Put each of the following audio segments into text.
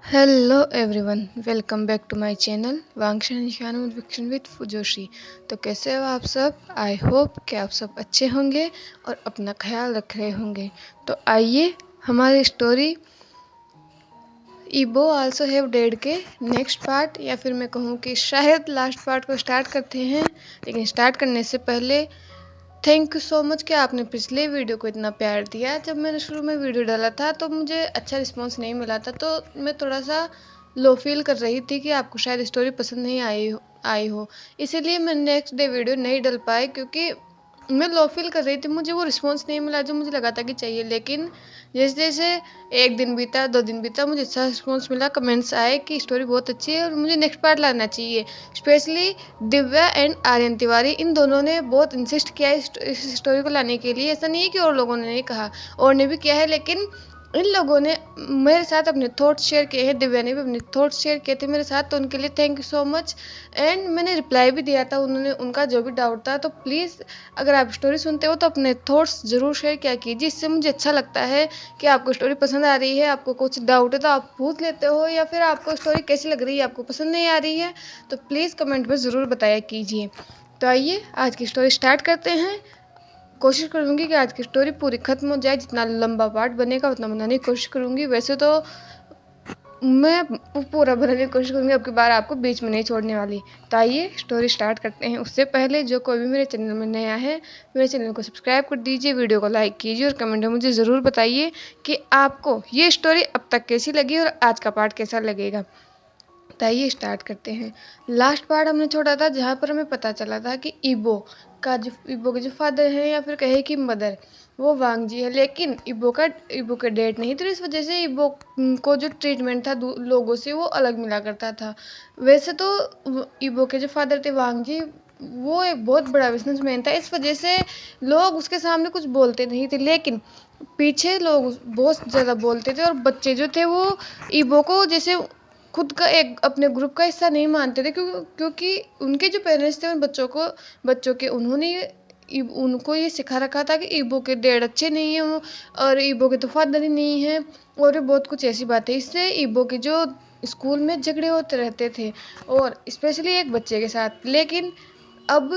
Hello everyone, welcome back to my channel वांगशन निशान विक्शन विद फुजोशी। तो कैसे हो आप सब? आई होप कि आप सब अच्छे होंगे और अपना ख्याल रख रहे होंगे। तो आइए हमारी स्टोरी ईबो आल्सो हैव डेड के नेक्स्ट पार्ट, या फिर मैं कहूँ कि शायद लास्ट पार्ट को स्टार्ट करते हैं। लेकिन स्टार्ट करने से पहले थैंक यू सो मच कि आपने पिछले वीडियो को इतना प्यार दिया। जब मैंने शुरू में वीडियो डाला था तो मुझे अच्छा रिस्पांस नहीं मिला था, तो मैं थोड़ा सा लो फील कर रही थी कि आपको शायद स्टोरी पसंद नहीं आई हो। इसीलिए मैं नेक्स्ट डे वीडियो नहीं डाल पाई, क्योंकि मैं लो फील कर रही थी। मुझे वो रिस्पांस नहीं मिला जो मुझे लगा था कि चाहिए। लेकिन जैसे जैसे एक दिन बीता, 2 दिन बीता, मुझे अच्छा रिस्पांस मिला, कमेंट्स आए कि स्टोरी बहुत अच्छी है और मुझे नेक्स्ट पार्ट लाना चाहिए। स्पेशली दिव्या एंड आर्यन तिवारी, इन दोनों ने बहुत इंसिस्ट किया इस स्टोरी को लाने के लिए। ऐसा नहीं है कि और लोगों ने नहीं कहा, और ने भी किया है, लेकिन इन लोगों ने मेरे साथ अपने थॉट्स शेयर किए हैं। दिव्या ने भी अपने थॉट्स शेयर किए थे मेरे साथ, तो उनके लिए thank you so much. And मैंने रिप्लाई भी दिया था उन्होंने, उनका जो भी डाउट था। तो प्लीज़ अगर आप स्टोरी सुनते हो तो अपने थॉट्स ज़रूर शेयर किया कीजिए। इससे मुझे अच्छा लगता है कि आपको स्टोरी पसंद आ रही है। आपको कुछ डाउट है तो आप पूछ लेते हो, या फिर आपको स्टोरी कैसी लग रही है, आपको पसंद नहीं आ रही है, तो प्लीज़ कमेंट में ज़रूर बताया कीजिए। तो आइए आज की स्टोरी स्टार्ट करते हैं। कोशिश करूँगी कि आज की स्टोरी पूरी ख़त्म हो जाए। जितना लंबा पार्ट बनेगा उतना बनाने की कोशिश करूँगी। वैसे तो मैं पूरा बनाने की कोशिश करूँगी, अब की बार आपको बीच में नहीं छोड़ने वाली। तो आइए स्टोरी स्टार्ट करते हैं। उससे पहले जो कोई भी मेरे चैनल में नया है, मेरे चैनल को सब्सक्राइब कर दीजिए, वीडियो को लाइक कीजिए और कमेंट में मुझे ज़रूर बताइए कि आपको ये स्टोरी अब तक कैसी लगी और आज का पार्ट कैसा लगेगा। तो आइए स्टार्ट करते हैं। लास्ट पार्ट हमने छोड़ा था जहाँ पर हमें पता चला था कि ईबो के जो फादर हैं, या फिर कहे कि मदर, वो वांग जी है। लेकिन ईबो के डेट नहीं, तो इस वजह से ईबो को जो ट्रीटमेंट था लोगों से वो अलग मिला करता था। वैसे तो ईबो के जो फादर थे वांग जी, वो एक बहुत बड़ा बिजनेसमैन था। इस वजह से लोग उसके सामने कुछ बोलते नहीं थे, लेकिन पीछे लोग बहुत ज़्यादा बोलते थे। और बच्चे जो थे वो ईबो को जैसे खुद का एक अपने ग्रुप का हिस्सा नहीं मानते थे, क्योंकि उनके जो पेरेंट्स थे उन बच्चों के उन्होंने उनको ये सिखा रखा था कि ईबो के डैड अच्छे नहीं हैं वो, और ईबो के तो फादर ही नहीं है, और भी बहुत कुछ ऐसी बातें। इससे ईबो के जो स्कूल में झगड़े होते रहते थे, और स्पेशली एक बच्चे के साथ। लेकिन अब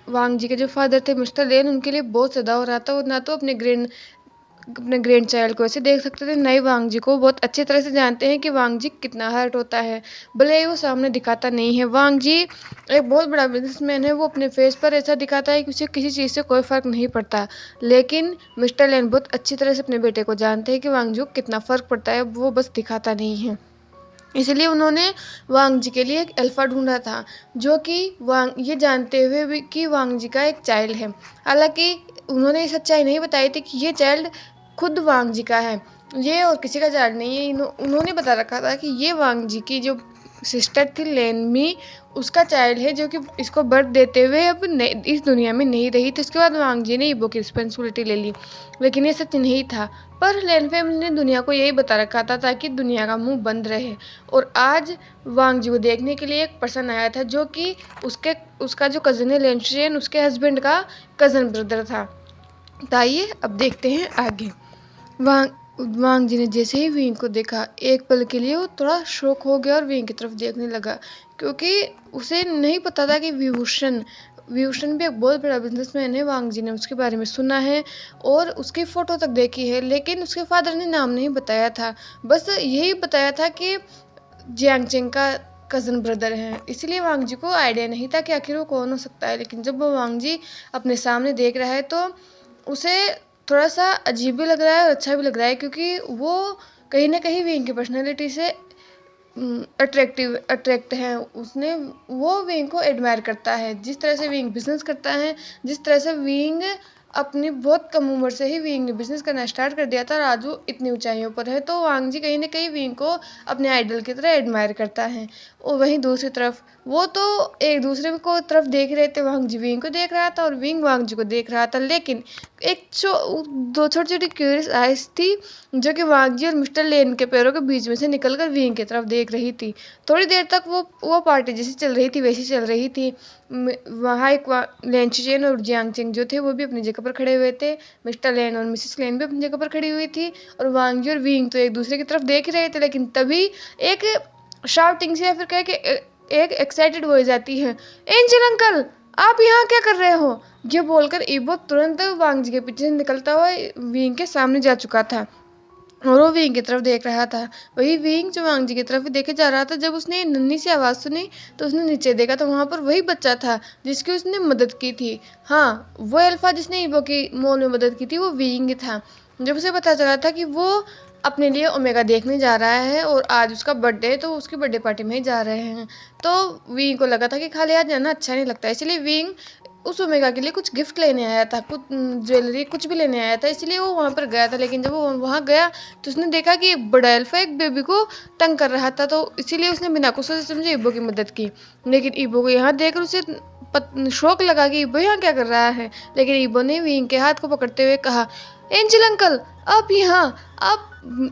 वांग जी के जो फादर थे मिस्टर लेन, उनके लिए बहुत ज़्यादा हो रहा था। और ना तो अपने ग्रैंड चाइल्ड को ऐसे देख सकते थे, नए वांग जी को बहुत अच्छी तरह से जानते हैं कि वांग जी कितना हर्ट होता है, भले ही वो सामने दिखाता नहीं है। वांग जी एक बहुत बड़ा बिजनेसमैन है, वो अपने फेस पर ऐसा दिखाता है कि उसे किसी चीज़ से कोई फ़र्क नहीं पड़ता। लेकिन मिस्टर लेन बहुत अच्छी तरह से अपने बेटे को जानते हैं कि वांग जी को कितना फ़र्क पड़ता है, वो बस दिखाता नहीं है। इसलिए उन्होंने वांग जी के लिए एक अल्फा ढूंढा था, जो कि ये जानते हुए भी कि वांग जी का एक चाइल्ड है। हालांकि उन्होंने ये सच्चाई नहीं बताई थी कि ये चाइल्ड खुद वांग जी का है, ये और किसी का चाइल्ड नहीं है। उन्होंने बता रखा था कि ये वांग जी की जो सिस्टर थी लेनमी, उसका चाइल्ड है, जो कि इसको बर्थ देते हुए अब इस दुनिया में नहीं रही। तो इसके बाद वांग जी ने ईबो की रिस्पॉन्सिबिलिटी ले ली, लेकिन ये सच नहीं था। पर लेन फैमिली ने दुनिया को यही बता रखा था ताकि दुनिया का मुंह बंद रहे। और आज वांग जी को देखने के लिए एक पर्सन आया था, जो कि उसका जो कज़न है लेनशियन, उसके हस्बैंड का कज़न ब्रदर था। तो आइए अब देखते हैं आगे। वांग जी ने जैसे ही विंग को देखा, एक पल के लिए वो थोड़ा शॉक हो गया और विंग की तरफ देखने लगा, क्योंकि उसे नहीं पता था कि विभूषण भी एक बहुत बड़ा बिजनेसमैन है। वांग जी ने उसके बारे में सुना है और उसकी फ़ोटो तक देखी है, लेकिन उसके फादर ने नाम नहीं बताया था। बस यही बताया था कि जियांगचेंग का कज़न ब्रदर है। इसलिए वांग जी को आइडिया नहीं था कि आखिर वो कौन हो सकता है। लेकिन जब वो वांग जी अपने सामने देख रहा है तो उसे थोड़ा सा अजीब भी लग रहा है और अच्छा भी लग रहा है, क्योंकि वो कहीं ना कहीं विंग की पर्सनैलिटी से अट्रैक्ट है। वो विंग को एडमायर करता है, जिस तरह से विंग बिजनेस करता है, जिस तरह से विंग अपनी बहुत कम उम्र से ही विंग ने बिजनेस करना स्टार्ट कर दिया था और आज वो इतनी ऊंचाइयों पर है। तो वांग जी कहीं ना कहीं विंग को अपने आइडल की तरह एडमायर करता है। और वहीं दूसरी तरफ वो तो एक दूसरे को तरफ देख रहे थे। वांग जी विंग को देख रहा था और विंग वांग जी को देख रहा था, लेकिन दो छोटी छोटी क्यूरियस आइज थी जो कि वांग जी और मिस्टर लेन के पैरों के बीच में से निकलकर विंग की तरफ देख रही थी। थोड़ी देर तक वो पार्टी जैसी चल रही थी वैसी चल रही थी। वहाँ एक लेन चेन और जियांग चेंग जो थे वो भी अपनी जगह पर खड़े हुए थे। मिस्टर लेन और मिसेस लेन भी अपनी जगह पर खड़ी हुई थी और वांग जी और विंग तो एक दूसरे की तरफ देख रहे थे। लेकिन तभी एक शाउटिंग से या फिर कह के एक एक्साइटेड वॉइस आती है, एंजल अंकल आप यहाँ क्या कर रहे हो? ये बोलकर ईबो तुरंत वांग जी के पीछे से निकलता हुआ विंग के सामने जा चुका था और वो विंग की तरफ देख रहा था। वही विंग जो वांग जी की तरफ देखे जा रहा था। जब उसने नन्ही सी आवाज़ सुनी तो उसने नीचे देखा तो वहाँ पर वही बच्चा था जिसकी उसने मदद की थी। हाँ, वो अल्फा जिसने ईबो की मॉल में मदद की थी वो विंग था। जब उसे पता चला था कि वो अपने लिए ओमेगा देखने जा रहा है और आज उसका बर्थडे है तो उसकी बर्थडे पार्टी में ही जा रहे हैं, तो विंग को लगा था कि खाली आज जाना अच्छा नहीं लगता, इसलिए विंग उस ओमेगा के लिए कुछ गिफ्ट लेने आया था, कुछ ज्वेलरी कुछ भी लेने आया था, इसलिए वो वहाँ पर गया था। लेकिन जब वो वहाँ गया तो उसने देखा कि एक बड़ा अल्फा एक बेबी को तंग कर रहा था, तो इसीलिए उसने बिना कुछ सोचे समझे ईबो की मदद की। लेकिन ईबो को यहाँ देखकर उसे शौक लगा कि ईबो यहाँ क्या कर रहा है। लेकिन ईबो ने विंग के हाथ को पकड़ते हुए कहा, एंजल अंकल आप यहाँ,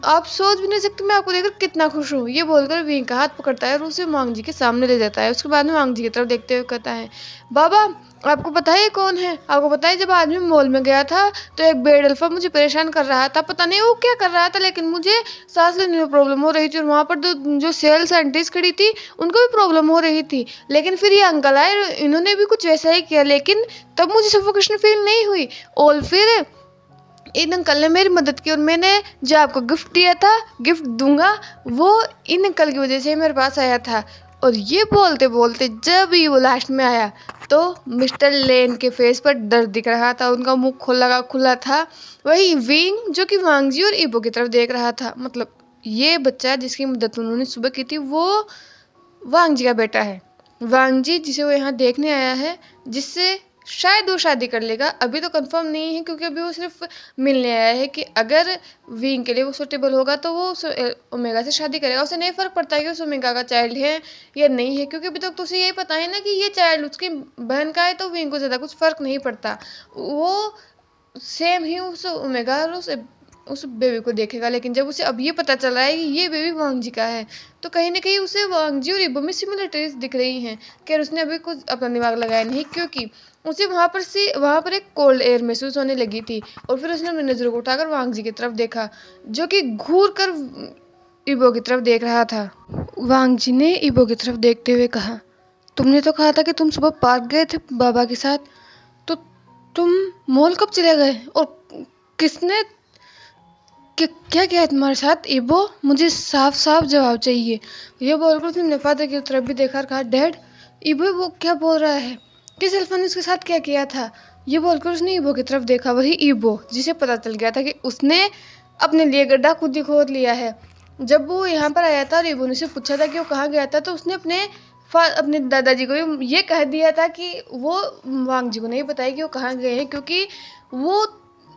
आप सोच भी नहीं सकते मैं आपको देखकर कितना खुश हूँ। ये बोलकर विंग का हाथ पकड़ता है और उसे वांग जी के सामने ले जाता है। उसके बाद में वांग जी की तरफ देखते हुए कहता है, बाबा आपको पता है ये कौन है? आपको पता है जब आज मैं मॉल में गया था तो एक बेड अल्फा मुझे परेशान कर रहा था, पता नहीं वो क्या कर रहा था, लेकिन मुझे सांस लेने में प्रॉब्लम हो रही थी और वहाँ पर जो सेल साइंटिस्ट खड़ी थी उनको भी प्रॉब्लम हो रही थी। लेकिन फिर ये अंकल आए, इन्होंने भी कुछ वैसा ही किया, लेकिन तब मुझे सफोकेशन फील नहीं हुई और फिर इन अंकल ने मेरी मदद की और मैंने जो आपको गिफ्ट दिया था, गिफ्ट दूंगा, वो इन अंकल की वजह से मेरे पास आया था। और ये बोलते बोलते जब ही वो लास्ट में आया तो मिस्टर लेन के फेस पर डर दिख रहा था, उनका मुंह खुला था। वही विंग जो कि वांग जी और ईबो की तरफ देख रहा था। मतलब ये बच्चा जिसकी मदद उन्होंने सुबह की थी वो वांग जी का बेटा है। वांग जी जिसे वो यहाँ देखने आया है, जिससे शायद वो शादी कर लेगा, अभी तो कंफर्म नहीं है क्योंकि अभी वो सिर्फ मिलने आया है कि अगर विंग के लिए वो सूटेबल होगा तो वो ओमेगा से शादी करेगा। उसे नहीं फर्क पड़ता है कि उस ओमेगा का चाइल्ड है या नहीं है, क्योंकि अभी तक तो उसे यही पता है ना कि ये चाइल्ड उसकी बहन का है, तो विंग को ज़्यादा कुछ फर्क नहीं पड़ता। वो सेम ही उस ओमेगा और उस बेबी को देखेगा। लेकिन जब उसे अब ये पता चला है कि ये बेबी वांग जी का है तो कहीं ना कहीं उसे वांग जी और ईबो में सिमिलरिटीज दिख रही हैं। खैर उसने अभी कुछ अपना दिमाग लगाया नहीं क्योंकि उसे वहाँ पर एक कोल्ड एयर महसूस होने लगी थी और फिर उसने अपनी नज़रों को उठाकर वांग जी की तरफ देखा जो कि घूर कर ईबो की तरफ देख रहा था। वांग जी ने ईबो की तरफ देखते हुए कहा, तुमने तो कहा था कि तुम सुबह पार्क गए थे बाबा के साथ, तो तुम मॉल कब चले गए और किसने क्या किया है तुम्हारे साथ? ईबो मुझे साफ साफ जवाब चाहिए। ये बोलकर उसने अपने फादर की तरफ भी देखा और कहा, डैड ईबो वो क्या बोल रहा है, किस अल्फा ने उसके साथ क्या किया था? ये बोलकर उसने ईबो की तरफ देखा, वही ईबो जिसे पता चल गया था कि उसने अपने लिए गड्ढा खुद ही खोद लिया है। जब वो यहाँ पर आया था और ईबो ने उसे पूछा था कि वो कहाँ गया था तो उसने अपने दादाजी को ये कह दिया था कि वो वांग जी को नहीं बताया कि वो कहाँ गए हैं, क्योंकि वो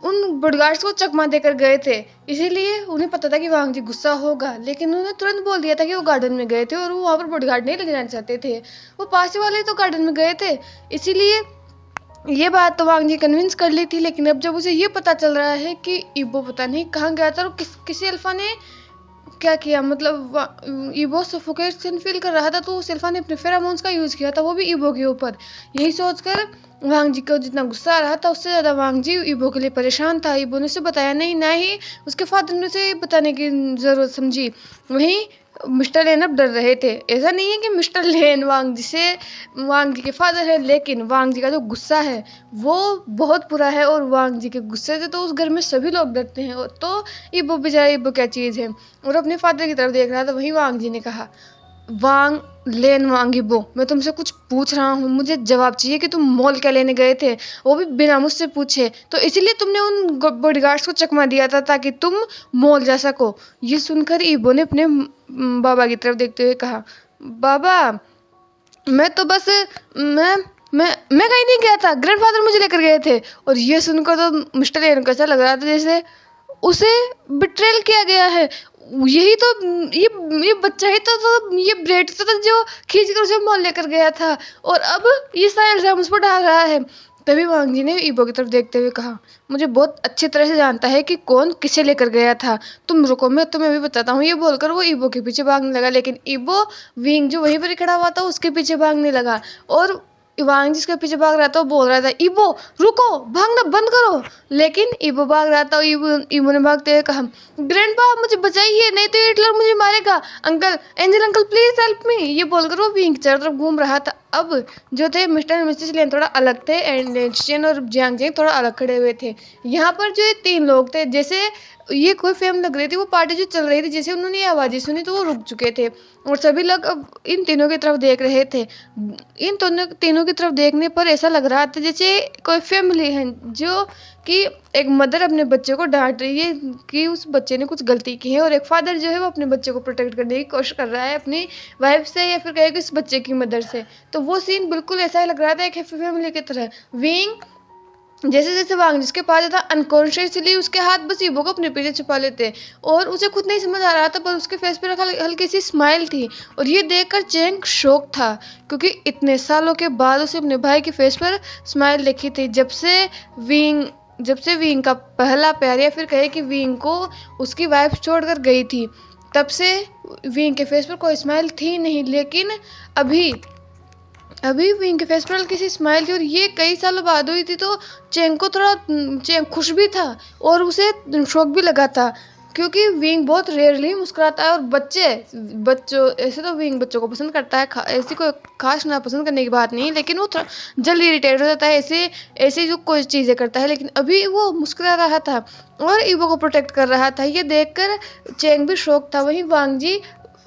उन बॉडीगार्ड्स को चकमा देकर गए थे, इसीलिए उन्हें पता था कि वांग जी गुस्सा होगा। लेकिन उन्होंने तुरंत बोल दिया था कि वो गार्डन में गए थे और वो वहाँ पर बॉडीगार्ड नहीं लेके जाना चाहते थे, वो पास वाले तो गार्डन में गए थे। इसीलिए ये बात तो वांग जी कन्विंस कर ली थी। लेकिन अब जब उसे ये पता चल रहा है कि ईबो पता नहीं कहाँ गया था और किसी अल्फा ने क्या किया, मतलब ईबो सफोकेशन फील कर रहा था तो उस अल्फा ने अपने फेरामोन्स का यूज़ किया था, वो भी ईबो के ऊपर। यही सोचकर वांग जी को जितना गुस्सा आ रहा था उससे ज़्यादा वांग जी ईबो के लिए परेशान था। ईबो ने उसे बताया नहीं, ना ही उसके फादर ने उसे बताने की ज़रूरत समझी। वहीं मिस्टर लेन अब डर रहे थे। ऐसा नहीं है कि मिस्टर लेन वांग जी के फादर है, लेकिन वांग जी का जो गुस्सा है वो बहुत बुरा है और वांग जी के गुस्से से तो उस घर में सभी लोग डरते हैं। तो ईबो बेचारा, ईबो क्या चीज़ है, और अपने फादर की तरफ देख रहा था। वहीं वांग जी ने कहा, वांग लेन वांग ईबो, मैं तुमसे कुछ पूछ रहा हूँ, मुझे जवाब चाहिए कि तुम मॉल क्या लेने गए थे, वो भी बिना मुझसे पूछे, तो इसीलिए तुमने उन बॉडीगार्ड्स को चकमा दिया था ताकि तुम मॉल जा सको। ये सुनकर ईबो ने अपने बाबा की तरफ देखते हुए कहा, बाबा मैं तो बस मैं कहीं नहीं गया था, ग्रैंडफादर मुझे लेकर गए थे। और ये सुनकर तो मिस्टर लेन को ऐसा लग रहा था जैसे उसे बिट्रेल किया गया है। यही तो ये बच्चा ही तो ये ब्रेड तो जो खींच कर उसे मॉल लेकर गया था, और अब ये सारा इल्जाम उस पर डाल रहा है। तभी वांग जी ने ईबो की तरफ देखते हुए कहा, मुझे बहुत अच्छी तरह से जानता है कि कौन किसे लेकर गया था, तुम रुको मैं तुम्हें भी बताता हूँ। ये बोलकर वो ईबो के पीछे भागने लगा, लेकिन ईबो विंग जो वहीं पर खड़ा हुआ था उसके पीछे भागने लगा, और वांग जिसके पीछे भाग रहा था वो बोल रहा था, ईबो रुको, भागना बंद करो। लेकिन ईबो भाग रहा था। ईबो ने भागते हुए कहा, ग्रैंडपा मुझे बचाइए, नहीं तो हिटलर मुझे मारेगा। Uncle, angel uncle please help me. ये बोलकर वो विंग की चारों तरफ घूम रहा था। अब जो थे मिस्टर और मिसेस लेन थोड़ा अलग थे, एंड शेन और जियांग जेंग थोड़ा अलग खड़े हुए थे। यहाँ पर जो ये तीन लोग थे, जैसे ये कोई फेम लग रही थी, वो पार्टी जो चल रही थी, जैसे उन्होंने ये आवाज़ें सुनी तो वो रुक चुके थे, और सभी लोग अब इन तीनों की तरफ देख रहे थे। इन तीनों की तरफ देखने पर ऐसा लग रहा था जैसे कोई फैमिली है, जो कि एक मदर अपने बच्चे को डांट रही है कि उस बच्चे ने कुछ गलती की है, और एक फादर जो है वो अपने बच्चे को प्रोटेक्ट करने की कोशिश कर रहा है अपनी वाइफ से, या फिर कहेगा इस बच्चे की मदर से। तो वो सीन बिल्कुल ऐसा ही लग रहा था, एक हैप्पी फैमिली की तरह। विंग जैसे जैसे वांग जिसके पास था अनकॉन्शियसली उसके हाथ बस ईबो को अपने पीछे छुपा लेते, और उसे खुद नहीं समझ आ रहा था, पर उसके फेस पर हल्की सी स्माइल थी। और ये देखकर चेंग शॉक था, क्योंकि इतने सालों के बाद उसे अपने भाई के फेस पर स्माइल देखी थी, जब से विंग का पहला प्यार, या फिर कहे कि विंग को उसकी वाइफ छोड़कर गई थी, तब से विंग के फेस पर कोई स्माइल थी नहीं। लेकिन अभी अभी विंग के फेस पर किसी स्माइल थी, और ये कई सालों बाद हुई थी। तो चेंग को थोड़ा चेंग खुश भी था, और उसे शौक भी लगा था, क्योंकि विंग बहुत रेयरली मुस्कुराता है। और बच्चों ऐसे तो विंग बच्चों को पसंद करता है, ऐसी कोई खास ना पसंद करने की बात नहीं, लेकिन वो थोड़ा जल्दी इरिटेट हो जाता है ऐसे जो कोई चीज़ें करता है। लेकिन अभी वो मुस्कुरा रहा था और ईबो को प्रोटेक्ट कर रहा था, ये देखकर चेंग भी शौक था। वहीं वांग जी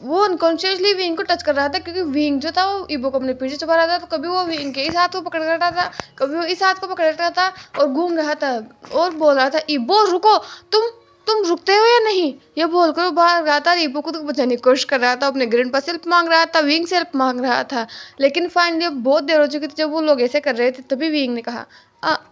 वो अनकॉन्शियसली विंग को टच कर रहा था, क्योंकि विंग जो था वो ईबो को अपने पीछे छुपा रहा था, तो कभी वो विंग के इस हाथ को पकड़ रहा था, कभी वो इस हाथ को पकड़ रहा था, और घूम रहा था और बोल रहा था, ईबो रुको, तुम रुकते हो या नहीं। ये बोलकर वो बाहर रहा था, ईबो को तो बचाने की कोशिश कर रहा था, अपने ग्रैंडपा से हेल्प मांग रहा था, विंग से हेल्प मांग रहा था। लेकिन फाइनली बहुत देर हो चुकी थी जब वो लोग ऐसे कर रहे थे, तभी विंग ने कहा,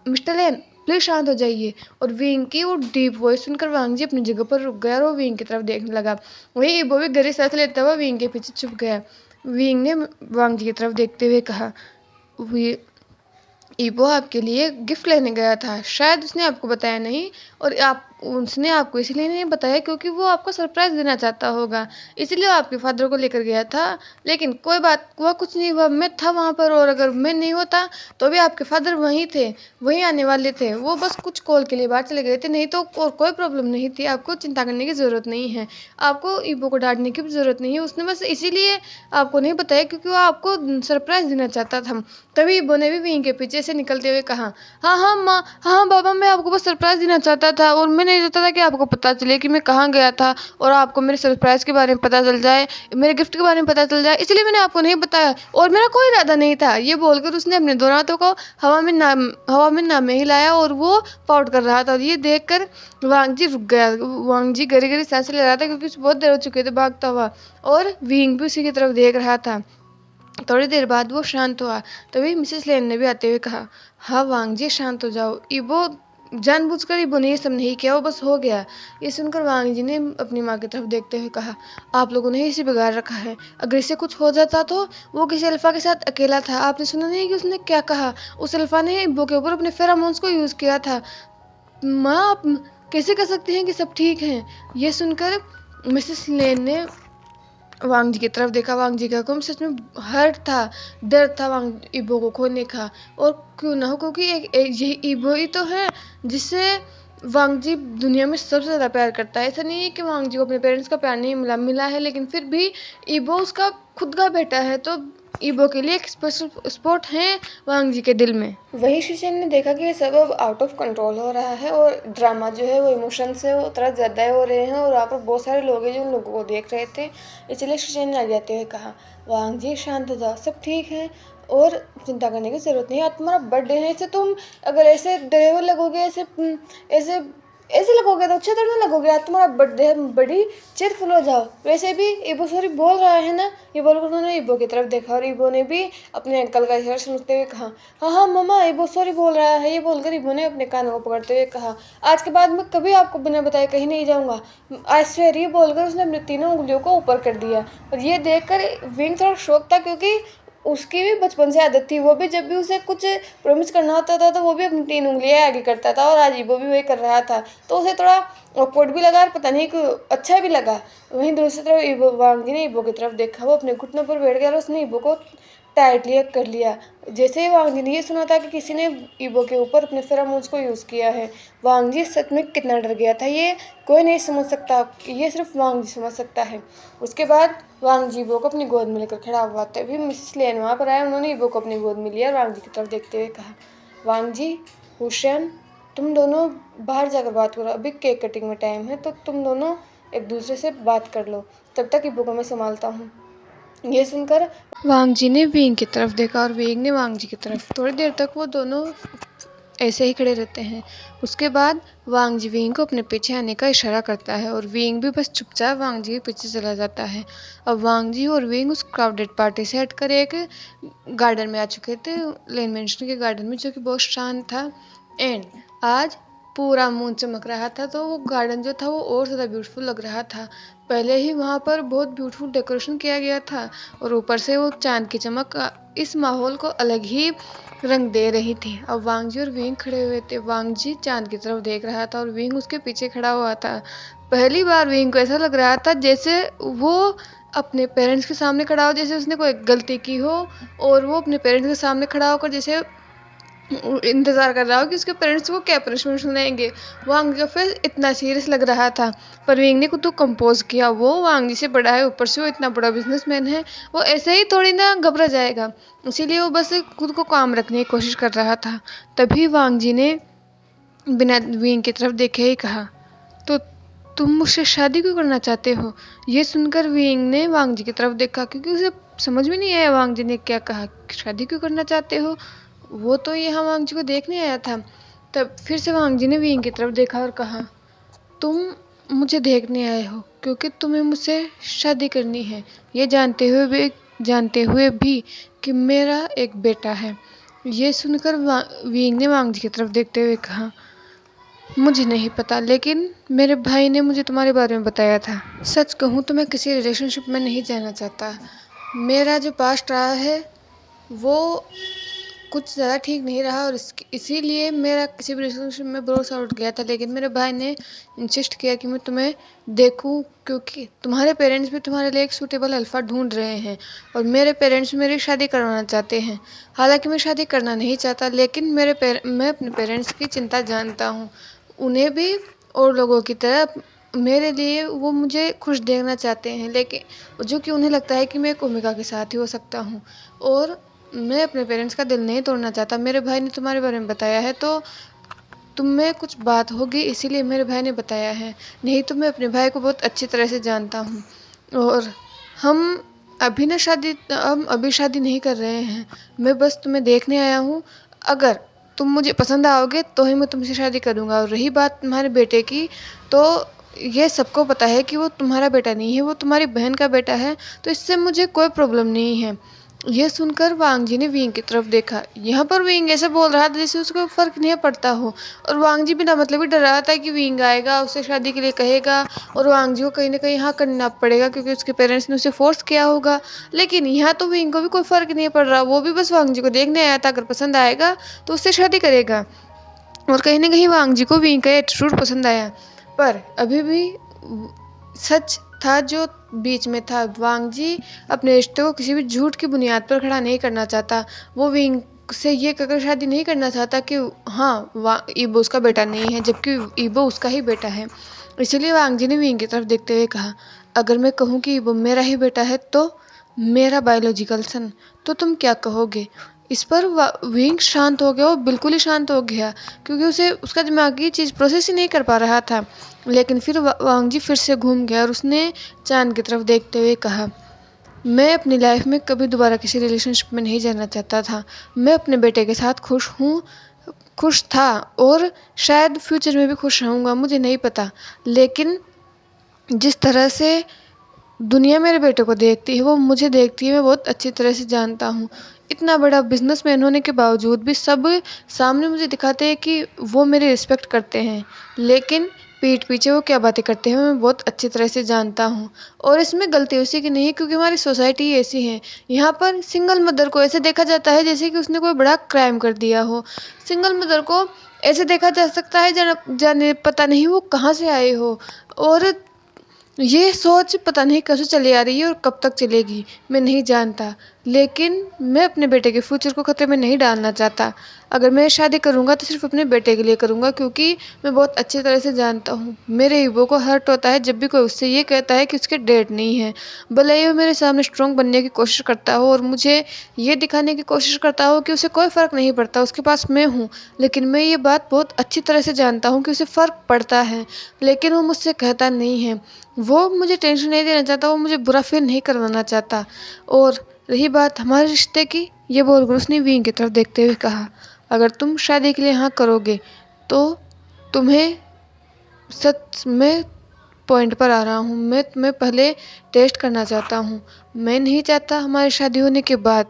मिस्टर लेन प्लीज शांत हो जाइए। और विंग की वो डीप वॉइस सुनकर वांग जी अपनी जगह पर रुक गया, और वो विंग की तरफ देखने लगा। वही ईबो भी गहरी सांस लेता हुआ विंग के पीछे छुप गया। विंग ने वांग जी की तरफ देखते हुए कहा, ईबो आपके लिए गिफ्ट लेने गया था, शायद उसने आपको बताया नहीं, और उसने आपको इसलिए नहीं बताया क्योंकि वो आपको सरप्राइज देना चाहता होगा, इसलिए वो आपके फादर को लेकर गया था। लेकिन कोई बात हुआ कुछ नहीं हुआ, मैं था वहाँ पर, और अगर मैं नहीं होता तो भी आपके फादर वहीं थे, वहीं आने वाले थे। वो बस कुछ कॉल के लिए बाहर चले गए थे, नहीं तो और कोई प्रॉब्लम नहीं थी। आपको चिंता करने की ज़रूरत नहीं है, आपको ईबो को डांटने की भी ज़रूरत नहीं है। उसने बस इसीलिए आपको नहीं बताया क्योंकि वो आपको सरप्राइज देना चाहता था। तभी ईबो ने भी विंग के पीछे से निकलते हुए कहा, हाँ हाँ माँ, हाँ बाबा, मैं आपको बस सरप्राइज देना चाहता था, और मैं नहीं चाहता था कि आपको पता चले कि मैं कहाँ गया था, और आपको मेरे सरप्राइज के बारे में पता चल जाए, मेरे गिफ्ट के बारे में पता चल जाए, इसलिए मैंने आपको नहीं बताया, और मेरा कोई इरादा नहीं था। ये बोलकर उसने अपने दोनों हाथों को हवा में नामे हिलाया, और वो पाउट कर रहा था। और ये देखकर वांग जी रुक गया। वांग जी गहरी गहरी सांसें ले रहा था, क्योंकि उसे बहुत देर हो चुके थे भागता हुआ, और विंग भी उसी की तरफ देख रहा था। थोड़ी देर बाद वो शांत हुआ। तभी मिसेस लेन ने भी आते हुए कहा, हाँ वांग जी शांत हो जाओ, ईबो जानबूझकर ईबो ने ये सब नहीं किया, वो बस हो गया। ये सुनकर वांग जी ने अपनी माँ की तरफ देखते हुए कहा, आप लोगों ने इसे बिगाड़ रखा है, अगर इसे कुछ हो जाता तो। वो किसी अल्फा के साथ अकेला था, आपने सुना नहीं कि उसने क्या कहा। उस अल्फा ने ईबो के ऊपर अपने फेरामोन्स को यूज़ किया था। माँ, आप कैसे कह सकते हैं कि सब ठीक हैं। ये सुनकर मिसेस लेन ने वांग जी की तरफ देखा। वांग जी का कुम सच में हर्ट था, दर्द था वांग ईबो को खोने का। और क्यों ना हो, क्योंकि यही ईबो ही तो है जिससे वांग जी दुनिया में सबसे ज़्यादा प्यार करता है। ऐसा नहीं है कि वांग जी को अपने पेरेंट्स का प्यार नहीं मिला है, लेकिन फिर भी ईबो उसका खुद का बेटा है, तो ईबो के लिए एक स्पेशल स्पॉट है वांग जी के दिल में। वही शिशन ने देखा कि ये सब अब आउट ऑफ कंट्रोल हो रहा है, और ड्रामा जो है वो इमोशन से वो तरह ज़्यादा हो रहे हैं, और वहाँ पर बहुत सारे लोग हैं जो उन लोगों को देख रहे थे। इसलिए शिशन ने आगे आते हुए कहा, वांग जी शांत हो जाओ, सब ठीक है, और चिंता करने की ज़रूरत नहीं है। आज तुम्हारा बर्थडे है, ऐसे तुम अगर ऐसे डरे हुए लगोगे, ऐसे ऐसे लगोगे तो अच्छा थोड़ा ना लगोगे, आज तुम्हारा बर्थडे, बड़ी चेयरफुल हो जाओ। वैसे भी इबो सॉरी बोल रहा है ना, ये बोलकर उन्होंने इबो की तरफ देखा और इबो ने भी अपने अंकल का इशारा समझते हुए कहा, हाँ हाँ मम्मा इबो सॉरी बोल रहा है। ये बोलकर इबो ने अपने कानों को पकड़ते हुए कहा, आज के बाद मैं कभी आपको बिना बताए कहीं नहीं जाऊँगा, आई स्वेयर। ये बोलकर उसने अपनी तीनों उंगलियों को ऊपर कर दिया और ये देखकर विंग थोड़ा शॉक था, क्योंकि उसकी भी बचपन से आदत थी, वो भी जब भी उसे कुछ प्रॉमिस करना होता था तो वो भी अपनी तीन उंगलियां आगे करता था, और आज वो भी वही कर रहा था, तो उसे थोड़ा ऑकवर्ड भी लगा और पता नहीं क्यों अच्छा भी लगा। वहीं दूसरी तरफ इबो, वांग ने इबो की तरफ देखा, वो अपने घुटनों पर बैठ गया और उसने इबो को टाइटली कर लिया। जैसे ही वांग जी ने ये सुना था कि किसी ने इबो के ऊपर अपने फेरोमोन्स को यूज़ किया है, वांग जी सच में कितना डर गया था, ये कोई नहीं समझ सकता, ये सिर्फ वांग जी समझ सकता है। उसके बाद वांग जी इबो को अपनी गोद में लेकर खड़ा हुआ, तभी मिसेस लेन वहाँ पर आए, उन्होंने इबो को अपनी गोद में लिया और वांग जी की तरफ देखते हुए कहा, वांग जी, हुसैन, तुम दोनों बाहर जाकर बात करो, अभी केक कटिंग में टाइम है, तो तुम दोनों एक दूसरे से बात कर लो, तब तक इबो को मैं संभालता हूँ। ये सुनकर वांग जी ने विंग की तरफ देखा और विंग ने वांग जी की तरफ। थोड़ी देर तक वो दोनों ऐसे ही खड़े रहते हैं। उसके बाद वांग जी विंग को अपने पीछे आने का इशारा करता है और विंग भी बस चुपचाप वांग जी के पीछे चला जाता है। अब वांग जी और विंग उस क्राउडेड पार्टी से हटकर एक गार्डन में आ चुके थे, लेन मेंशन के गार्डन में, जो कि बहुत शांत था। एंड आज पूरा मून चमक रहा था, तो वो गार्डन जो था वो और ज़्यादा ब्यूटीफुल लग रहा था। पहले ही वहाँ पर बहुत ब्यूटीफुल डेकोरेशन किया गया था और ऊपर से वो चांद की चमक इस माहौल को अलग ही रंग दे रही थी। अब वांग जी और विंग खड़े हुए थे। वांग जी चांद की तरफ देख रहा था और विंग उसके पीछे खड़ा हुआ था। पहली बार विंग को ऐसा लग रहा था जैसे वो अपने पेरेंट्स के सामने खड़ा हो, जैसे उसने कोई गलती की हो और वो अपने पेरेंट्स के सामने खड़ा होकर जैसे इंतज़ार कर रहा हो कि उसके पेरेंट्स को क्या पनिशमेंट सुनाएंगे। वांग का फेस इतना सीरियस लग रहा था, पर विंग ने खुद को कंपोज किया। वो वांग जी से बड़ा है, ऊपर से वो इतना बड़ा बिजनेसमैन है, वो ऐसे ही थोड़ी ना घबरा जाएगा, इसीलिए वो बस खुद को काम रखने की कोशिश कर रहा था। तभी वांग जी ने बिना विंग की तरफ देखे ही कहा, तो तुम मुझसे शादी क्यों करना चाहते हो? ये सुनकर विंग ने वांग जी की तरफ देखा, क्योंकि उसे समझ में नहीं आया वांग जी ने क्या कहा, शादी क्यों करना चाहते हो। वो तो यहाँ वांग जी को देखने आया था। तब फिर से वांग जी ने विंग की तरफ देखा और कहा, तुम मुझे देखने आए हो क्योंकि तुम्हें मुझसे शादी करनी है, ये जानते हुए भी कि मेरा एक बेटा है। ये सुनकर विंग ने वांग जी की तरफ देखते हुए कहा, मुझे नहीं पता, लेकिन मेरे भाई ने मुझे तुम्हारे बारे में बताया था। सच कहूँ तो मैं किसी रिलेशनशिप में नहीं जाना चाहता। मेरा जो पास्ट रहा है वो कुछ ज़्यादा ठीक नहीं रहा और इसीलिए मेरा किसी भी रिलेशनशिप में भरोसा उठ गया था। लेकिन मेरे भाई ने इंसिस्ट किया कि मैं तुम्हें देखूं, क्योंकि तुम्हारे पेरेंट्स भी तुम्हारे लिए एक सूटेबल अल्फा ढूंढ रहे हैं और मेरे पेरेंट्स मेरी शादी करवाना चाहते हैं। हालांकि मैं शादी करना नहीं चाहता, लेकिन मैं अपने पेरेंट्स की चिंता जानता हूँ। उन्हें भी और लोगों की तरह मेरे लिए वो मुझे खुश देखना चाहते हैं, लेकिन जो कि उन्हें लगता है कि मैं एक ओमेगा के साथ ही हो सकता हूँ और मैं अपने पेरेंट्स का दिल नहीं तोड़ना चाहता। मेरे भाई ने तुम्हारे बारे में बताया है, तो तुम में कुछ बात होगी, इसीलिए मेरे भाई ने बताया है, नहीं तो मैं अपने भाई को बहुत अच्छी तरह से जानता हूँ। और हम अभी शादी नहीं कर रहे हैं, मैं बस तुम्हें देखने आया हूँ। अगर तुम मुझे पसंद आओगे तो ही मैं तुमसे शादी करूँगा। और रही बात तुम्हारे बेटे की, तो ये सबको पता है कि वो तुम्हारा बेटा नहीं है, वो तुम्हारी बहन का बेटा है, तो इससे मुझे कोई प्रॉब्लम नहीं है। यह सुनकर वांग जी ने विंग की तरफ देखा। यहाँ पर विंग ऐसे बोल रहा था जैसे उसको फर्क नहीं पड़ता हो, और वांग जी बिना मतलब ही डर रहा था कि विंग आएगा उससे शादी के लिए कहेगा और वांग जी को कहीं ना कहीं हाँ करना पड़ेगा, क्योंकि उसके पेरेंट्स ने उसे फोर्स किया होगा। लेकिन यहाँ तो विंग को भी कोई फर्क नहीं पड़ रहा, वो भी बस वांग जी को देखने आया था, अगर पसंद आएगा तो उससे शादी करेगा। और कहीं ना कहीं वांग जी को विंग का एटीट्यूड पसंद आया, पर अभी भी सच था जो बीच में था। वांग जी अपने रिश्ते को किसी भी झूठ की बुनियाद पर खड़ा नहीं करना चाहता। वो विंग से ये कहकर शादी नहीं करना चाहता कि हाँ ईबो उसका बेटा नहीं है, जबकि ईबो उसका ही बेटा है। इसलिए वांग जी ने विंग की तरफ देखते हुए कहा, अगर मैं कहूँ कि ईबो मेरा ही बेटा है, तो मेरा बायोलॉजिकल सन, तो तुम क्या कहोगे? इस पर विंग शांत हो गया, वो बिल्कुल ही शांत हो गया, क्योंकि उसे उसका दिमाग ये चीज़ प्रोसेस ही नहीं कर पा रहा था। लेकिन फिर वांग जी फिर से घूम गया और उसने चांद की तरफ देखते हुए कहा, मैं अपनी लाइफ में कभी दोबारा किसी रिलेशनशिप में नहीं जाना चाहता था। मैं अपने बेटे के साथ खुश हूँ, खुश था और शायद फ्यूचर में भी खुश रहूँगा, मुझे नहीं पता। लेकिन जिस तरह से दुनिया मेरे बेटे को देखती है वो मुझे देखती है, मैं बहुत अच्छी तरह से जानता हूँ। इतना बड़ा बिजनेसमैन होने के बावजूद भी सब सामने मुझे दिखाते हैं कि वो मेरी रिस्पेक्ट करते हैं, लेकिन पीठ पीछे वो क्या बातें करते हैं मैं बहुत अच्छी तरह से जानता हूँ। और इसमें गलती उसी की नहीं है, क्योंकि हमारी सोसाइटी ऐसी है। यहाँ पर सिंगल मदर को ऐसे देखा जाता है जैसे कि उसने कोई बड़ा क्राइम कर दिया हो। सिंगल मदर को ऐसे देखा जा सकता है जाने पता नहीं वो कहाँ से आए हो। और ये सोच पता नहीं कब से चली आ रही है और कब तक चलेगी मैं नहीं जानता, लेकिन मैं अपने बेटे के फ्यूचर को खतरे में नहीं डालना चाहता। अगर मैं शादी करूँगा तो सिर्फ अपने बेटे के लिए करूँगा, क्योंकि मैं बहुत अच्छी तरह से जानता हूँ मेरे ईगो को हर्ट होता है जब भी कोई उससे ये कहता है कि उसके डेट नहीं है। भले ही वो मेरे सामने स्ट्रॉन्ग बनने की कोशिश करता हो और मुझे ये दिखाने की कोशिश करता हो कि उसे कोई फ़र्क नहीं पड़ता, उसके पास मैं हूँ। लेकिन मैं ये बात बहुत अच्छी तरह से जानता हूँ कि उसे फ़र्क पड़ता है, लेकिन वो मुझसे कहता नहीं है। वो मुझे टेंशन नहीं देना चाहता, वो मुझे बुरा फील नहीं करवाना चाहता। और रही बात हमारे रिश्ते की, ये बोलकर उसने विंग की तरफ देखते हुए कहा, अगर तुम शादी के लिए हाँ करोगे तो तुम्हें सच में पॉइंट पर आ रहा हूँ, मैं तुम्हें पहले टेस्ट करना चाहता हूँ। मैं नहीं चाहता हमारी शादी होने के बाद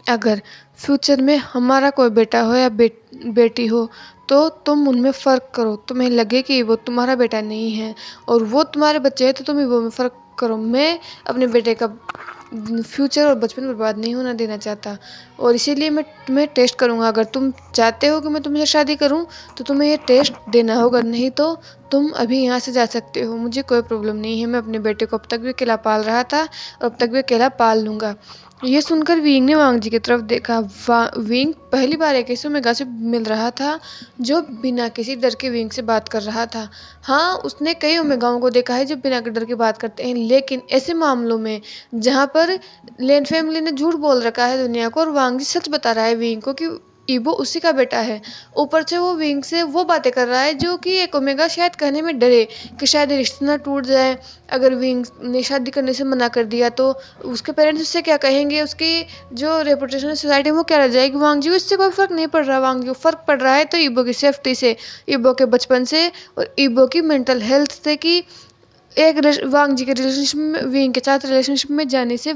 अगर फ्यूचर में हमारा कोई बेटा हो या बेटी हो तो तुम उनमें फ़र्क करो, तुम्हें लगे कि वो तुम्हारा बेटा नहीं है और वो तुम्हारे बच्चे हैं तो तुम वो में फ़र्क करो। मैं अपने बेटे का फ्यूचर और बचपन बर्बाद नहीं होना देना चाहता, और इसीलिए मैं तुम्हें टेस्ट करूँगा। अगर तुम चाहते हो कि मैं तुमसे शादी करूँ तो तुम्हें ये टेस्ट देना होगा, नहीं तो तुम अभी यहाँ से जा सकते हो, मुझे कोई प्रॉब्लम नहीं है। मैं अपने बेटे को अब तक भी अकेला पाल रहा था और अब तक भी अकेला पाल लूँगा। ये सुनकर विंग ने वांग जी की तरफ देखा। विंग पहली बार एक ऐसे ओमेगा से मिल रहा था जो बिना किसी डर के विंग से बात कर रहा था। हाँ, उसने कई ओमेगाओं को देखा है जो बिना डर के बात करते हैं, लेकिन ऐसे मामलों में जहाँ पर लेन फैमिली ने झूठ बोल रखा है दुनिया को और वांग जी सच बता रहा है विंग को कि ईबो उसी का बेटा है, ऊपर से वो विंग से वो बातें कर रहा है जो कि एक ओमेगा शायद कहने में डरे कि शायद रिश्ता ना टूट जाए। अगर विंग ने शादी करने से मना कर दिया तो उसके पेरेंट्स उससे क्या कहेंगे, उसकी जो रेपुटेशन है सोसाइटी में वो क्या रह जाएगी। वांग जी को इससे कोई फ़र्क नहीं पड़ रहा, वांग जी को फ़र्क पड़ रहा है तो ईबो की सेफ्टी से, ईबो के बचपन से और ईबो की मेंटल हेल्थ से कि एक वांग जी के रिलेशनशिप में, विंग के साथ रिलेशनशिप में जाने से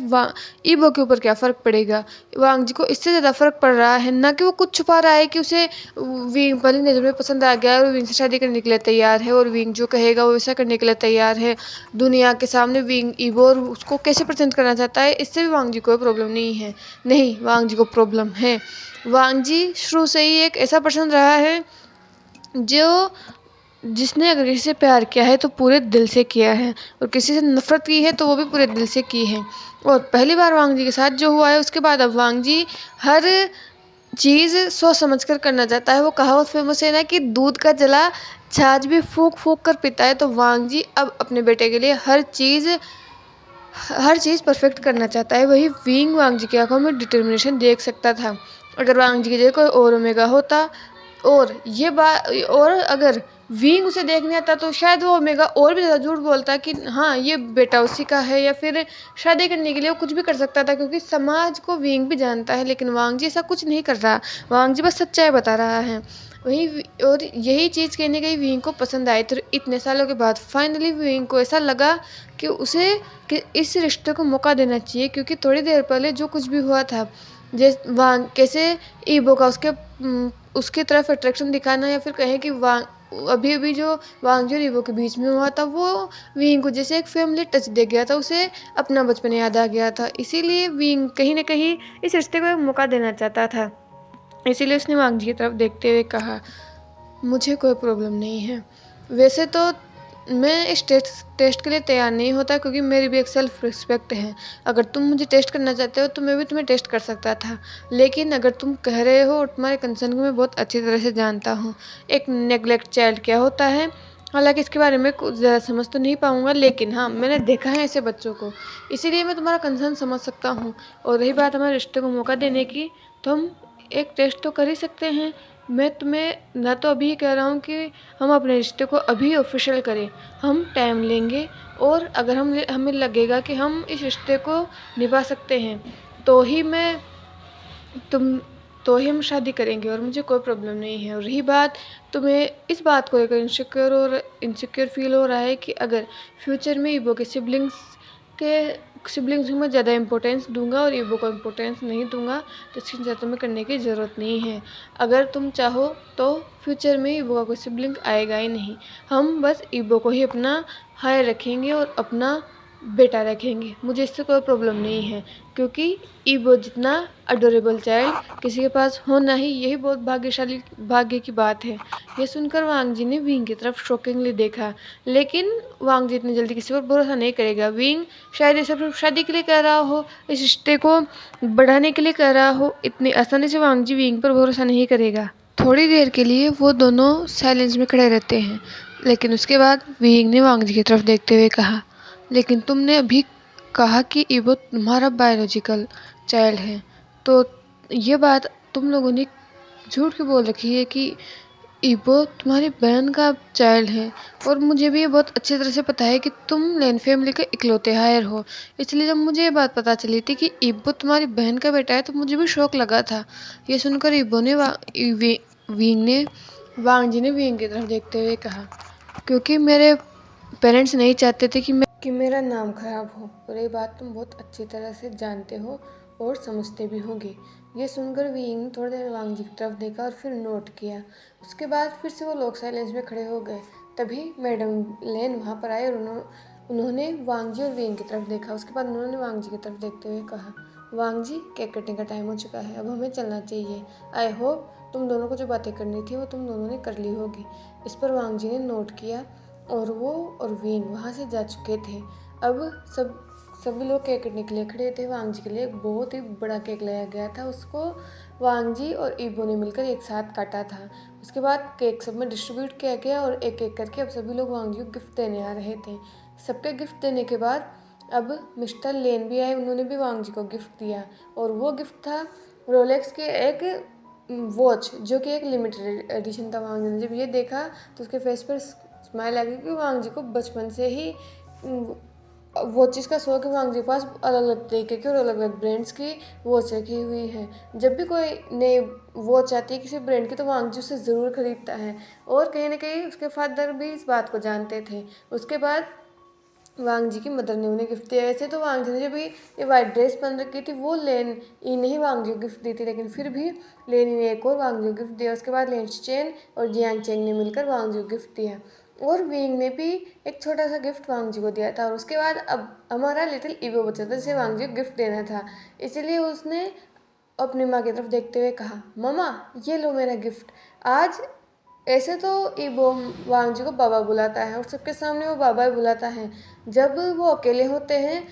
ईबो के ऊपर क्या फ़र्क पड़ेगा। वांग जी को इससे ज़्यादा फ़र्क पड़ रहा है, ना कि वो कुछ छुपा रहा है कि उसे विंग पहली नज़र में पसंद आ गया और विंग से शादी करने के लिए तैयार है और विंग जो कहेगा वो वैसा करने के लिए तैयार है। दुनिया के सामने विंग ईबो और उसको कैसे प्रेजेंट करना चाहता है, इससे भी वांग जी को प्रॉब्लम नहीं है। नहीं, वांग जी को प्रॉब्लम है। वांग जी शुरू से ही एक ऐसा पर्सन रहा है जिसने अगर किसी से प्यार किया है तो पूरे दिल से किया है, और किसी से नफरत की है तो वो भी पूरे दिल से की है। और पहली बार वांग जी के साथ जो हुआ है उसके बाद अब वांग जी हर चीज़ सोच समझ कर करना चाहता है। वो कहावत फेमस है ना कि दूध का जला छाछ भी फूंक फूंक कर पीता है, तो वांग जी अब अपने बेटे के लिए हर चीज़ परफेक्ट करना चाहता है। वही विंग वांग जी की आंखों में डिटर्मिनेशन देख सकता था। अगर वांग जी की जगह कोई और ओमेगा होता और अगर विंग उसे देखने आता तो शायद वो ओमेगा और भी ज़्यादा झूठ बोलता कि हाँ ये बेटा उसी का है, या फिर शादी करने के लिए वो कुछ भी कर सकता था, क्योंकि समाज को विंग भी जानता है। लेकिन वांग जी ऐसा कुछ नहीं कर रहा, वांग जी बस सच्चाई बता रहा है। और यही चीज़ कहने गई विंग को पसंद आई, तो इतने सालों के बाद फाइनली विंग को ऐसा लगा कि इस रिश्ते को मौका देना चाहिए, क्योंकि थोड़ी देर पहले जो कुछ भी हुआ था वहाँ कैसे ईबो का उसके तरफ अट्रैक्शन दिखाना, या फिर कहें कि अभी जो वांग जी और ईबो के बीच में हुआ था वो विंग को जैसे एक फैमिली टच दे गया था, उसे अपना बचपन याद आ गया था। इसीलिए विंग कहीं ना कहीं इस रिश्ते को एक मौका देना चाहता था, इसीलिए उसने वांग जी की तरफ देखते हुए कहा, मुझे कोई प्रॉब्लम नहीं है। वैसे तो मैं इस टेस्ट के लिए तैयार नहीं होता, क्योंकि मेरी भी एक सेल्फ रिस्पेक्ट है। अगर तुम मुझे टेस्ट करना चाहते हो तो मैं भी तुम्हें टेस्ट कर सकता था, लेकिन अगर तुम कह रहे हो और तुम्हारे कंसर्न को मैं बहुत अच्छी तरह से जानता हूँ, एक नेग्लेक्ट चाइल्ड क्या होता है। हालांकि इसके बारे में कुछ ज़्यादा समझ तो नहीं पाऊँगा, लेकिन हाँ मैंने देखा है ऐसे बच्चों को, इसीलिए मैं तुम्हारा कंसर्न समझ सकता हूँ। और रही बात हमारे रिश्ते को मौका देने की, तो हम एक टेस्ट तो कर ही सकते हैं। मैं तुम्हें ना तो अभी कह रहा हूँ कि हम अपने रिश्ते को अभी ऑफिशियल करें, हम टाइम लेंगे, और अगर हमें लगेगा कि हम इस रिश्ते को निभा सकते हैं तो ही मैं तुम तो ही हम शादी करेंगे और मुझे कोई प्रॉब्लम नहीं है। और रही बात तुम्हें इस बात को लेकर इनसिक्योर फील हो रहा है कि अगर फ्यूचर में ईबो के सिबलिंग्स को मैं ज़्यादा इंपॉर्टेंस दूंगा और ईबो को इंपॉर्टेंस नहीं दूंगा, तो इसकी चिंता तुम्हें करने की ज़रूरत नहीं है। अगर तुम चाहो तो फ्यूचर में ईबो का कोई सिबलिंग आएगा ही नहीं। हम बस ईबो को ही अपना हायर रखेंगे और अपना बेटा रखेंगे। मुझे इससे कोई प्रॉब्लम नहीं है, क्योंकि ईबो जितना अडोरेबल चाइल्ड किसी के पास होना ही यही बहुत भाग्य की बात है। ये सुनकर वांग जी ने विंग की तरफ शॉकिंगली देखा, लेकिन वांग जी इतनी जल्दी किसी पर भरोसा नहीं करेगा। विंग शायद ये सब शादी के लिए कह रहा हो, इस रिश्ते को बढ़ाने के लिए कह रहा हो। इतनी आसानी से वांग जी विंग पर भरोसा नहीं करेगा। थोड़ी देर के लिए वो दोनों साइलेंस में खड़े रहते हैं, लेकिन उसके बाद विंग ने वांग जी की तरफ देखते हुए कहा, लेकिन तुमने अभी कहा कि ईबो तुम्हारा बायोलॉजिकल चाइल्ड है, तो ये बात तुम लोगों ने झूठ क्यों बोल रखी है कि ईबो तुम्हारी बहन का चाइल्ड है। और मुझे भी ये बहुत अच्छी तरह से पता है कि तुम लेन फैमिली के इकलौते हायर हो। इसलिए जब मुझे ये बात पता चली थी कि ईबो तुम्हारी बहन का बेटा है, तो मुझे भी शौक लगा था। ये सुनकर विंग ने वांग जी ने विंग की तरफ देखते हुए कहा, क्योंकि मेरे पेरेंट्स नहीं चाहते थे कि मेरा नाम खराब हो, और ये बात तुम बहुत अच्छी तरह से जानते हो और समझते भी होंगे। ये सुनकर विंग ने थोड़ी देर वांग जी की तरफ देखा और फिर नोट किया। उसके बाद फिर से वो लोग साइलेंस में खड़े हो गए। तभी मैडम लेन वहाँ पर आए और उन्होंने वांग जी और विंग की तरफ देखा। उसके बाद उन्होंने वांग जी की तरफ देखते हुए कहा, वांग जी, केक कटने का टाइम हो चुका है, अब हमें चलना चाहिए। आई होप तुम दोनों को जो बातें करनी थी वो तुम दोनों ने कर ली होगी। इस पर वांग जी ने नोट किया और वो और विंग वहाँ से जा चुके थे। अब सभी लोग केक कटने के लिए खड़े थे। वांग जी के लिए एक बहुत ही बड़ा केक लाया गया था। उसको वांग जी और ईबो ने मिलकर एक साथ काटा था। उसके बाद केक सब में डिस्ट्रीब्यूट किया गया और एक एक करके अब सभी लोग वांग जी को गिफ्ट देने आ रहे थे। सबके गिफ्ट देने के बाद अब मिस्टर लेन भी आए, उन्होंने भी वांग जी को गिफ्ट दिया और वो गिफ्ट था रोलेक्स के एक वॉच, जो कि एक लिमिटेड एडिशन था। वांग जी ने जब ये देखा तो उसके फेस पर स्माइल आ गई कि वांग जी को बचपन से ही वॉचेस का शौक है। वांग जी के पास अलग अलग तरीके की और अलग अलग ब्रांड्स की वॉच रखी हुई है। जब भी कोई नई वॉच आती है किसी ब्रांड की, तो वांग जी उसे ज़रूर खरीदता है और कहीं ना कहीं उसके फादर भी इस बात को जानते थे। उसके बाद वांग जी की मदर ने उन्हें गिफ्ट दिया। वैसे तो वांग जी ने जब ये वाइट ड्रेस पहन रखी थी वो लेन ई ने ही वांग जी को गिफ्ट दी थी, लेकिन फिर भी लेन ई ने एक और वांग जी को गिफ्ट दिया। उसके बाद लेन चेन और जियांग चेंग ने मिलकर वांग जी को गिफ्ट दिया और विंग ने भी एक छोटा सा गिफ्ट वांग जी को दिया था। और उसके बाद अब हमारा लिटिल ईबो बचा था जिसे वांग जी को गिफ्ट देना था, इसीलिए उसने अपनी माँ की तरफ देखते हुए कहा, मम्मा ये लो मेरा गिफ्ट। आज ऐसे तो ईबो वांग जी को बाबा बुलाता है और सबके सामने वो बाबा ही बुलाता है। जब वो अकेले होते हैं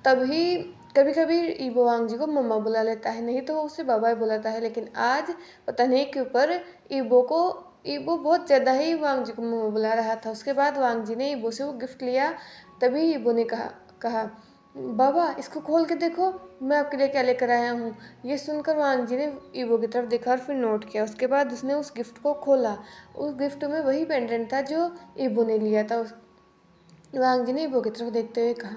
तभी कभी कभी ईबो वांग जी को मम्मा बुला लेता है, नहीं तो वो उसे बाबा ही बुलाता है। लेकिन आज पता नहीं क्यों पर ईबो बहुत ज़्यादा ही वांग जी को मम्मा बुला रहा था। उसके बाद वांग जी ने ईबो से वो गिफ्ट लिया। तभी ईबो ने कहा बाबा इसको खोल के देखो, मैं आपके लिए क्या लेकर आया हूँ। ये सुनकर वांग जी ने ईबो की तरफ देखा और फिर नोट किया। उसके बाद उसने उस गिफ्ट को खोला। उस गिफ्ट में वही पेंडेंट था जो ईबो ने लिया था। वांग जी ने ईबो की तरफ देखते हुए कहा,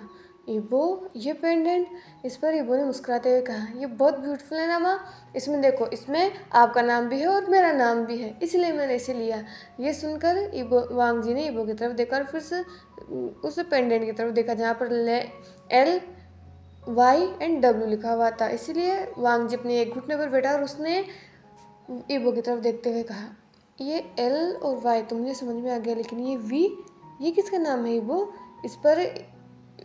ईबो ये पेंडेंट। इस पर ईबो ने मुस्कुराते हुए कहा, ये बहुत ब्यूटीफुल है ना माँ, इसमें देखो, इसमें आपका नाम भी है और मेरा नाम भी है, इसलिए मैंने इसे लिया। ये सुनकर वांग जी ने ईबो की तरफ देखा और फिर से उस पेंडेंट की तरफ देखा जहाँ पर LYW लिखा हुआ था। इसीलिए वांग जी अपने एक घुटने पर बैठा और उसने ईबो की तरफ देखते हुए कहा, ये L और Y तो मुझे समझ में आ गया, लेकिन ये V, ये किसका नाम है ईबो। इस पर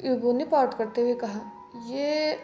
ईबो ने पाउट करते हुए कहा, ये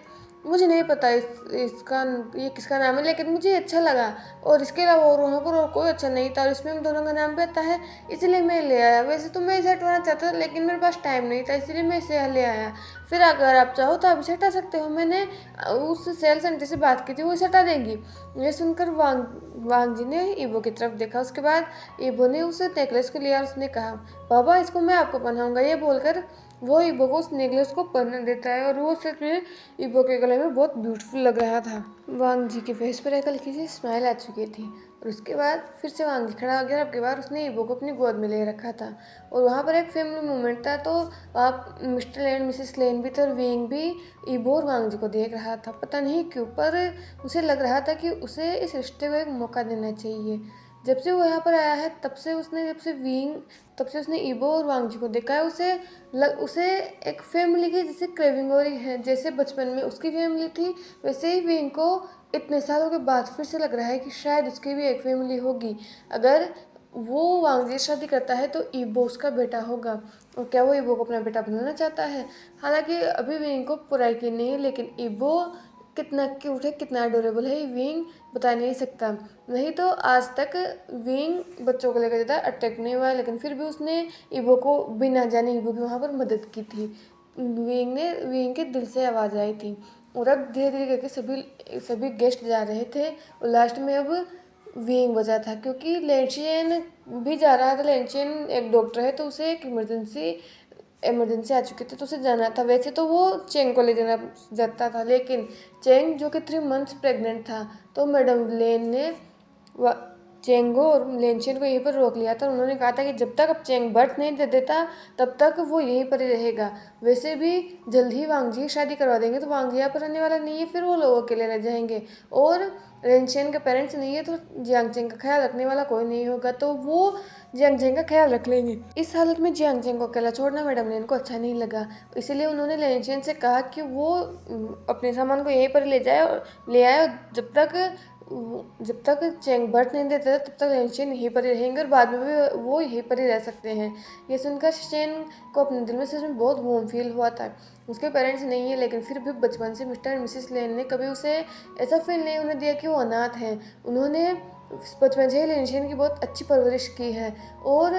मुझे नहीं पता इसका ये किसका नाम है, लेकिन मुझे अच्छा लगा और इसके अलावा और वहाँ पर और कोई अच्छा नहीं था और इसमें हम दोनों का नाम भी आता है, इसलिए मैं ले आया। वैसे तो मैं इसे हटवाना चाहता था लेकिन मेरे पास टाइम नहीं था, इसलिए मैं इसे ले आया। फिर अगर आप चाहो तो आप इसे हटा सकते हो, मैंने उस सेल्स आंटी से बात की थी, वो इसे हटा देंगी। ये सुनकर वांग जी ने ईबो की तरफ देखा। उसके बाद ईबो ने उस नेकलेस को लिया और उसने कहा, बाबा इसको मैं आपको पहनाऊंगा। ये बोलकर वो ईबो को उस नेकलेस को पहन देता है और वो सच में ईबो के गले कैमरे में बहुत ब्यूटीफुल लग रहा था। वांग जी के फेस पर एक हल्की सी स्माइल आ चुकी थी और उसके बाद फिर से वांग जी खड़ा हो गया। अब की बार उसने ईबो को अपनी गोद में ले रखा था और वहाँ पर एक फैमिली मोमेंट था। तो वहाँ मिस्टर लेन मिसेस लेन भी थे और विंग भी ईबो और वांग जी को देख रहा था। पता नहीं क्यों, पर उसे लग रहा था कि उसे इस रिश्ते को एक मौका देना चाहिए। जब से वो यहाँ पर आया है तब से उसने ईबो और वांग जी को देखा है। उसे एक फैमिली की जैसे क्रेविंग हो रही है। जैसे बचपन में उसकी फैमिली थी, वैसे ही विंग को इतने सालों के बाद फिर से लग रहा है कि शायद उसकी भी एक फैमिली होगी। अगर वो वांग जी से शादी करता है तो ईबो उसका बेटा होगा। और क्या वो ईबो को अपना बेटा बनाना चाहता है? हालांकि अभी विंग को पूरा यकीन नहीं है, लेकिन ईबो कितना क्यूट है, कितना अडोरेबल है, विंग बता नहीं सकता। नहीं तो आज तक विंग बच्चों को लेकर ज़्यादा अट्रैक्ट नहीं हुआ है, लेकिन फिर भी उसने ईबो को बिना जाने ईबो की वहाँ पर मदद की थी। विंग के दिल से आवाज़ आई थी। और अब धीरे धीरे करके सभी गेस्ट जा रहे थे और लास्ट में अब विंग बचा था, क्योंकि लेंशियन भी जा रहा था। लेंशियन एक डॉक्टर है, तो उसे एक इमरजेंसी आ चुकी थी, तो उसे जाना था। वैसे तो वो चेंग को ले जाना जाता था, लेकिन चेंग जो कि 3 मंथ्स प्रेग्नेंट था, तो मैडम लेन ने चेंगो और लेंशियन को यहीं पर रोक लिया था। उन्होंने कहा था कि जब तक अब चेंग बर्थ नहीं दे देता तब तक वो यहीं पर ही रहेगा। वैसे भी जल्द ही वांग जी शादी करवा देंगे, तो वांग जी यहाँ पर रहने वाला नहीं है, फिर वो लोगों के लिए रह जाएंगे। और लेंशियन के पेरेंट्स नहीं है, तो जियांग चेंग का ख्याल रखने वाला कोई नहीं होगा, तो वो जियांग चेंग का ख्याल रख लेंगे। इस हालत में जियांग चेंग को अकेला छोड़ना मैडम लेन को अच्छा नहीं लगा, इसीलिए उन्होंने लेंशियन से कहा कि वो अपने सामान को यहीं पर ले आए। जब तक चेंग बर्थ नहीं देता तब तक लेंशियन यहीं पर ही रहेंगे और बाद में भी वो यहीं पर ही रह सकते हैं। ये सुनकर शेन को अपने दिल में सच में बहुत वार्म फील हुआ था। उसके पेरेंट्स नहीं है, लेकिन फिर भी बचपन से मिस्टर एंड मिसेस लेन ने कभी उसे ऐसा फील नहीं होने दिया कि वो अनाथ है। उन्होंने बचपन से ही लेंशियन की बहुत अच्छी परवरिश की है। और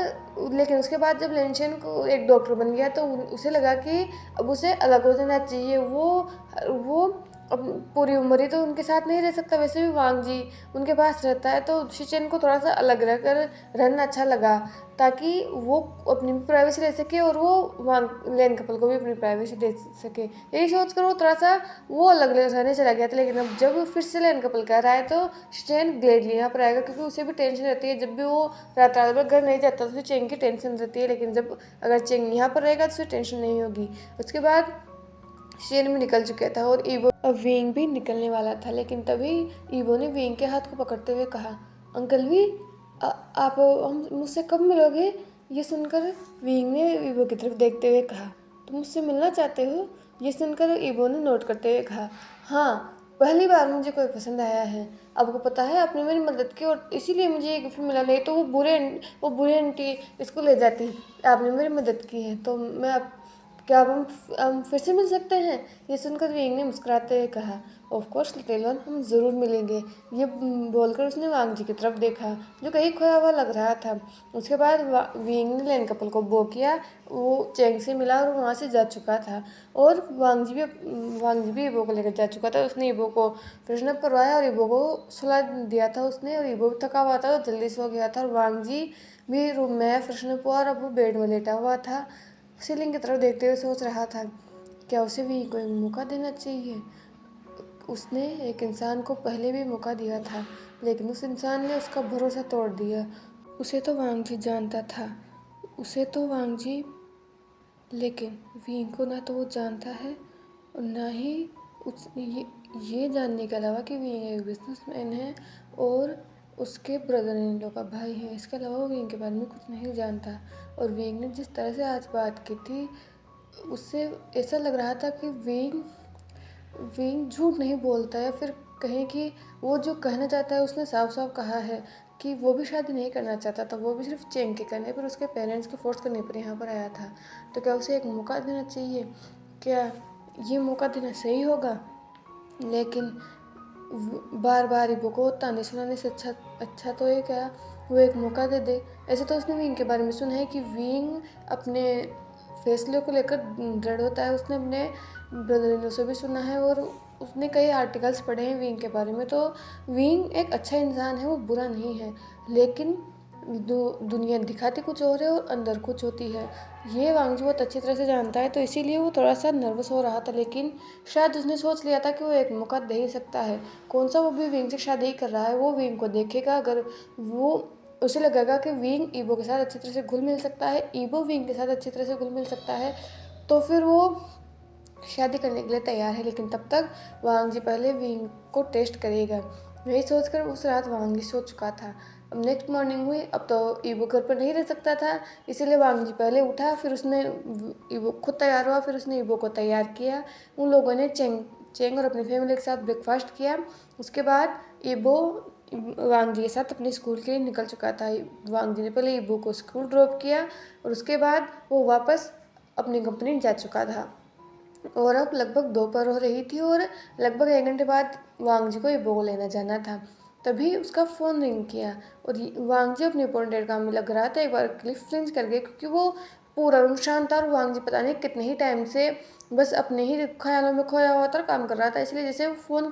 लेकिन उसके बाद जब लेंशियन को एक डॉक्टर बन गया तो उसे लगा कि अब उसे अलग हो जाना चाहिए। वो अब पूरी उम्र ही तो उनके साथ नहीं रह सकता। वैसे भी वांग जी उनके पास रहता है, तो शिचेन को थोड़ा सा अलग रहकर रहना अच्छा लगा, ताकि वो अपनी भी प्राइवेसी ले सके और वो वांग लेन कपल को भी अपनी प्राइवेसी दे सके। यही सोचकर वो थोड़ा सा वो अलग रहने चला गया था। लेकिन अब जब फिर से लेन कपल कर रहा है तो शिचेन ग्लेडली यहाँ पर आएगा, क्योंकि उसे भी टेंशन रहती है। जब भी वो रात रात भर घर नहीं जाता तो उसे चेंग की टेंशन रहती है, लेकिन जब अगर चेंग यहाँ पर रहेगा तो उसे टेंशन नहीं होगी। उसके बाद शेन भी निकल चुका था और ईबो अब विंग भी निकलने वाला था, लेकिन तभी ईबो ने विंग के हाथ को पकड़ते हुए कहा, अंकल वी, आप हम मुझसे कब मिलोगे? ये सुनकर विंग ने ईबो की तरफ देखते हुए कहा, तुम मुझसे मिलना चाहते हो? ये सुनकर ईबो ने नोट करते हुए कहा, हाँ, पहली बार मुझे कोई पसंद आया है। आपको पता है आपने मेरी मदद की और इसीलिए मुझे ये गिफ्ट मिला, नहीं तो वो बुरे आंटी इसको ले जाती। आपने मेरी मदद की है तो क्या अब हम फिर से मिल सकते हैं? ये सुनकर विंग ने मुस्कुराते हुए कहा, ऑफ कोर्स लिटिल वन, हम ज़रूर मिलेंगे। ये बोलकर उसने वांग जी की तरफ देखा, जो कहीं खोया हुआ लग रहा था। उसके बाद विंग ने लेन कपल को बो किया। वो चेंग से मिला और वहाँ से जा चुका था। और वांग जी भी ईबो को लेकर जा चुका था। उसने ईबो को फ्रेशन अप करवाया और ईबो को सुला दिया था उसने। और ईबो थका हुआ था तो जल्दी सो गया था और वांग जी भी रूम में फ्रेशन अप हुआ और अब वो बेड में लेटा हुआ था, सीलिंग की तरफ देखते हुए सोच रहा था, क्या उसे भी कोई मौका देना चाहिए? उसने एक इंसान को पहले भी मौका दिया था, लेकिन उस इंसान ने उसका भरोसा तोड़ दिया। उसे तो वांग जी जानता था, लेकिन विंग को ना तो वो जानता है और ना ही ये जानने के अलावा कि विंग एक बिजनेसमैन है और उसके ब्रदर इन लॉ का भाई है। इसके अलावा वो विंग के बारे में कुछ नहीं जानता। और विंग ने जिस तरह से आज बात की थी, उससे ऐसा लग रहा था कि विंग झूठ नहीं बोलता है, फिर कहीं कि वो जो कहना चाहता है उसने साफ साफ कहा है कि वो भी शादी नहीं करना चाहता था। वो भी सिर्फ चेंग के करने पर, उसके पेरेंट्स के फोर्स करने पर यहाँ पर आया था। तो क्या उसे एक मौका देना चाहिए? क्या ये मौका देना सही होगा? लेकिन बार बार ईबो को ताने सुनाने से अच्छा तो ये क्या वो एक मौका दे दे। ऐसे तो उसने विंग के बारे में सुना है कि विंग अपने फैसले को लेकर दृढ़ होता है। उसने अपने ब्रदर इन लॉ से भी सुना है और उसने कई आर्टिकल्स पढ़े हैं विंग के बारे में। तो विंग एक अच्छा इंसान है, वो बुरा नहीं है। लेकिन दुनिया दिखाती कुछ और है और अंदर कुछ होती है। ये वांगजी बहुत अच्छी तरह से जानता है, तो इसीलिए वो थोड़ा सा नर्वस हो रहा था, लेकिन शायद उसने सोच लिया था कि वो एक मौका दे ही सकता है। कौन सा वो भी विंग से शादी कर रहा है, वो विंग को देखेगा। अगर वो उसे लगेगा कि विंग ईबो के साथ अच्छी तरह से घुल मिल सकता है, ईबो विंग के साथ अच्छी तरह से घुल मिल सकता है, तो फिर वो शादी करने के लिए तैयार है। लेकिन तब तक वांगजी पहले विंग को टेस्ट करेगा। यही सोचकर उस रात वांगजी सो चुका था। अब नेक्स्ट मॉर्निंग हुई। अब तो ईबो घर पर नहीं रह सकता था, इसीलिए वांगजी पहले उठा, फिर उसने ईबो खुद तैयार हुआ, फिर उसने ईबो को तैयार किया। उन लोगों ने चेंग और अपनी फैमिली के साथ ब्रेकफास्ट किया। उसके बाद ईबो वांगजी के साथ अपने स्कूल के लिए निकल चुका था। वांगजी ने पहले ईबो को स्कूल ड्रॉप किया और उसके बाद वो वापस अपनी कंपनी जा चुका था। और अब लगभग दोपहर हो रही थी और लगभग 1 घंटे बाद वांगजी को ईबो को लेना जाना था। तभी उसका फ़ोन रिंग किया और वांगजी अपने इंपॉर्टेंट काम में लग रहा था। एक बार क्लिफ फ्लिंच कर गए, क्योंकि वो पूरा रूम शांत था और वांगजी पता नहीं कितने ही टाइम से बस अपने ही ख्यालों में खोया हुआ था और काम कर रहा था। इसलिए जैसे फ़ोन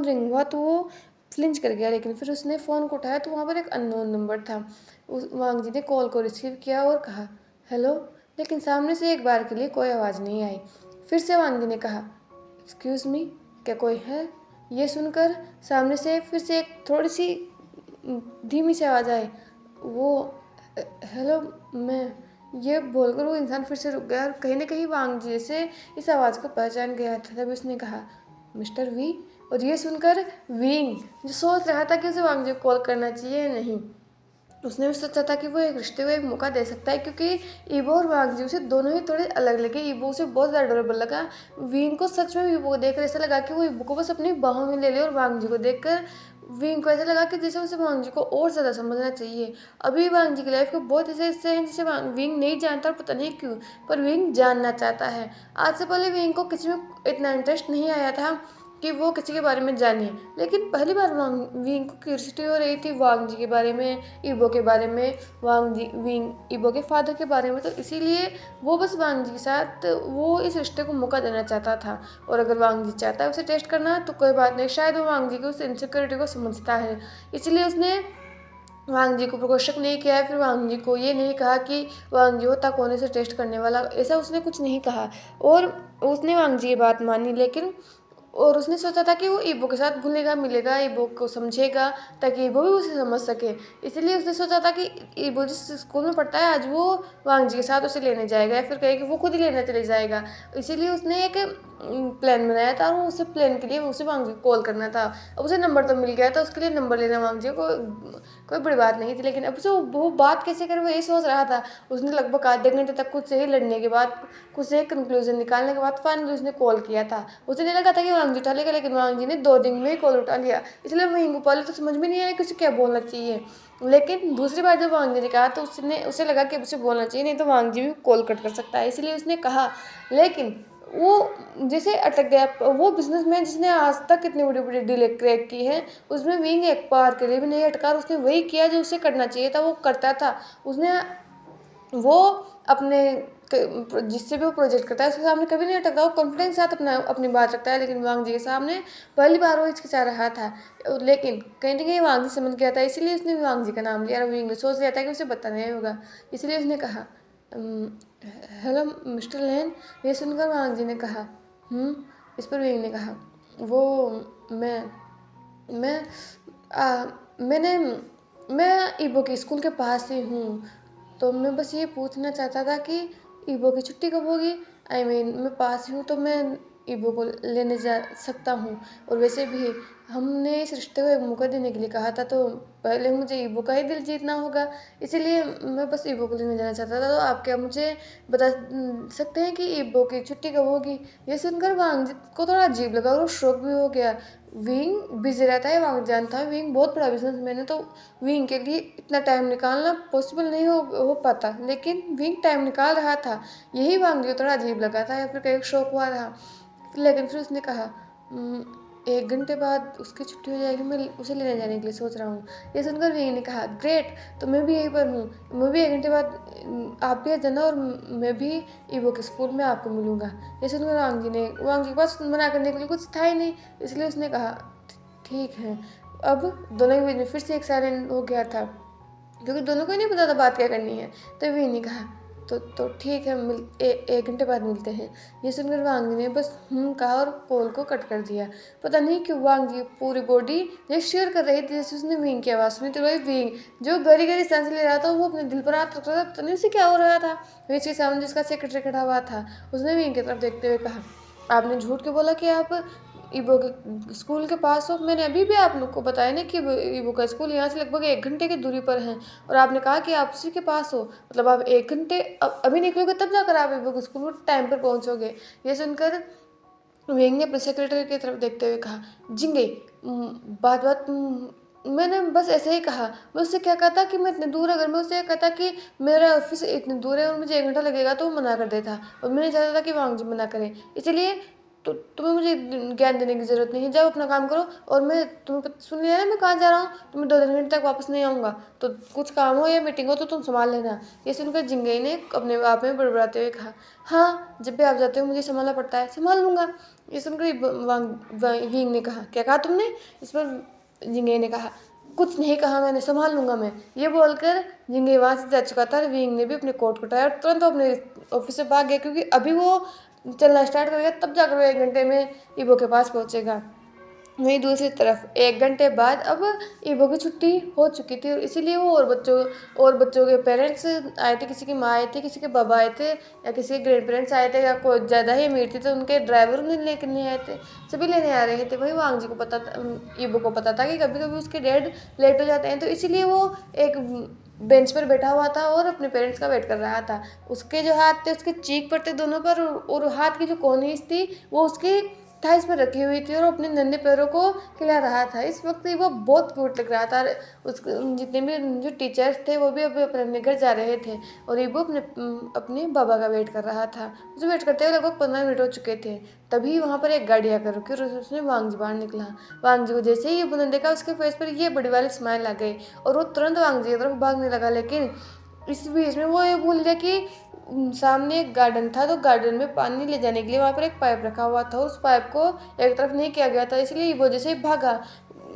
रिंग हुआ तो वो फ्लिंच कर गया, लेकिन फिर उसने फ़ोन को उठाया तो वहाँ पर एक अननोन नंबर था। उस वांगजी ने कॉल को रिसीव किया और कहा हेलो, लेकिन सामने से एक बार के लिए कोई आवाज़ नहीं आई। फिर से वांगजी ने कहा एक्सक्यूज़ मी, क्या कोई है? ये सुनकर सामने से फिर से एक थोड़ी सी धीमी सी आवाज़ आई। वो हेलो मैं, ये बोलकर वो इंसान फिर से रुक गया और कहीं ना कहीं वांगजी से इस आवाज़ को पहचान गया था। तभी उसने कहा मिस्टर वी। और ये सुनकर विंग, जो सोच रहा था कि उसे वांगजी को कॉल करना चाहिए, नहीं, उसने भी सोचा था कि वो एक रिश्ते को एक मौका दे सकता है, क्योंकि ईबो और वांगजी उसे दोनों ही थोड़े अलग लगे। ईबो उसे बहुत ज़्यादा डरेबल लगा। विंग को सच में ईबो को देखकर ऐसा लगा कि वो ईबो को बस अपनी बाहों में ले ले, और वांगजी को देखकर विंग को ऐसा लगा कि जैसे उसे वांगजी को और ज़्यादा समझना चाहिए। अभी वांगजी की लाइफ के बहुत ऐसे हिस्से हैं जिसे विंग नहीं जानता और पता नहीं क्यों, पर विंग जानना चाहता है। आज से पहले विंग को किसी में इतना इंटरेस्ट नहीं आया था कि वो किसी के बारे में जाने, लेकिन पहली बार विंग को क्यूरियोसिटी हो रही थी वांगजी के बारे में, ईबो के बारे में, विंग ईबो के फादर के बारे में। तो इसीलिए वो बस वांगजी के साथ वो इस रिश्ते को मौका देना चाहता था। और अगर वांगजी चाहता है उसे टेस्ट करना तो कोई बात नहीं, शायद वो वांगजी की उस इनसिक्योरिटी को समझता है। इसलिए उसने वांगजी को प्रकोष्ठक नहीं किया है। फिर वांगजी को ये नहीं कहा कि वांगजी होता कौन से टेस्ट करने वाला, ऐसा उसने कुछ नहीं कहा। और उसने वांगजी की बात मानी, लेकिन और उसने सोचा था कि वो ईबो के साथ घुलेगा मिलेगा, ईबो को समझेगा ताकि ईबो भी उसे समझ सके। इसलिए उसने सोचा था कि ईबो जिस स्कूल में पढ़ता है आज वो वांगजी के साथ उसे लेने जाएगा, या फिर कहे कि वो खुद ही लेने चले जाएगा। इसीलिए उसने एक प्लान बनाया था और उसे प्लान के लिए उसे वांगजी को कॉल करना था। अब उसे नंबर तो मिल गया था, उसके लिए नंबर लेना वांगजी को कोई बड़ी बात नहीं थी। लेकिन अब उसे वो बात कैसे करे वो यही सोच रहा था। उसने लगभग आधे घंटे तक खुद से ही लड़ने के बाद, खुद से एक कंक्लूजन निकालने के बाद फाइनली उसने कॉल किया था। उसे नहीं लगा था कि वांगजी उठा लेगा, लेकिन वांगजी ने 2 दिन में ही कॉल उठा लिया। इसलिए विंग को पहले तो समझ में नहीं आया कि उसे क्या बोलना चाहिए, लेकिन दूसरी बार जब वांगजी ने कहा तो उसे लगा कि उसे बोलना चाहिए, नहीं तो वांगजी भी कॉल कट कर सकता है। इसलिए उसने कहा, लेकिन वो जैसे अटक गया। वो बिजनेसमैन जिसने आज तक इतनी बड़ी बड़ी डील क्रैक की है, उसमें विंग एक बार के लिए भी नहीं अटका। उसने वही किया जो उसे करना चाहिए था, वो करता था। उसने वो अपने जिससे भी वो प्रोजेक्ट करता है उसके सामने कभी नहीं अटकता। वो कॉन्फिडेंस के साथ अपनी बात रखता है, लेकिन वांगजी के सामने पहली बार वो हिचकिचा रहा था। लेकिन कहीं ना कहीं वांगजी समझ गया था, इसीलिए उसने वांगजी का नाम लिया और विंग ने सोच लिया था कि उसे बताना नहीं होगा। इसलिए उसने कहा हेलो मिस्टर लेन। ये सुनकर वांगजी ने कहा इस पर विंग ने कहा वो मैं मैं आ, मैंने मैं ईबो के स्कूल के पास ही हूँ, तो मैं बस ये पूछना चाहता था कि ईबो की छुट्टी कब होगी। मैं पास ही हूँ तो मैं ईबो को लेने जा सकता हूँ। और वैसे भी हमने इस रिश्ते को एक मौका देने के लिए कहा था, तो पहले मुझे ईबो का ही दिल जीतना होगा। इसीलिए मैं बस ईबो को लेने जाना चाहता था। तो आप क्या मुझे बता सकते हैं कि ईबो की छुट्टी कब होगी? ये सुनकर वांगजी को थोड़ा अजीब लगा और वो शॉक भी हो गया। विंग बिजी रहता है, वांग जानता है विंग बहुत बड़ा बिजनेसमैन है, तो विंग के लिए इतना टाइम निकालना पॉसिबल नहीं हो पाता, लेकिन विंग टाइम निकाल रहा था। यही वांग थोड़ा अजीब लगा था या फिर कहीं शौक हुआ रहा। लेकिन फिर उसने कहा 1 घंटे बाद उसकी छुट्टी हो जाएगी, मैं उसे लेने जाने के लिए सोच रहा हूँ। ये सुनकर विंग ने कहा ग्रेट, तो मैं भी यहीं पर हूँ। मैं भी 1 घंटे बाद आप भी आ जाना और मैं भी ईबो के स्कूल में आपको मिलूँगा। ये सुनकर वांग जी के पास मना करने के लिए कुछ था ही नहीं, इसलिए उसने कहा ठीक है। अब दोनों के बीच में फिर से एक साइलेंट हो गया था। क्योंकि दोनों को ही नहीं पता था बात क्या करनी है। तो वी ने कहा तो ठीक है, एक घंटे बाद मिलते हैं। ये सुनकर वांग जी ने बस कहा और कॉल को कट कर दिया। पता नहीं क्यों वांग जी पूरी बॉडी जेस्चर कर रही थी, जैसे उसने विंग की आवाज़ सुनी। तो वही विंग जो गरी गरी सांस ले रहा था वो अपने दिल पर हाथ रख रहा था, पता नहीं उसे क्या हो रहा था। इसके सामने जिसका सेक्रेटरी खड़ा हुआ था उसने विंग की तरफ देखते हुए कहा, आपने झूठ के बोला कि आप ईबो के स्कूल के पास हो। मैंने अभी भी आप लोग को बताया ना कि ईबो का स्कूल यहाँ से लगभग 1 घंटे की दूरी पर है, और आपने कहा कि आप उसी के पास हो, मतलब आप 1 घंटे अभी निकलोगे तब जाकर आप ईबो के स्कूल में टाइम पर पहुँचोगे। ये सुनकर वेंग ने अपने सेक्रेटरी की तरफ देखते हुए कहा, जिंगे बात बात मैंने बस ऐसे ही कहा। मैं उससे क्या कहता कि मैं इतने दूर, अगर मैं उससे कहता कि मेरा ऑफिस इतनी दूर है और मुझे 1 घंटा लगेगा तो वो मना कर देता, और मैंने चाहता था कि वांग जी मना करें। इसलिए तो तुम्हें मुझे ज्ञान देने की ज़रूरत नहीं है, जाओ अपना काम करो। और मैं तुम्हें सुन लिया ना मैं कहाँ जा रहा हूँ, तो मैं 2-3 घंटे तक वापस नहीं आऊँगा, तो कुछ काम हो या मीटिंग हो तो तुम संभाल लेना। ये सुनकर जिंगई ने अपने आप में बड़बड़ाते हुए कहा, हाँ जब भी आप जाते हो मुझे संभालना पड़ता है, संभाल लूँगा। ये सुनकर विंग ने कहा, क्या कहा तुमने? इस पर जिंगई ने कहा, कुछ नहीं कहा मैंने, संभाल लूँगा मैं। ये बोलकर जिंगई वहाँ से जा चुका था और विंग ने भी अपने कोट उठाया और तुरंत अपने ऑफिस से भाग गया, क्योंकि अभी वो चलना स्टार्ट करेगा तब जाकर वो 1 घंटे में ईबो के पास पहुंचेगा। वहीं दूसरी तरफ 1 घंटे बाद अब ईबो की छुट्टी हो चुकी थी, और इसीलिए वो और बच्चों के पेरेंट्स आए थे, किसी की माँ आई थी, किसी के बाबा आए थे, या किसी के ग्रैंड पेरेंट्स आए थे, या कोई ज़्यादा ही अमीर थी तो उनके ड्राइवर उन्हें लेने आए थे, सभी लेने आ रहे थे। वही वांग जी को पता था, ईबो को पता था कि कभी कभी उसके डैड लेट हो जाते हैं, तो इसीलिए वो एक बेंच पर बैठा हुआ था और अपने पेरेंट्स का वेट कर रहा था। उसके जो हाथ थे उसके चीक पर थे दोनों पर, और हाथ की जो कोहनीज थी वो उसकी थाइस पर रखी हुई थी और अपने नन्हे पैरों को खिला रहा था। इस वक्त वो बहुत क्यूट लग रहा था। उस जितने भी जो टीचर्स थे वो भी अभी अपने घर जा रहे थे, और ईबो अपने बाबा का वेट कर रहा था। उसे वेट करते हुए लगभग 15 मिनट हो चुके थे। तभी वहाँ पर एक गाड़ी आकर रुकी और उसमें वांग जी बाहर निकला। वांग जी को जैसे ही ईबो ने देखा उसके फेस पर ये बड़ी वाली स्माइल आ गई और वो तुरंत वांग जी की तरफ भागने लगा। लेकिन इस बीच में वो ये भूल गया कि सामने एक गार्डन था, तो गार्डन में पानी ले जाने के लिए वहाँ पर एक पाइप रखा हुआ था। उस पाइप को एक तरफ नहीं किया गया था, इसलिए वो जैसे ही भागा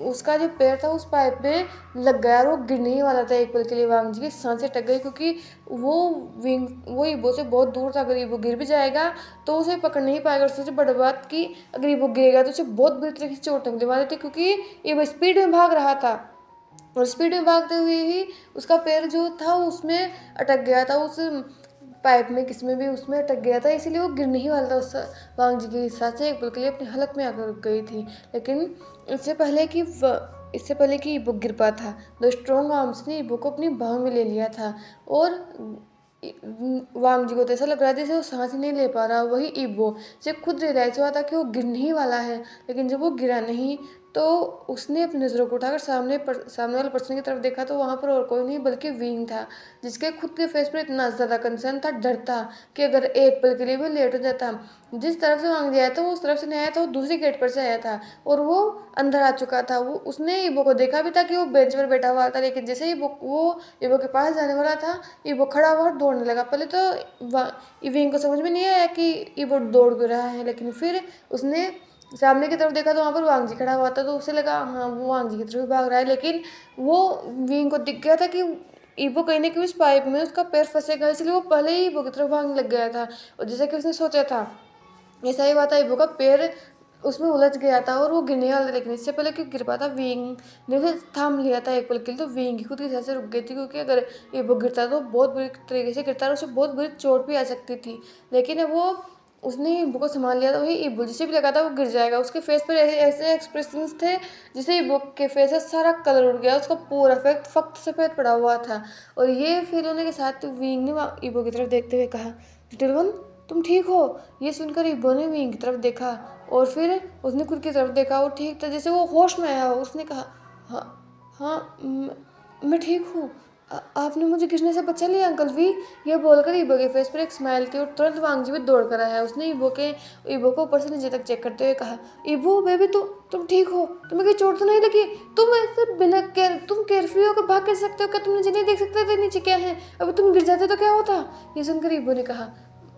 उसका जो पैर था उस पाइप में लग गया और वो गिरने ही वाला था। एक पल के लिए वांग जी की सांसें टक गई, क्योंकि वो ईबो से बहुत दूर था। अगर ईबो गिर भी जाएगा तो उसे पकड़ नहीं पाएगा। और सबसे बड़ी बात कि अगर ईबो गिरेगा तो उसे बहुत बुरी तरीके से चोट लगने वाली थी, क्योंकि ईबो स्पीड में भाग रहा था, और स्पीड में भागते हुए ही उसका पैर जो था उसमें अटक गया था, उस पाइप में किसमें भी उसमें अटक गया था, इसीलिए वो गिरने ही वाला था। उस वांग जी की सांसें एक पल के लिए अपनी हलक में आकर रुक गई थी। लेकिन इससे पहले कि ईबो गिर पाता था, दो स्ट्रॉन्ग आर्म्स ने ईबो को अपनी बाहों में ले लिया था, और वांग जी को तो ऐसा लग रहा था जैसे वो सांस ही नहीं ले पा रहा। वही ईबो से खुद रियलाइज हुआ था कि वो गिरने ही वाला है, लेकिन जब वो गिरा नहीं तो उसने अपनी नज़रों को उठाकर सामने वाले पर्सन की तरफ देखा, तो वहाँ पर और कोई नहीं बल्कि विंग था, जिसके खुद के फेस पर इतना ज़्यादा कंसर्न था, डर था कि अगर एक पल के लिए भी लेट हो जाता। जिस तरफ से वांग जी आया था वो उस तरफ से नहीं आया था, वो दूसरी गेट पर से आया था और वो अंदर आ चुका था। वो उसने ईबो को देखा भी था कि वो बेंच पर बैठा हुआ था, लेकिन जैसे ही वो ईबो के पास जाने वाला था, ईबो खड़ा हुआ और दौड़ने लगा। पहले तो विंग को समझ में नहीं आया कि ईबो दौड़ क्यों रहा है, लेकिन फिर उसने सामने की तरफ देखा तो वहाँ पर वांग जी खड़ा हुआ था, तो उसे लगा हाँ वो वांग जी की तरफ भाग रहा है। लेकिन वो विंग को दिख गया था कि ईबो कहीं ना कहीं उस पाइप में उसका पैर फंसेगा, इसलिए वो पहले ही ईबो की तरफ भागने लग गया था। और जैसा कि उसने सोचा था ऐसा ही हुआ था, ईबो का पैर उसमें उलझ गया था और वो गिरने वाला था। लेकिन इससे पहले क्यों गिर पाता, विंग ने उसे थाम लिया था एक पल के लिए, तो विंग की खुद की सांसें रुक गई थी, क्योंकि अगर ईबो गिरता तो बहुत बुरी तरीके से गिरता और उसे बहुत बुरी चोट भी आ सकती थी। लेकिन अब वो उसने ईबो को संभाल लिया, तो वही ईबो जिसे भी लगा था वो गिर जाएगा। उसके फेस पर ऐसे एक्सप्रेशंस थे जिसे ईबो के फेस से सारा कलर उड़ गया, उसका पूरा फेस फक्त सफ़ेद पड़ा हुआ था। और ये फील होने के साथ विंग ने ईबो की तरफ देखते हुए कहा, लिटिल वन तुम ठीक हो? ये सुनकर ईबो ने विंग की तरफ देखा और फिर उसने खुद की तरफ देखा, वो ठीक था, जैसे वो होश में आया हो। उसने कहा, हाँ हाँ मैं ठीक हूँ, आपने मुझे गिरने से बचा लिया अंकल वी। ये बोलकर ईबो के फेस पर एक स्माइल थी और तुरंत वांग जी भी दौड़ कर आया। उसने ईबो को ऊपर से नीचे तक चेक करते हुए कहा, ईबो बेबी तुम ठीक हो? तुम्हें कोई चोट तो नहीं लगी? तुम ऐसे तुम केयरफ्री होकर भाग कर सकते हो क्या? तुम नीचे नहीं देख सकते थे नीचे क्या है? अगर तुम गिर जाते तो क्या होता? ये सुनकर ईबो ने कहा,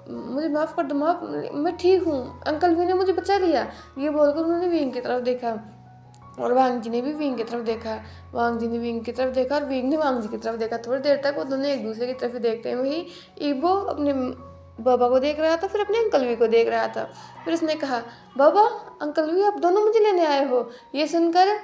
मुझे माफ़ कर दो मैं ठीक हूँ, अंकल वी ने मुझे बचा लिया। ये बोलकर उन्होंने विंग की तरफ देखा। और वांग जी ने भी विंग की तरफ देखा। वांग जी ने विंग की तरफ देखा और विंग ने वांग जी की तरफ देखा। थोड़ी देर तक वो दोनों एक दूसरे की तरफ ही देखते हैं। वही ईबो अपने बाबा को देख रहा था, फिर अपने अंकल वी को देख रहा था। फिर उसने कहा, बाबा, अंकल वी, आप दोनों मुझे लेने आए हो। ये सुनकर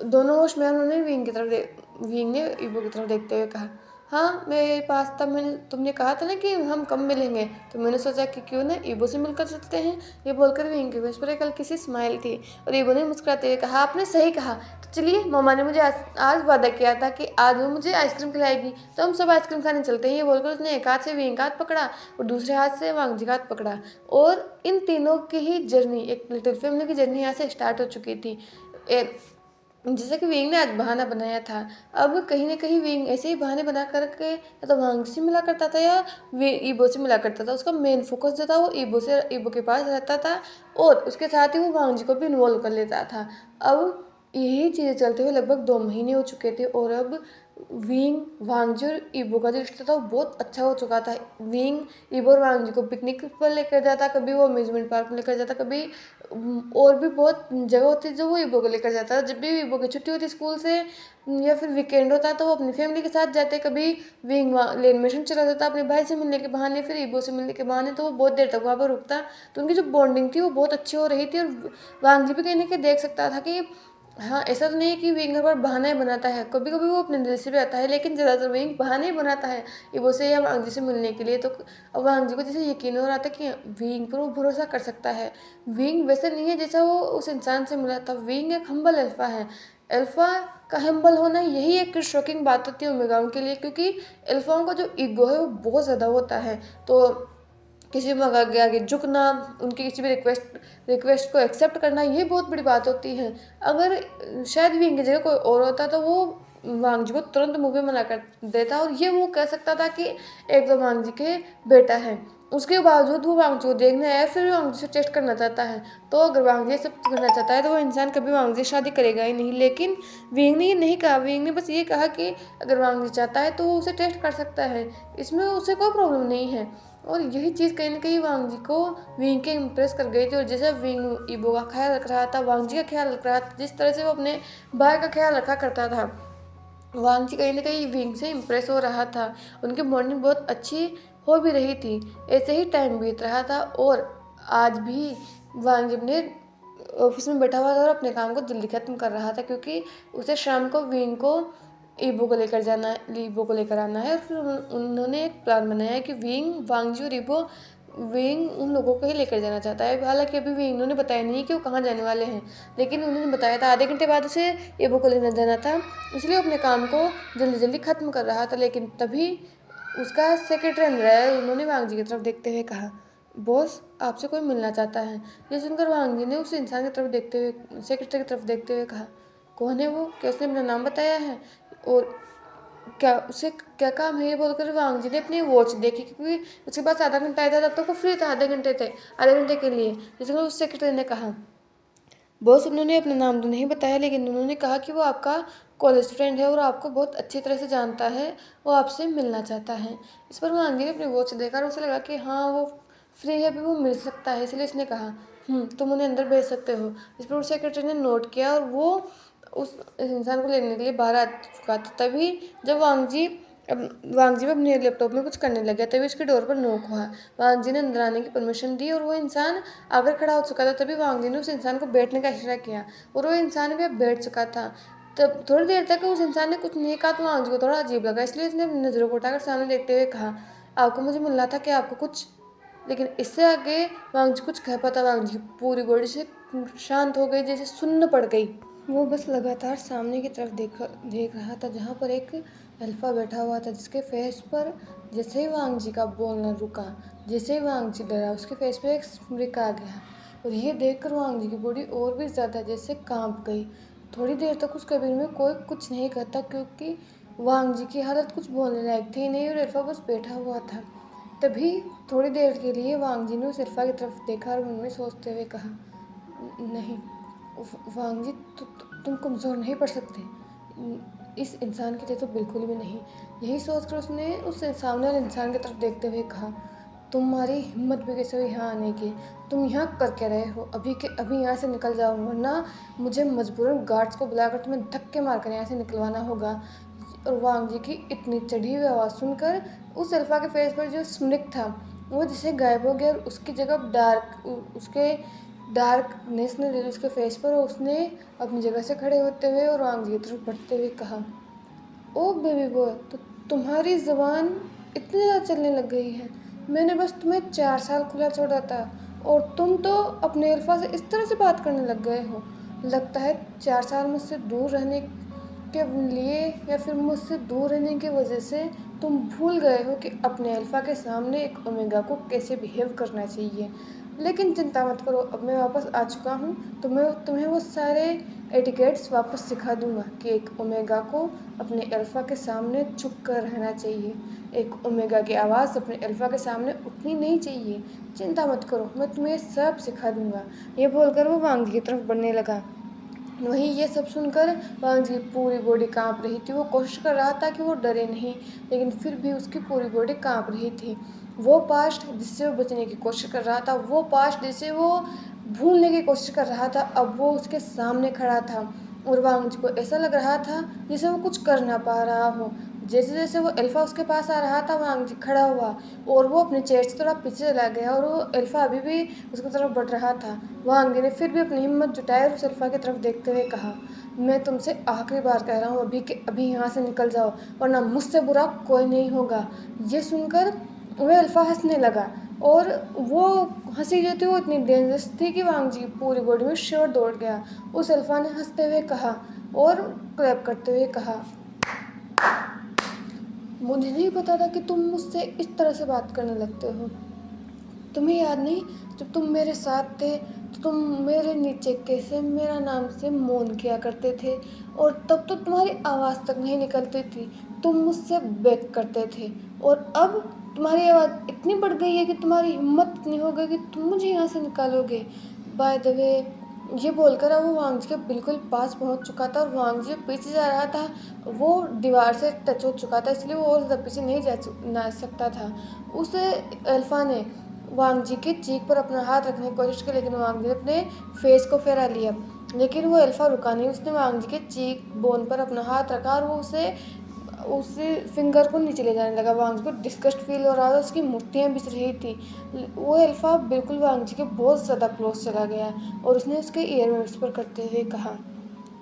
दोनों होशमैन उन्होंने विंग ने ईबो की तरफ देखते हुए कहा, हाँ, मेरे पास तब तुमने कहा था ना कि हम कम मिलेंगे, तो मैंने सोचा कि क्यों ना ईबो से मिलकर चलते हैं। ये बोलकर विंग के फेस पर एक हल्की सी स्माइल थी और ईबो ने मुस्कुराते हुए कहा, आपने सही कहा। तो चलिए, मामा ने मुझे आज वादा किया था कि आज वो मुझे आइसक्रीम खिलाएगी, तो हम सब आइसक्रीम खाने चलते हैं। ये बोलकर उसने एक हाथ से विंग का हाथ पकड़ा और दूसरे हाथ से वांग जी का हाथ पकड़ा और इन तीनों की ही जर्नी, एक लिटिल फैमिली की जर्नी यहाँ से स्टार्ट हो चुकी थी। जैसा कि विंग ने आज बहाना बनाया था, अब कहीं ना कहीं विंग ऐसे ही बहाने बना करके या तो वांग से मिला करता था या ईबो से मिला करता था। उसका मेन फोकस जो था वो ईबो के पास रहता था और उसके साथ ही वो वांग जी को भी इन्वॉल्व कर लेता था। अब यही चीज़ें चलते हुए लगभग 2 महीने हो चुके थे और अब विंग, वांग जी और ईबो का जो रिश्ता था वो बहुत अच्छा हो चुका था। विंग ईबो और वांग जी को पिकनिक पर लेकर जाता, कभी वो अम्यूजमेंट पार्क में लेकर जाता, कभी और भी बहुत जगह होती है जो वो ईबो को लेकर जाता है। जब भी ईबो की छुट्टी होती स्कूल से या फिर वीकेंड होता तो वो अपनी फैमिली के साथ जाते। कभी विंग लेन मिशन चला जाता अपने भाई से मिलने के बहाने, फिर ईबो से मिलने के बहाने, तो वो बहुत देर तक वहाँ पर रुकता। तो उनकी जो बॉन्डिंग थी वो बहुत अच्छी हो रही थी और वांग जी भी कहीं ना कहीं देख सकता था कि हाँ, ऐसा तो नहीं है कि विंग हर बार बहाना ही बनाता है, कभी कभी वो अपने दिल से भी आता है, लेकिन ज़्यादातर विंग बहाने ही बनाता है ईबो से या वांग जी से मिलने के लिए। तो अब वांग जी को जैसे यकीन हो रहा था कि विंग पर वो भरोसा कर सकता है। विंग वैसे नहीं है जैसा वो उस इंसान से मिला था। विंग एक हम्बल अल्फा है। अल्फा का हम्बल होना यही एक शॉकिंग बात होती है ओमेगाओं के लिए, क्योंकि अल्फाओं का जो ईगो है वो बहुत ज़्यादा होता है। तो किसी भी आगे झुकना, उनकी किसी भी रिक्वेस्ट को एक्सेप्ट करना, ये बहुत बड़ी बात होती है। अगर शायद विंग की जगह कोई और होता तो वो वांग जी को तुरंत मुंह पे मना कर देता और ये वो कह सकता था कि एक तो वांग जी के बेटा है। उसके बावजूद वो वांग जी को देखने आया, फिर वांग जी से टेस्ट करना चाहता है। तो अगर वांग जी सब करना चाहता है तो वो इंसान कभी वांग जी शादी करेगा ही नहीं। लेकिन विंग ने ये नहीं कहा। विंग ने बस ये कहा कि अगर वांग जी चाहता है तो वो उसे टेस्ट कर सकता है, इसमें उसे कोई प्रॉब्लम नहीं है। और यही चीज़ कहीं ना कहीं वांग जी को विंग के इम्प्रेस कर गई थी। और जैसे विंग ईबो का ख्याल रख रहा था, वांग जी का ख्याल रख रहा था, जिस तरह से वो अपने भाई का ख्याल रखा करता था, वांग जी कहीं ना कहीं विंग से इम्प्रेस हो रहा था। उनकी बॉन्डिंग बहुत अच्छी हो भी रही थी। ऐसे ही टाइम बीत रहा था और आज भी वांग जी अपने ऑफिस में बैठा हुआ था और अपने काम को जल्दी ख़त्म कर रहा था, क्योंकि उसे शाम को विंग को ईबो को लेकर आना है। और फिर उन्होंने एक प्लान बनाया है कि विंग, वांग जी और ईबो, विंग उन लोगों को ही लेकर जाना चाहता है। हालांकि अभी विंग उन्होंने बताया नहीं कि वो कहाँ जाने वाले हैं, लेकिन उन्होंने बताया था आधे घंटे बाद उसे ईबो को लेने जाना था, इसलिए अपने काम को जल्दी जल्दी ख़त्म कर रहा था। लेकिन तभी उसका सेक्रेटरी अंदर आया। उन्होंने वांग जी की तरफ देखते हुए कहा, बॉस, आपसे कोई मिलना चाहता है। ये सुनकर वांग जी ने उस इंसान की तरफ देखते हुए, सेक्रेटरी की तरफ देखते हुए कहा, कौन है वो? क्या उसने अपना नाम बताया है और क्या उसे क्या काम है? ये बोलकर वांग जी ने अपनी वॉच देखी, क्योंकि उसके पास आधा घंटा था, तब तक वो फ्री था आधे घंटे के लिए। जैसे उस सेक्रेटरी ने कहा, बॉस, उन्होंने अपना नाम तो नहीं बताया, लेकिन उन्होंने कहा कि वो आपका कॉलेज फ्रेंड है और आपको बहुत अच्छी तरह से जानता है, वो आपसे मिलना चाहता है। इस पर वांग जी ने अपनी वॉच देखा और उसे लगा कि हाँ, वो फ्री है, अभी वो मिल सकता है, इसलिए उसने कहा, तुम उन्हें अंदर भेज सकते हो। इस पर उस सेक्रेटरी ने नोट किया और वो उस इंसान को लेने के लिए बाहर आ चुका था। तभी जब वांग जी भी अपने लैपटॉप में कुछ करने लगे, तभी उसके डोर पर नॉक हुआ। वांग जी ने अंदर आने की परमिशन दी और वो इंसान आकर खड़ा हो चुका था। तभी वांग जी ने उस इंसान को बैठने का इशारा किया और वो इंसान भी अब बैठ चुका था। तब थोड़ी देर तक उस इंसान ने कुछ नहीं कहा तो वांग जी को थोड़ा अजीब लगा, इसलिए उसने अपनी नज़रों को उठाकर सामने देखते हुए कहा, आपको मुझे मिलना था क्या? आपको कुछ? लेकिन इससे आगे वांग जी कुछ कह पाता, वांग जी पूरी बॉडी से शांत हो गई, जैसे सुन्न पड़ गई। वो बस लगातार सामने की तरफ देख रहा था, जहाँ पर एक अल्फा बैठा हुआ था, जिसके फेस पर जैसे ही वांग जी का बोलना रुका, जैसे ही वांग जी डरा, उसके फेस पे एक स्मिक आ गया। और ये देखकर वांग जी की बॉडी और भी ज़्यादा जैसे कांप गई। थोड़ी देर तक उस कैबिन में कोई कुछ नहीं करता, क्योंकि वांग जी की हालत कुछ बोलने लायक थी नहीं और अल्फा बस बैठा हुआ था। तभी थोड़ी देर के लिए वांग जी ने उस अल्फा की तरफ देखा और मन में सोचते हुए कहा, नहीं वांग जी, तुम कमज़ोर नहीं पड़ सकते, इस इंसान के लिए तो बिल्कुल भी नहीं। यही सोचकर उसने उस सामने वाले इंसान की तरफ देखते हुए कहा, तुम्हारी हिम्मत भी कैसे हुई यहाँ आने की? तुम यहाँ कर क्या रहे हो? अभी के अभी यहाँ से निकल जाओ, वरना मुझे मजबूरन गार्ड्स को बुलाकर तुम्हें धक्के मारकर यहाँ से निकलवाना होगा। और वांग जी की इतनी चढ़ी हुई आवाज़ सुनकर उस अल्फा के फेस पर जो स्मिक था वो जैसे गायब हो गया, और उसकी जगह उसके डार्कनेस ने ले ली उसके फेस पर, और उसने अपनी जगह से खड़े होते हुए और वांग जी की तरफ बढ़ते हुए कहा, ओ बेबी बॉय, तो तुम्हारी ज़बान इतनी ज़्यादा चलने लग गई है। मैंने बस तुम्हें 4 साल खुला छोड़ा था और तुम तो अपने अल्फा से इस तरह से बात करने लग गए हो। लगता है 4 साल मुझसे दूर रहने के लिए या फिर मुझसे दूर रहने की वजह से तुम भूल गए हो कि अपने अल्फा के सामने एक ओमेगा को कैसे बिहेव करना चाहिए। लेकिन चिंता मत करो, अब मैं वापस आ चुका हूँ, तो मैं तुम्हें वो सारे एटिकेट्स वापस सिखा दूंगा कि एक ओमेगा को अपने अल्फा के सामने झुक कर रहना चाहिए, एक ओमेगा की आवाज़ अपने अल्फा के सामने उठनी नहीं चाहिए। चिंता मत करो, मैं तुम्हें सब सिखा दूंगा। ये बोलकर वो वांग जी की तरफ बढ़ने लगा। वहीं ये सब सुनकर वांग जी की पूरी बॉडी कांप रही थी। वो कोशिश कर रहा था कि वो डरे नहीं, लेकिन फिर भी उसकी पूरी बॉडी कांप रही थी। वो पास्ट जिससे वो बचने की कोशिश कर रहा था, वो पास्ट जिसे वो भूलने की कोशिश कर रहा था, अब वो उसके सामने खड़ा था। और वांग जी को ऐसा लग रहा था जैसे वो कुछ कर ना पा रहा हो। जैसे जैसे वो अल्फा उसके पास आ रहा था, वांग जी खड़ा हुआ और वो अपने चेयर से थोड़ा पीछे चला गया, और वो अल्फा अभी भी उसकी तरफ बढ़ रहा था। वांग जी ने फिर भी अपनी हिम्मत जुटाई और उस अल्फा की तरफ देखते हुए कहा, मैं तुमसे आखिरी बार कह रहा हूँ, अभी के अभी यहाँ से निकल जाओ, वरना मुझसे बुरा कोई नहीं होगा। ये सुनकर वह अल्फा हंसने लगा, और वो हंसी जो थी वो इतनी डेंजरस थी कि वांग जी की पूरी बॉडी में शिवर दौड़ गया। उस अल्फा ने हंसते हुए कहा और क्लैप करते हुए कहा, मुझे नहीं पता था कि तुम मुझसे इस तरह से बात करने लगते हो। तुम्हें याद नहीं, जब तुम मेरे साथ थे तो तुम मेरे नीचे कैसे मेरा नाम से मौन किया करते थे, और तब तो तुम्हारी आवाज़ तक नहीं निकलती थी, तुम मुझसे बेग करते थे। और अब तुम्हारी आवाज़ इतनी बढ़ गई है कि तुम्हारी हिम्मत इतनी हो गई कि तुम मुझे यहाँ से निकालोगे। बाय द वे, ये बोलकर अब वो वांग जी के बिल्कुल पास पहुँच चुका था, और वांग जी पीछे जा रहा था। वो दीवार से टच हो चुका था, इसलिए वो और ज़्यादा पीछे नहीं जा सकता था। उस अल्फा ने वांग जी के चीख पर अपना हाथ रखने की कोशिश की, लेकिन वांग जी ने अपने फेस को फेरा लिया। लेकिन वो अल्फा रुका नहीं, उसने वांग जी के चीक बोन पर अपना हाथ रखा और वो उस फिंगर को नीचे ले जाने लगा। वांग जी को डिस्गस्ट फील हो रहा था, उसकी मुट्ठियाँ बिछ रही थी। वो अल्फा बिल्कुल वांग जी के बहुत ज़्यादा क्लोज चला गया, और उसने उसके ईयर में विस्पर करते हुए कहा,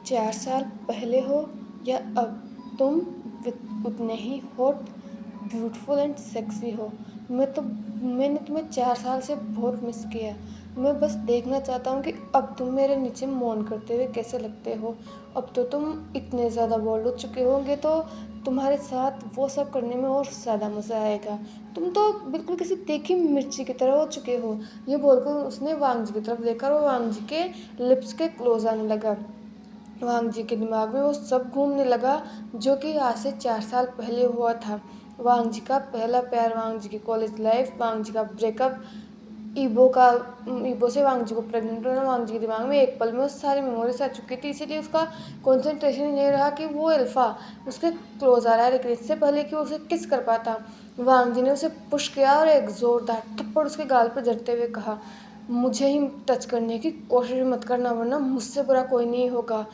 4 साल पहले हो या अब, तुम उतने ही हॉट, ब्यूटीफुल एंड सेक्सी हो। मैंने तुम्हें 4 साल से बहुत मिस किया। मैं बस देखना चाहता हूँ कि अब तुम मेरे नीचे मौन करते हुए कैसे लगते हो। अब तो तुम इतने ज़्यादा बोल्ड हो चुके होंगे, तो तुम्हारे साथ वो सब करने में और ज़्यादा मज़ा आएगा। तुम तो बिल्कुल किसी तीखी मिर्ची की तरह हो चुके हो। ये बोलकर उसने वांग जी की तरफ देखकर वो वांग जी के लिप्स के क्लोज आने लगा। वांग जी के दिमाग में वो सब घूमने लगा जो कि आज से 4 साल पहले हुआ था। वांग जी का पहला प्यार, वांग जी की कॉलेज लाइफ, वांग जी का ब्रेकअप, ईबो से वांग जी को प्रेग्नेंट होना। वांग जी के दिमाग में एक पल में उस सारी मेमोरीज आ चुकी थी, इसीलिए उसका कंसंट्रेशन ही नहीं रहा कि वो अल्फा उसके क्लोज आ रहा है। लेकिन इससे पहले कि वो उसे किस कर पाता, वांग जी ने उसे पुश किया और एक जोरदार थप्पड़ उसके गाल पर जड़ते हुए कहा, मुझे ही टच करने की कोशिश मत करना, वरना मुझसे बुरा कोई नहीं होगा।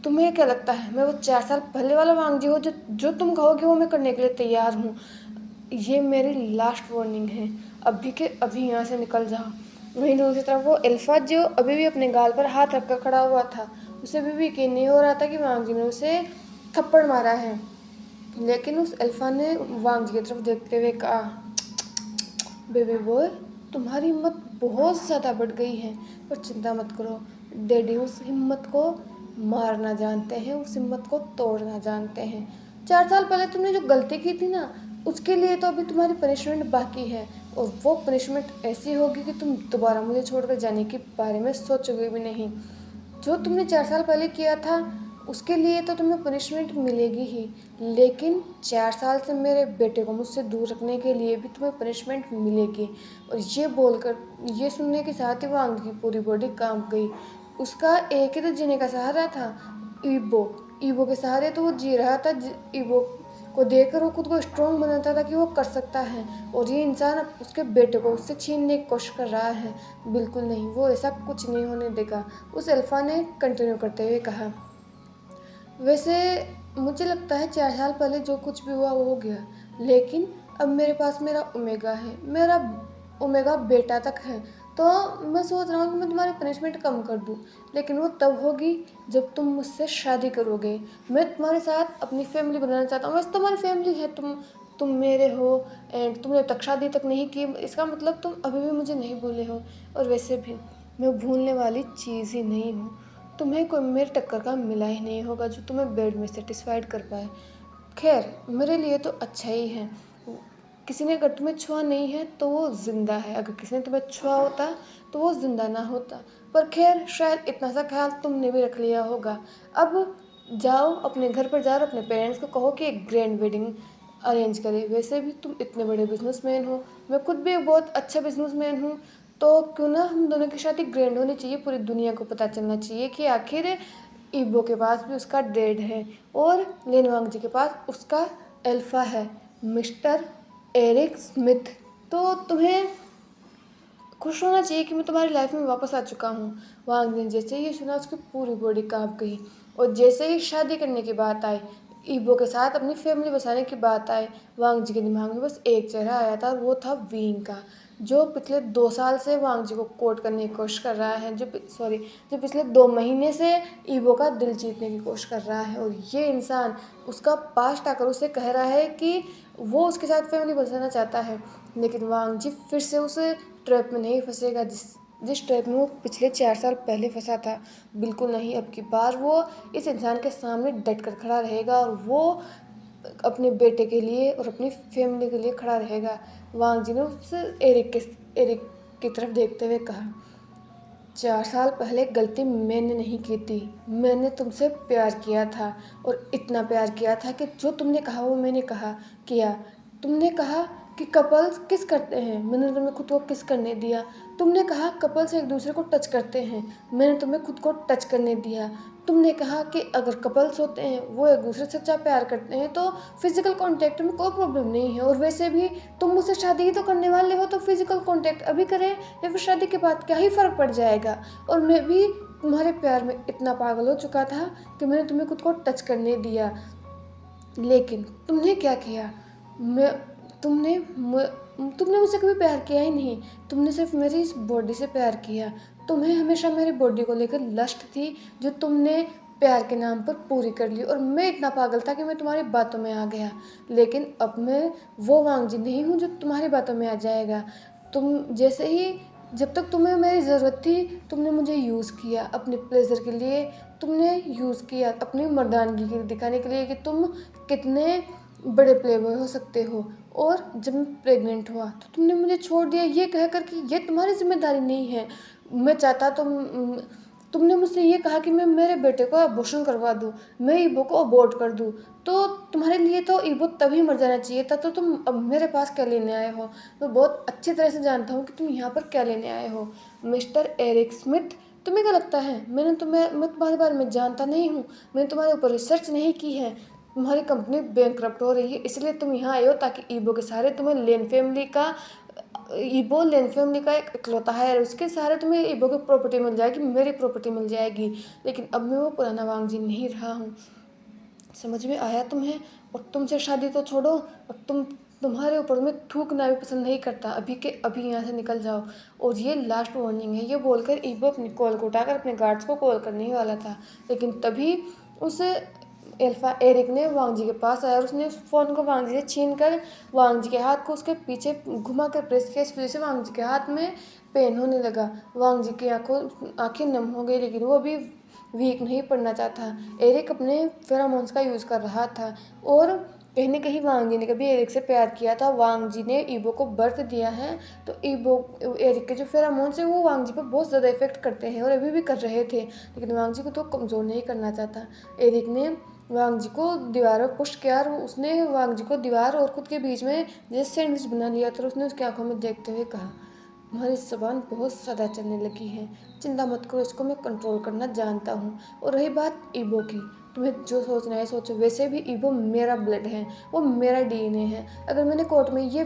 तुम्हें क्या लगता है मैं वो 4 साल पहले वाला वांग जी हो जो तुम कहोगे वो मैं करने के लिए तैयार हूँ। ये मेरी लास्ट वार्निंग है, अभी के अभी यहाँ से निकल जाओ। वहीं दूसरी तरफ वो अल्फा जो अभी भी अपने गाल पर हाथ रखकर खड़ा हुआ था, उसे अभी भी यकीन नहीं हो रहा था कि वांग जी ने उसे थप्पड़ मारा है। लेकिन उस अल्फा ने वांग जी की तरफ देखते हुए कहा, बेबी बॉय, तुम्हारी हिम्मत बहुत ज़्यादा बढ़ गई है, पर चिंता मत करो, डैडी उस हिम्मत को मारना जानते हैं, उस हिम्मत को तोड़ना जानते हैं। 4 साल पहले तुमने जो गलती की थी ना, उसके लिए तो अभी तुम्हारी पनिशमेंट बाकी है, और वो पनिशमेंट ऐसी होगी कि तुम दोबारा मुझे छोड़कर जाने के बारे में सोचोगे भी नहीं। जो तुमने 4 साल पहले किया था उसके लिए तो तुम्हें पनिशमेंट मिलेगी ही, लेकिन 4 साल से मेरे बेटे को मुझसे दूर रखने के लिए भी तुम्हें पनिशमेंट मिलेगी। और ये बोलकर, ये सुनने के साथ ही वांग की पूरी बॉडी कांप गई। उसका एक ही तो जीने का सहारा था, ईबो। ईबो के सहारे तो वो जी रहा था। ईबो को देखकर वो खुद को स्ट्रॉन्ग बनाता था कि वो कर सकता है, और ये इंसान अब उसके बेटे को उससे छीनने की कोशिश कर रहा है। बिल्कुल नहीं, वो ऐसा कुछ नहीं होने देगा, उस अल्फा ने कंटिन्यू करते हुए कहा। वैसे मुझे लगता है 4 साल पहले जो कुछ भी हुआ वो हो गया, लेकिन अब मेरे पास मेरा ओमेगा है, मेरा ओमेगा बेटा तक है, तो मैं सोच रहा हूँ कि मैं तुम्हारी पनिशमेंट कम कर दूँ, लेकिन वो तब होगी जब तुम मुझसे शादी करोगे। मैं तुम्हारे साथ अपनी फैमिली बनाना चाहता हूँ, वैसे तुम्हारी फैमिली है, तुम मेरे हो, एंड तुमने अब तक शादी तक नहीं की, इसका मतलब तुम अभी भी मुझे नहीं भूले हो, और वैसे भी मैं भूलने वाली चीज़ ही नहीं हूँ। तुम्हें कोई मेरे टक्कर का मिला ही नहीं होगा जो तुम्हें बेड में सेटिस्फाइड कर पाए। खैर, मेरे लिए तो अच्छा ही है। किसी ने अगर तुम्हें छुआ नहीं है तो वो जिंदा है, अगर किसी ने तुम्हें छुआ होता तो वो जिंदा ना होता। पर खैर, शायद इतना सा ख्याल तुमने भी रख लिया होगा। अब जाओ, अपने घर पर जाओ, अपने पेरेंट्स को कहो कि एक ग्रैंड वेडिंग अरेंज करें। वैसे भी तुम इतने बड़े बिजनेसमैन हो, मैं खुद भी एक बहुत अच्छा बिजनेसमैन हूँ, तो क्यों ना हम दोनों की शादी ग्रैंड होनी चाहिए। पूरी दुनिया को पता चलना चाहिए कि आखिर ईबो के पास भी उसका डैड है, और लिनवांग जी के पास उसका अल्फा है, मिस्टर एरिक स्मिथ। तो तुम्हें खुश होना चाहिए कि मैं तुम्हारी लाइफ में वापस आ चुका हूँ। वांग ने जैसे ही ये सुना उसकी पूरी बॉडी कांप गई, और जैसे ही शादी करने की बात आई, ईबो के साथ अपनी फैमिली बसाने की बात आई, वांग जी के दिमाग में बस एक चेहरा आया था, और वो था विंग का, जो पिछले 2 साल से वांग जी को कोर्ट करने की कोशिश कर रहा है, जो पिछले 2 महीने से ईबो का दिल जीतने की कोशिश कर रहा है। और ये इंसान उसका पास्ट आकर उसे कह रहा है कि वो उसके साथ फैमिली बसाना चाहता है, लेकिन वांग जी फिर से उस ट्रैप में नहीं फंसेगा जिस ट्रैप में वो पिछले 4 साल पहले फंसा था। बिल्कुल नहीं, अब की बार वो इस इंसान के सामने डट कर खड़ा रहेगा, और वो अपने बेटे के लिए और अपनी फैमिली के लिए खड़ा रहेगा। वांग जी ने उससे एरिक की तरफ देखते हुए कहा, 4 साल पहले गलती मैंने नहीं की थी, मैंने तुमसे प्यार किया था, और इतना प्यार किया था कि जो तुमने कहा वो मैंने किया। तुमने कहा कि कपल्स किस करते हैं, मैंने तुम्हें खुद को किस करने दिया। तुमने कहा कपल्स एक दूसरे को टच करते हैं, मैंने तुम्हें खुद को टच करने दिया। तुमने कहा कि अगर कपल्स होते हैं वो एक दूसरे से सच्चा प्यार करते हैं तो फिजिकल कांटेक्ट में कोई प्रॉब्लम नहीं है, और वैसे भी तुम मुझसे शादी ही तो करने वाले हो, तो फिजिकल कांटेक्ट अभी करें या फिर शादी के बाद क्या ही फ़र्क पड़ जाएगा। और मैं भी तुम्हारे प्यार में इतना पागल हो चुका था कि मैंने तुम्हें खुद को टच करने दिया, लेकिन तुमने क्या किया, मैं तुमने तुमने मुझसे कभी प्यार किया ही नहीं, तुमने सिर्फ मेरी इस बॉडी से प्यार किया। तुम्हें हमेशा मेरी बॉडी को लेकर लस्ट थी, जो तुमने प्यार के नाम पर पूरी कर ली, और मैं इतना पागल था कि मैं तुम्हारी बातों में आ गया। लेकिन अब मैं वो वांग जी नहीं हूँ जो तुम्हारी बातों में आ जाएगा। तुम जैसे ही जब तक तुम्हें मेरी ज़रूरत थी, तुमने मुझे यूज़ किया अपने प्लेजर के लिए, तुमने यूज़ किया अपनी मर्दानगी के दिखाने के लिए कि तुम कितने बड़े प्लेबॉय हो सकते हो। और जब मैं प्रेग्नेंट हुआ तो तुमने मुझे छोड़ दिया, ये कहकर कि ये तुम्हारी जिम्मेदारी नहीं है। मैं चाहता तो तुमने मुझसे ये कहा कि मैं मेरे बेटे को अबॉर्शन करवा दूँ, मैं ईबो को अबॉर्ट कर दूँ, तो तुम्हारे लिए तो ईबो तभी मर जाना चाहिए था। तो तुम अब मेरे पास क्या लेने आए हो? मैं बहुत अच्छी तरह से जानता हूँ कि तुम यहाँ पर क्या लेने आए हो, मिस्टर एरिक स्मिथ। तुम्हें क्या लगता है मैं तुम्हारे बारे में जानता नहीं हूँ? मैंने तुम्हारे ऊपर रिसर्च नहीं की है? तुम्हारी कंपनी बैंकरप्ट हो रही है, इसलिए तुम यहाँ आए हो ताकि ईबो के सहारे तुम्हें ईबो लेन फैमिली का एक इकलौता है, उसके सहारे तुम्हें ईबो की प्रॉपर्टी मिल जाएगी, मेरी प्रॉपर्टी मिल जाएगी। लेकिन अब मैं वो पुराना वांग जी नहीं रहा हूँ। समझ में आया तुम्हें? और तुमसे शादी तो छोड़ो, और तुम्हारे ऊपर मैं थूकना भी पसंद नहीं करता, अभी के अभी यहाँ से निकल जाओ। और ये लास्ट वार्निंग है, ये बोलकर ईबो अपनी कॉल को उठाकर अपने गार्ड्स को कॉल करने ही वाला था, लेकिन तभी उस अल्फा एरिक ने वांग जी के पास आया, और उसने उस फ़ोन को वांग जी से छीन कर वांग जी के हाथ को उसके पीछे घुमा कर प्रेस किया। इस वजह से वांग जी के हाथ में पेन होने लगा। वांग जी की आंखें नम हो गई, लेकिन वो भी वीक नहीं पड़ना चाहता। एरिक अपने फेरोमोन्स का यूज़ कर रहा था, और कहीं ना कहीं वांग जी ने कभी एरिक से प्यार किया था। वांग जी ने ईबो को बर्थ दिया है, तो एरिक के जो फेरोमोन्स हैं वो वांग जी पर बहुत ज़्यादा इफेक्ट करते हैं, और अभी भी कर रहे थे, लेकिन वांग जी को तो कमज़ोर नहीं करना चाहता। एरिक ने वांग जी को दीवार पर पुश किया, और उसने वांग जी को दीवार और खुद के बीच में जैसे सैंडविच बना लिया था। उसने उसकी आंखों में देखते हुए कहा, तुम्हारी ज़बान बहुत ज़्यादा चलने लगी है, चिंता मत करो, इसको मैं कंट्रोल करना जानता हूँ। और रही बात ईबो की, तुम्हें जो सोचना है सोचो। वैसे भी ईबो मेरा ब्लड है, वो मेरा डीएनए है। अगर मैंने कोर्ट में ये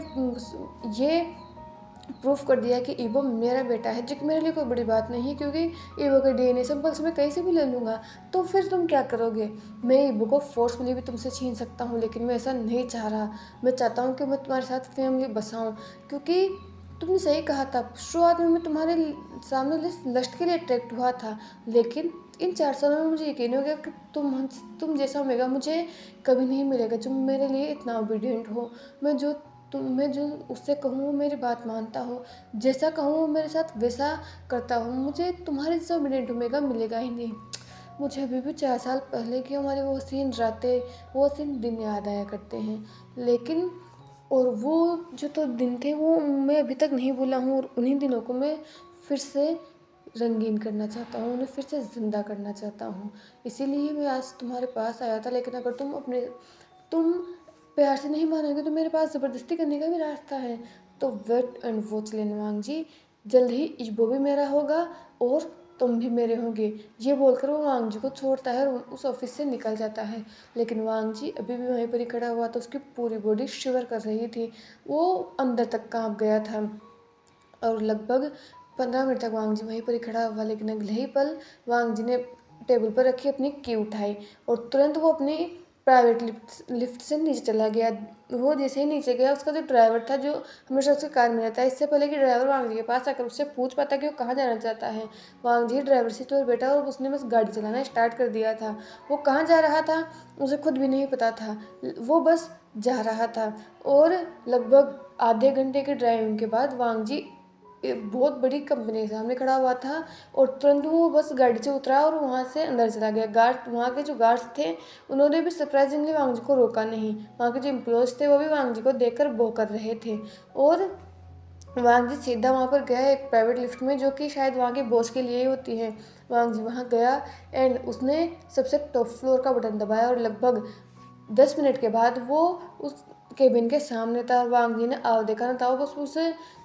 प्रूफ कर दिया कि ईबो मेरा बेटा है, जो कि मेरे लिए कोई बड़ी बात नहीं है, क्योंकि ईबो का डीएनए सिंपल से मैं कहीं से भी ले लूँगा, तो फिर तुम क्या करोगे? मैं ईबो को फोर्सफुली भी तुमसे छीन सकता हूँ, लेकिन मैं ऐसा नहीं चाह रहा। मैं चाहता हूँ कि मैं तुम्हारे साथ फैमिली बसाऊँ, क्योंकि तुमने सही कहा था, शुरुआत में मैं तुम्हारे सामने लस्ट के लिए अट्रैक्ट हुआ था, लेकिन इन 4 सालों में मुझे यकीन हो गया कि तुम जैसा ओमेगा मुझे कभी नहीं मिलेगा, जो मेरे लिए इतना ओबीडियंट हो। मैं जो उससे कहूँ वो मेरी बात मानता हो, जैसा कहूँ वो मेरे साथ वैसा करता हो। मुझे तुम्हारे जैसा ओबीडियंट ओमेगा मिलेगा ही नहीं। मुझे अभी भी 4 साल पहले की हमारे वो हसीन रातें, वो हसीन दिन याद आया करते हैं, लेकिन और वो जो तो दिन थे वो मैं अभी तक नहीं भूला हूँ, और उन्हीं दिनों को मैं फिर से रंगीन करना चाहता हूँ, उन्हें फिर से ज़िंदा करना चाहता हूँ। इसीलिए मैं आज तुम्हारे पास आया था। लेकिन अगर तुम प्यार से नहीं मानोगे तो मेरे पास ज़बरदस्ती करने का भी रास्ता है। तो वेट एंड वॉच लेना वांग जी, जल्द ही इजबो भी मेरा होगा और तुम भी मेरे होंगे। ये बोलकर वो वांग जी को छोड़ता है और उस ऑफिस से निकल जाता है। लेकिन वांग जी अभी भी वहीं पर ही खड़ा हुआ था, उसकी पूरी बॉडी शिवर कर रही थी, वो अंदर तक कांप गया था। और लगभग 15 मिनट तक वांग जी वहीं पर ही खड़ा हुआ, लेकिन अगले ही पल वांग जी ने टेबल पर रखी अपनी की उठाई और तुरंत वो अपनी प्राइवेट लिफ्ट से नीचे चला गया। वो जैसे ही नीचे गया, उसका जो ड्राइवर था, जो हमेशा उसकी कार में रहता है, इससे पहले कि ड्राइवर वांग जी के पास आकर उससे पूछ पाता कि वो कहाँ जाना चाहता है, वांग जी ड्राइवर सीट पर बैठा और उसने बस गाड़ी चलाना स्टार्ट कर दिया था। वो कहाँ जा रहा था उसे खुद भी नहीं पता था, वो बस जा रहा था। और लगभग आधे घंटे की ड्राइविंग के बाद वांग जी एक बहुत बड़ी कंपनी के सामने खड़ा हुआ था, और तुरंत वो बस गाड़ी से उतरा और वहाँ से अंदर चला गया। गार्ड, वहाँ के जो गार्ड्स थे, उन्होंने भी सरप्राइजिंगली वांग जी को रोका नहीं। वहाँ के जो एम्प्लॉयज़ थे वो भी वांग जी को देखकर वो कर रहे थे, और वांग जी सीधा वहाँ पर गया एक प्राइवेट लिफ्ट में, जो कि शायद वहाँ के बॉस के लिए ही होती है। वांग जी वहाँ गया एंड उसने सबसे टॉप फ्लोर का बटन दबाया, और लगभग 10 मिनट के बाद वो उस केबिन के सामने था। वांग जी ने आव देखा ना था, वो बस उस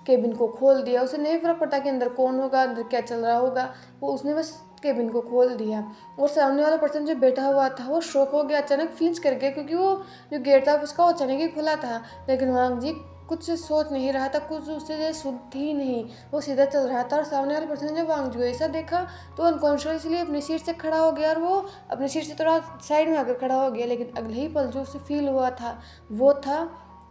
केबिन को खोल दिया। उसे नहीं फर्क पड़ता कि अंदर कौन होगा, अंदर क्या चल रहा होगा, वो उसने बस केबिन को खोल दिया। और सामने वाला पर्सन जो बैठा हुआ था वो शॉक हो गया, अचानक फ्लिंच कर गया, क्योंकि वो जो गेट था उसका अचानक ही खुला था। लेकिन वांग जी कुछ सोच नहीं रहा था, कुछ उससे सुध ही नहीं, वो सीधा चल रहा था। और सामने वाले पर्सन ने जब वांग जी को ऐसा देखा तो अनकॉन्शियसली अपनी सीट से खड़ा हो गया, और वो अपनी सीट से थोड़ा साइड में आकर खड़ा हो गया। लेकिन अगले ही पल जो उसे फील हुआ था वो था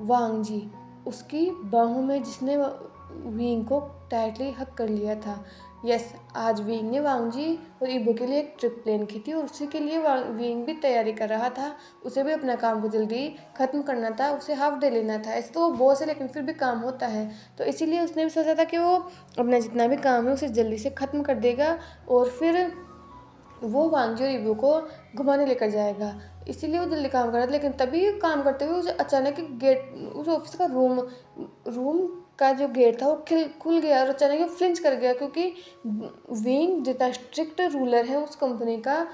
वांग जी उसकी बाहों में, जिसने विंग को टाइटली हक कर लिया था। यस, आज विंग ने वांग जी और ईबो के लिए एक ट्रिप प्लान की थी, और उसी के लिए विंग भी तैयारी कर रहा था। उसे भी अपना काम को जल्दी ख़त्म करना था, उसे हाफ डे लेना था। ऐसे तो वो बॉस है, लेकिन फिर भी काम होता है, तो इसीलिए उसने भी सोचा था कि वो अपना जितना भी काम है उसे जल्दी से ख़त्म कर देगा, और फिर वो वांग जी और ईबो को घुमाने लेकर जाएगा। इसीलिए वो जल्दी काम कर रहा था। लेकिन तभी काम करते हुए उसे अचानक गेट, उस ऑफिस का रूम का जो गेट था वो खुल गया, और अचानक ही फ्लिंच कर गया, क्योंकि विंग जितना स्ट्रिक्ट रूलर है उस कंपनी का,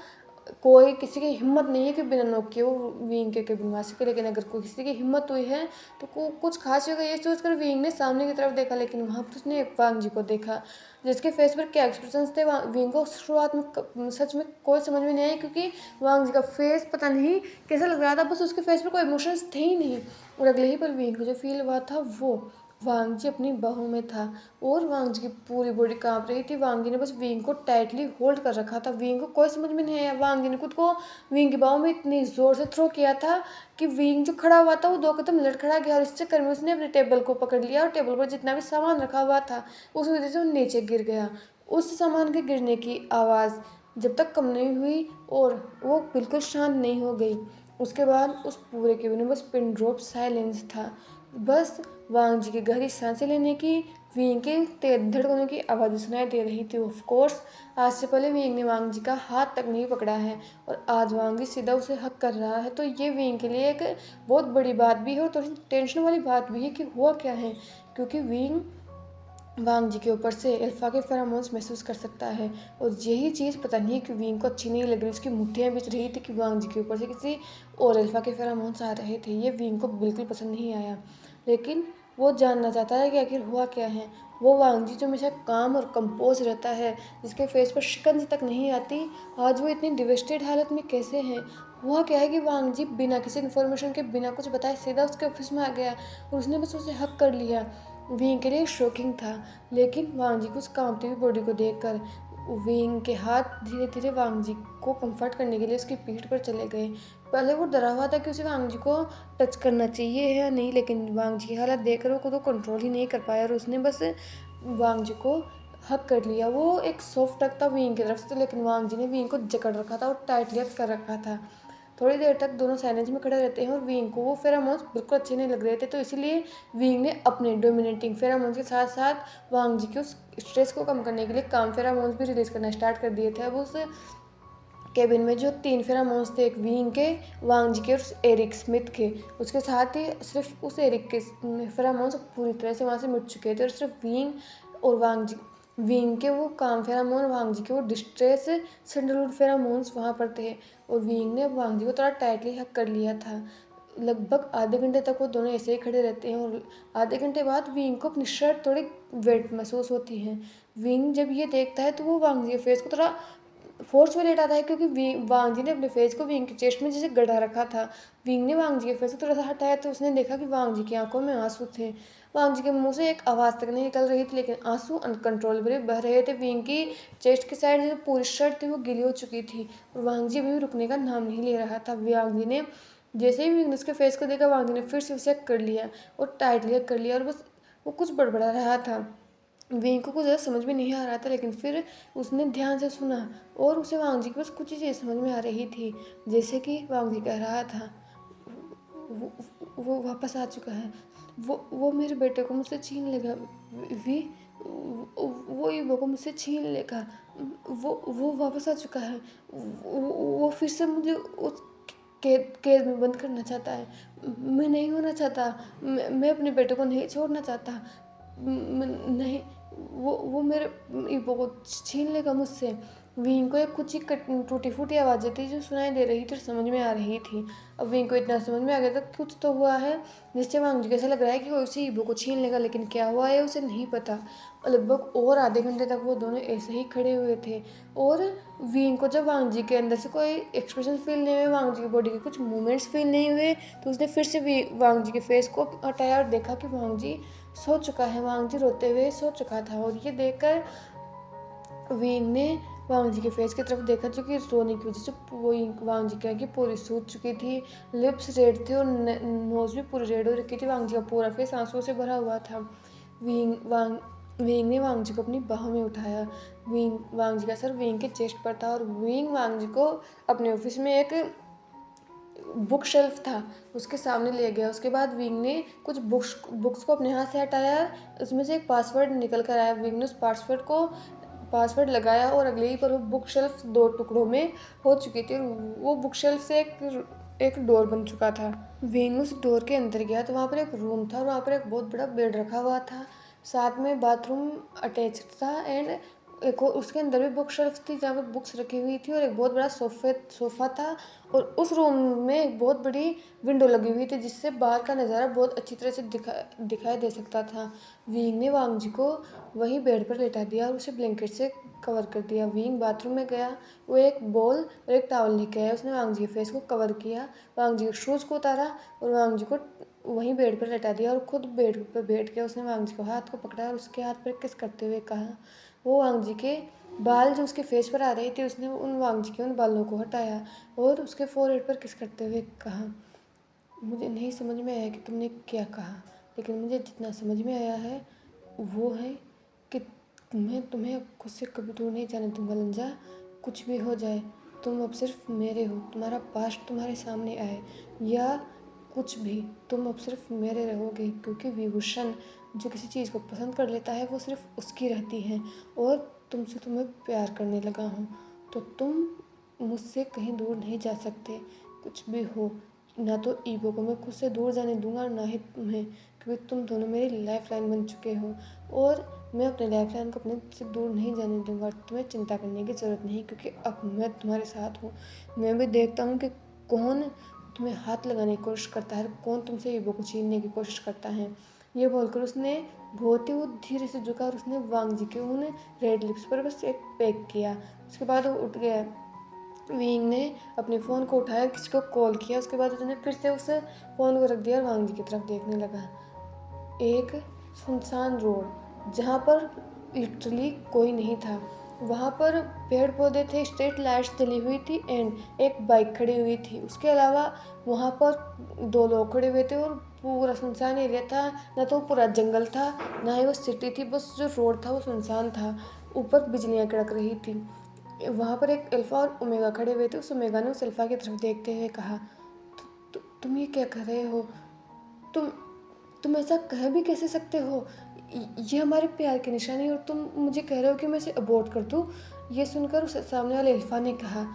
कोई किसी की हिम्मत नहीं है कि बिना नॉक किए वो विंग के केबिन में आ सके। लेकिन अगर कोई किसी की हिम्मत हुई है तो कुछ खास होगा, ये सोचकर विंग ने सामने की तरफ देखा। लेकिन वहाँ पर उसने वांग जी को देखा, जिसके फेस पर क्या एक्सप्रेशंस थे विंग को शुरुआत में सच में कोई समझ में नहीं आया, क्योंकि वांग जी का फेस पता नहीं कैसा लग रहा था, बस उसके फेस पर कोई इमोशंस थे ही नहीं। और अगले ही पल विंग को जो फील हुआ था वो वांग जी अपनी बाहों में था, और वांग जी की पूरी बॉडी कांप रही थी। वांग जी ने बस विंग को टाइटली होल्ड कर रखा था। विंग को कोई समझ में नहीं आया। वांग जी ने खुद को विंग की बाहों में इतनी ज़ोर से थ्रो किया था कि विंग जो खड़ा हुआ था वो 2 कदम लड़खड़ा गया, और इस चक्कर में उसने अपने टेबल को पकड़ लिया, और टेबल पर जितना भी सामान रखा हुआ था उस वजह से वो नीचे गिर गया। उस सामान के गिरने की आवाज़ जब तक कम नहीं हुई और वो बिल्कुल शांत नहीं हो गई, उसके बाद उस पूरे केबिन में बस पिन ड्रॉप साइलेंस था। बस वांग जी की गहरी सांसें लेने की, विंग के तेज धड़कनों की आवाज़ सुनाई दे रही थी। ऑफ कोर्स आज से पहले विंग ने वांग जी का हाथ तक नहीं पकड़ा है, और आज वांग जी सीधा उसे हक कर रहा है। तो ये विंग के लिए एक बहुत बड़ी बात भी है, और थोड़ी टेंशन वाली बात भी है कि हुआ क्या है, क्योंकि विंग वांग जी के ऊपर से अल्फा के फेरोमोन्स महसूस कर सकता है, और यही चीज़ पता नहीं कि विंग को अच्छी नहीं लग रही। उसकी मुट्ठियाँ बिच रही थी कि वांग जी के ऊपर से किसी और अल्फा के फेरोमोन्स आ रहे थे। ये विंग को बिल्कुल पसंद नहीं आया। लेकिन वो जानना चाहता है कि आखिर हुआ क्या है। वो वांग जी जो हमेशा काम और कंपोज रहता है, जिसके फेस पर शिकंज तक नहीं आती, आज वो इतनी डिवेस्टेड हालत में कैसे हैं। हुआ क्या है कि वांग जी बिना किसी इन्फॉर्मेशन के, बिना कुछ बताए सीधा उसके ऑफिस में आ गया और उसने बस उसे हक कर लिया। विंग के लिए शॉकिंग था, लेकिन वांग जी को उस कांपती हुई बॉडी को देखकर विंग के हाथ धीरे धीरे वांग जी को कंफर्ट करने के लिए उसकी पीठ पर चले गए। पहले वो डरा हुआ था कि उसे वांग जी को टच करना चाहिए या नहीं, लेकिन वांग जी की हालत देखकर वो खुद को कंट्रोल ही नहीं कर पाया और उसने बस वांग जी को हक कर लिया। वो एक सॉफ्ट हक था विंग की तरफ से, लेकिन वांग जी ने विंग को जकड़ रखा था और टाइटली हक कर रखा था। थोड़ी देर तक दोनों साइलेंस में खड़े रहते हैं और विंग को वो फेरामोन्स बिल्कुल अच्छे नहीं लग रहे थे, तो इसीलिए विंग ने अपने डोमिनेटिंग फेरामोन्स के साथ साथ वांग जी के उस स्ट्रेस को कम करने के लिए काम फेरामोन्स भी रिलीज करना स्टार्ट कर दिए थे। अब उस केबिन में जो 3 फेरामोन्स थे, एक विंग के, वांग जी के और एरिक स्मिथ के, उसके साथ ही सिर्फ उस एरिक के फेरामोन्स पूरी तरह से वहाँ से मिट चुके थे और सिर्फ विंग और विंग के वो काम फेरामोन, वांग जी के वो डिस्ट्रेस सैंडलवुड फेरामोन्स वहाँ पर थे और विंग ने वांग जी को थोड़ा टाइटली हक कर लिया था। लगभग आधे घंटे तक वो दोनों ऐसे ही खड़े रहते हैं और आधे घंटे बाद विंग को अपनी शर्ट थोड़ी वेट महसूस होती है। विंग जब ये देखता है तो वो वांग जी के फेस को थोड़ा फोर्स में लेट आता है, क्योंकि वांग जी ने अपने फेस को विंग की चेस्ट में जैसे गड़ा रखा था। विंग ने वांग जी के फेस को थोड़ा सा हटाया तो उसने देखा कि वांग जी की आंखों में आंसू थे। वांग जी के मुंह से एक आवाज़ तक नहीं निकल रही थी, लेकिन आंसू अनकंट्रोलेबली बह रहे थे। विंग की चेस्ट की साइड जो पूरी शर्ट थी वो गीली हो चुकी थी और वांग जी अभी रुकने का नाम नहीं ले रहा था। वांग जी ने जैसे ही विंग ने उसके फेस को देखा, वांग जी ने फिर से उसे कर लिया और टाइटली कर लिया और बस वो कुछ बड़बड़ा रहा था। विंग को कुछ ज़्यादा समझ में नहीं आ रहा था, लेकिन फिर उसने ध्यान से सुना और उसे वांग जी की बस कुछ ही चीज़ समझ में आ रही थी। जैसे कि वांग जी कह रहा था, वो, वो वापस आ चुका है, वो मेरे बेटे को मुझसे छीन लेगा, वी वो ईबो को मुझसे छीन लेगा, वो वापस आ चुका है, वो फिर से मुझे उस कैद में बंद करना चाहता है। मैं नहीं होना चाहता, मैं अपने बेटे को नहीं छोड़ना चाहता, नहीं, वो मेरे ईबो को छीन लेगा मुझसे। विंग को एक कुछ ही टूटी फूटी आवाज़ें थी जो सुनाई दे रही थी और समझ में आ रही थी। अब विंग को इतना समझ में आ गया था कुछ तो हुआ है, जिससे वांग जी को ऐसा लग रहा है कि वो उसे ईबो को छीन लेगा, लेकिन क्या हुआ है उसे नहीं पता। और लगभग और आधे घंटे तक वो दोनों ऐसे ही खड़े हुए थे और विंग को जब वांग जी के अंदर से कोई एक्सप्रेशन फील नहीं हुए, वांग जी की बॉडी के कुछ मूवमेंट्स फील नहीं हुए, तो उसने फिर से वांग जी के फेस को हटाया और देखा कि वांग जी सो चुका है। वांग जी रोते हुए सो चुका था और ये देखकर विंग ने वांग जी के फेस की तरफ देखा, जो कि रोने की वजह से वांग जी की पूरी सूज चुकी थी, लिप्स रेड थे और नोज भी पूरी रेड हो रखी थी। वांग जी का पूरा फेस आंसुओं से भरा हुआ था। विंग ने वांग जी को अपनी बाहों में उठाया। वांग जी का सर विंग के चेस्ट पर था और विंग वांग जी को अपने ऑफिस में एक बुक शेल्फ था उसके सामने ले गया। उसके बाद विंग ने कुछ बुक्स को अपने हाथ से हटाया, उसमें से एक पासवर्ड निकल कर आया। विंग ने उस पासवर्ड लगाया और अगले ही पर वो बुक शेल्फ 2 टुकड़ों में हो चुकी थी और वो बुक शेल्फ से एक डोर बन चुका था। विंग उस डोर के अंदर गया तो वहाँ पर एक रूम था और वहाँ पर एक बहुत बड़ा बेड रखा हुआ था, साथ में बाथरूम अटैच था एंड एक उसके अंदर भी बुक शेल्फ थी जहाँ पर बुक्स रखी हुई थी और एक बहुत बड़ा सोफ़ा था और उस रूम में एक बहुत बड़ी विंडो लगी हुई थी जिससे बाहर का नज़ारा बहुत अच्छी तरह से दिखाई दे सकता था। विंग ने वांग जी को वहीं बेड पर लेटा दिया और उसे ब्लैंकेट से कवर कर दिया। विंग बाथरूम में गया, वो एक बॉल और एक टॉवल लेके आया, उसने वांग जी के फेस को कवर किया, वांग जी के शूज़ को उतारा और वांग जी को वहीं बेड पर लेटा दिया और खुद बेड पर बैठ के उसने वांग जी को हाथ को पकड़ा और उसके हाथ पर किस करते हुए कहा। वो वांग जी के बाल जो उसके फेस पर आ रहे थे, उसने उन वांग जी के उन बालों को हटाया और उसके फोरहेड पर किस करते हुए कहा, मुझे नहीं समझ में आया कि तुमने क्या कहा, लेकिन मुझे जितना समझ में आया है वो है कि मैं तुम्हें खुद से कभी दूर नहीं जाने दूंगा लंजा। कुछ भी हो जाए तुम अब सिर्फ मेरे हो, तुम्हारा पास्ट तुम्हारे सामने आए या कुछ भी, तुम अब सिर्फ मेरे रहोगे, क्योंकि विभूषण जो किसी चीज़ को पसंद कर लेता है वो सिर्फ उसकी रहती है और तुमसे तुम्हें प्यार करने लगा हूँ तो तुम मुझसे कहीं दूर नहीं जा सकते। कुछ भी हो, ना तो ईगो को मैं खुद से दूर जाने दूंगा और ना ही तुम्हें, क्योंकि तुम दोनों मेरी लाइफ लाइन बन चुके हो और मैं अपने लाइफ लाइन को अपने से दूर नहीं जाने दूंगा। तुम्हें चिंता करने की ज़रूरत नहीं, क्योंकि अब मैं तुम्हारे साथ हूँ। मैं भी देखता हूँ कि कौन तुम्हें हाथ लगाने की कोशिश करता है, कौन तुमसे ईगो को छीनने की कोशिश करता है। ये बोलकर उसने बहुत ही वो धीरे से झुका और उसने वांग जी के उन रेड लिप्स पर बस एक पेक किया। उसके बाद वो उठ गया। विंग ने अपने फ़ोन को उठाया, किसी को कॉल किया। उसके बाद उसने फिर से उस फ़ोन को रख दिया और वांग जी की तरफ देखने लगा। एक सुनसान रोड जहाँ पर लिटरली कोई नहीं था। वहाँ पर पेड़ पौधे थे, स्ट्रीट लाइट्स जली हुई थी एंड एक बाइक खड़ी हुई थी। उसके अलावा वहाँ पर 2 लोग खड़े हुए थे और पूरा सुनसान एरिया था। ना तो पूरा जंगल था, ना ही वो सिटी थी, बस जो रोड था वो सुनसान था। ऊपर बिजलियाँ कड़क रही थी। वहाँ पर एक अल्फ़ा और ओमेगा खड़े हुए थे। उस ओमेगा ने उस अल्फ़ा की तरफ देखते हुए कहा, तुम ये क्या कर रहे हो? तुम तुम ऐसा कह भी कैसे सकते हो? ये हमारे प्यार की निशानी है और तुम मुझे कह रहे हो कि मैं इसे अबॉर्ट कर दूँ? ये सुनकर उस सामने वाले अल्फ़ा ने कहा,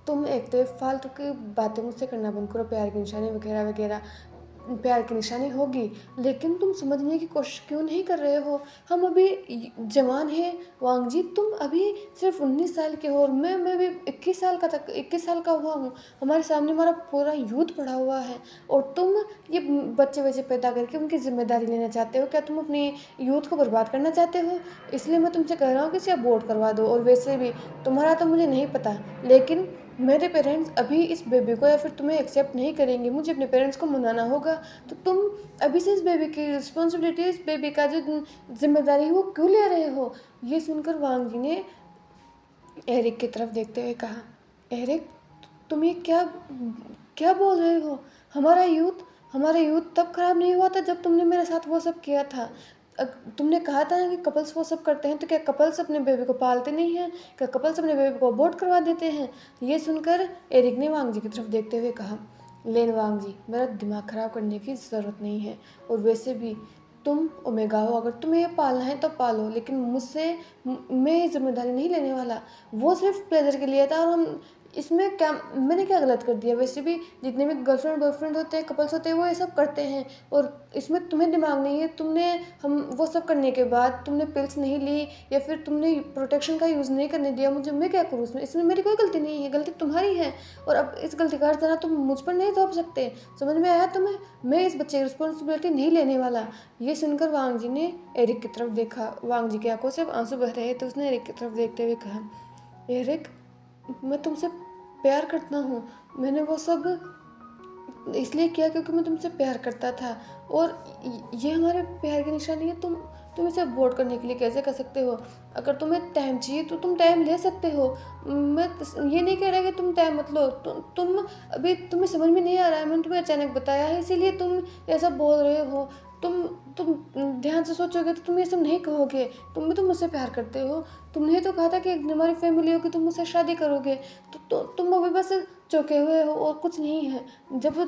तुम एक तो फालतू की बातें मुझसे करना बंद करो, प्यार की निशानी वगैरह वगैरह। प्यार की निशानी होगी, लेकिन तुम समझने की कोशिश क्यों नहीं कर रहे हो? हम अभी जवान हैं वांग जी, तुम अभी सिर्फ 19 साल के हो और मैं भी 21 साल का हुआ हूँ। हमारे सामने हमारा पूरा यूथ पड़ा हुआ है और तुम ये बच्चे पैदा करके उनकी जिम्मेदारी लेना चाहते हो। क्या तुम अपनी यूथ को बर्बाद करना चाहते हो? इसलिए मैं तुमसे कह रहा हूँ कि इसे अबॉर्ट करवा दो। और वैसे भी तुम्हारा तो मुझे नहीं पता, लेकिन मेरे पेरेंट्स अभी इस बेबी को या फिर तुम्हें एक्सेप्ट नहीं करेंगे। मुझे अपने पेरेंट्स को मनाना होगा। तो तुम अभी से इस बेबी की रिस्पॉन्सिबिलिटी, इस बेबी का जो जिम्मेदारी है वो क्यों ले रहे हो? ये सुनकर वांग जी ने एरिक की तरफ देखते हुए कहा, एरिक, तुम ये क्या क्या बोल रहे हो? हमारा यूथ तब खराब नहीं हुआ था जब तुमने मेरे साथ वो सब किया था। तुमने कहा था ना कि कपल्स वो सब करते हैं, तो क्या कपल्स अपने बेबी को पालते नहीं हैं? क्या कपल्स अपने बेबी को अबॉर्ट करवा देते हैं? ये सुनकर एरिक ने वांग जी की तरफ देखते हुए कहा, लेन वांग जी, मेरा दिमाग ख़राब करने की ज़रूरत नहीं है। और वैसे भी तुम ओमेगा हो, अगर तुम्हें ये पालना है तो पालो, लेकिन मैं ये जिम्मेदारी नहीं लेने वाला। वो सिर्फ प्लेजर के लिए था और हम इसमें क्या, मैंने क्या गलत कर दिया? वैसे भी जितने भी गर्लफ्रेंड बॉयफ्रेंड होते हैं, कपल्स होते हैं, वो ये सब करते हैं और इसमें तुम्हें दिमाग नहीं है। हम वो सब करने के बाद तुमने पिल्स नहीं ली या फिर तुमने प्रोटेक्शन का यूज़ नहीं करने दिया मुझे, मैं क्या करूँ इसमें मेरी कोई गलती नहीं है, गलती तुम्हारी है। और अब इस गलती का अर्थ तुम मुझ पर नहीं थोप सकते। समझ में आया तुम्हें? मैं इस बच्चे की रिस्पॉन्सिबिलिटी नहीं लेने वाला। ये सुनकर वांग जी ने एरिक की तरफ देखा। वांग जी की आंखों से अब आंसू बह रहे थे। उसने एरिक की तरफ देखते हुए कहा, एरिक, मैं तुमसे प्यार करता हूँ। मैंने वो सब इसलिए किया क्योंकि मैं तुमसे प्यार करता था और ये हमारे प्यार की निशानी है। तुम इसे अबॉर्ट करने के लिए कैसे कर सकते हो? अगर तुम्हें टाइम चाहिए तो तुम टाइम ले सकते हो। मैं ये नहीं कह रहा कि तुम टाइम मत लो। तुम अभी तुम्हें समझ में नहीं आ रहा है, मैंने तुम्हें अचानक बताया है, इसीलिए तुम ऐसा बोल रहे हो। तुम ध्यान से सोचोगे तो तुम ये सब नहीं कहोगे। तुम भी तो मुझसे प्यार करते हो। तुमने तो कहा था कि हमारी फैमिली होगी, तुम मुझसे शादी करोगे। तुम अभी बस चौंके हुए हो और कुछ नहीं है। जब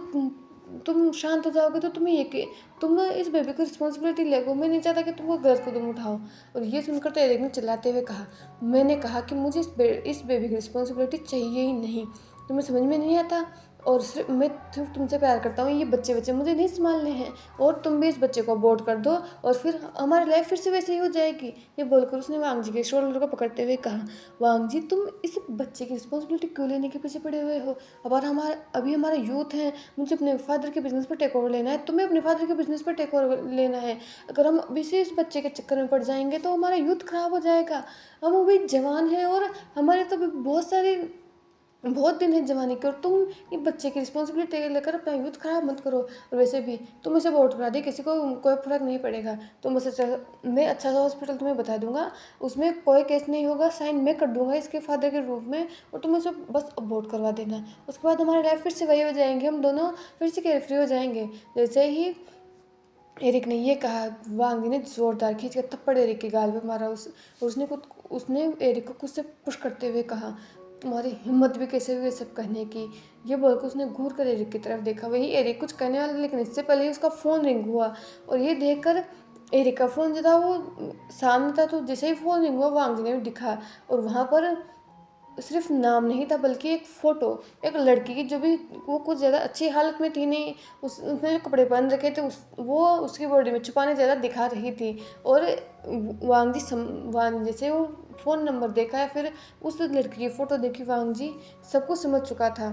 तुम शांत हो जाओगे तो तुम इस बेबी की रिस्पॉन्सिबिलिटी लगो। मैं नहीं चाहता कि तुम वो गलत कदम उठाओ। और ये सुनकर तो एरिक ने चिल्लाते हुए कहा, मैंने कहा कि मुझे इस बेबी की रिस्पॉन्सिबिलिटी चाहिए ही नहीं। तुम्हें समझ में नहीं आता? और मैं सिर्फ तुमसे प्यार करता हूँ। ये बच्चे मुझे नहीं संभालने हैं और तुम भी इस बच्चे को अबॉर्ट कर दो और फिर हमारी लाइफ फिर से वैसे ही हो जाएगी। ये बोलकर उसने वांग जी के शोल्डर को पकड़ते हुए कहा, वांग जी, तुम इस बच्चे की रिस्पॉन्सिबिलिटी क्यों लेने के पीछे पड़े हुए हो? अभी हमारा यूथ है, मुझे अपने फादर के बिजनेस पर टेक ओवर लेना है, तुम्हें अपने फादर के बिजनेस पर टेक ओवर लेना है। अगर हम अभी से इस बच्चे के चक्कर में पड़ जाएंगे तो हमारा यूथ खराब हो जाएगा। हम अभी जवान हैं और हमारे तो बहुत दिन है जवानी के, और तुम ये बच्चे की रिस्पॉन्सिबिलिटी लेकर अपना यूथ खराब मत करो। और वैसे भी तुम इसे वोट करा दे, किसी को कोई फर्क नहीं पड़ेगा। मैं अच्छा सा हॉस्पिटल तुम्हें बता दूंगा, उसमें कोई केस नहीं होगा, साइन मैं कर दूंगा इसके फादर के रूप में, और तुम उसे बस वोट करवा देना। उसके बाद हमारी लाइफ फिर से वही हो जाएंगे, हम दोनों फिर से केयर फ्री हो जाएंगे। जैसे ही एरिक ने ये कहा, वांग जी ने जोरदार खींच कर थप्पड़ एरिक के गाल पे मारा। उसने एरिक को खुद से पुश करते हुए कहा, तुम्हारी हिम्मत भी कैसे हुई सब कहने की? ये बोलकर उसने घूर कर एरिक की तरफ देखा। वही एरिक कुछ कहने वाला, लेकिन इससे पहले ही उसका फ़ोन रिंग हुआ और ये देखकर एरिक का फ़ोन जो था वो सामने था। तो जैसे ही फ़ोन रिंग हुआ, वांग जी ने भी दिखा और वहाँ पर सिर्फ नाम नहीं था बल्कि एक फ़ोटो, एक लड़की की, जो भी वो कुछ ज़्यादा अच्छी हालत में थी नहीं। उसने जो कपड़े पहन रखे थे वो उसकी बॉडी में छुपाने ज़्यादा दिखा रही थी। और वांग जी से वो फ़ोन नंबर देखा या फिर उस लड़की की फ़ोटो देखी, वांग जी सब कुछ समझ चुका था।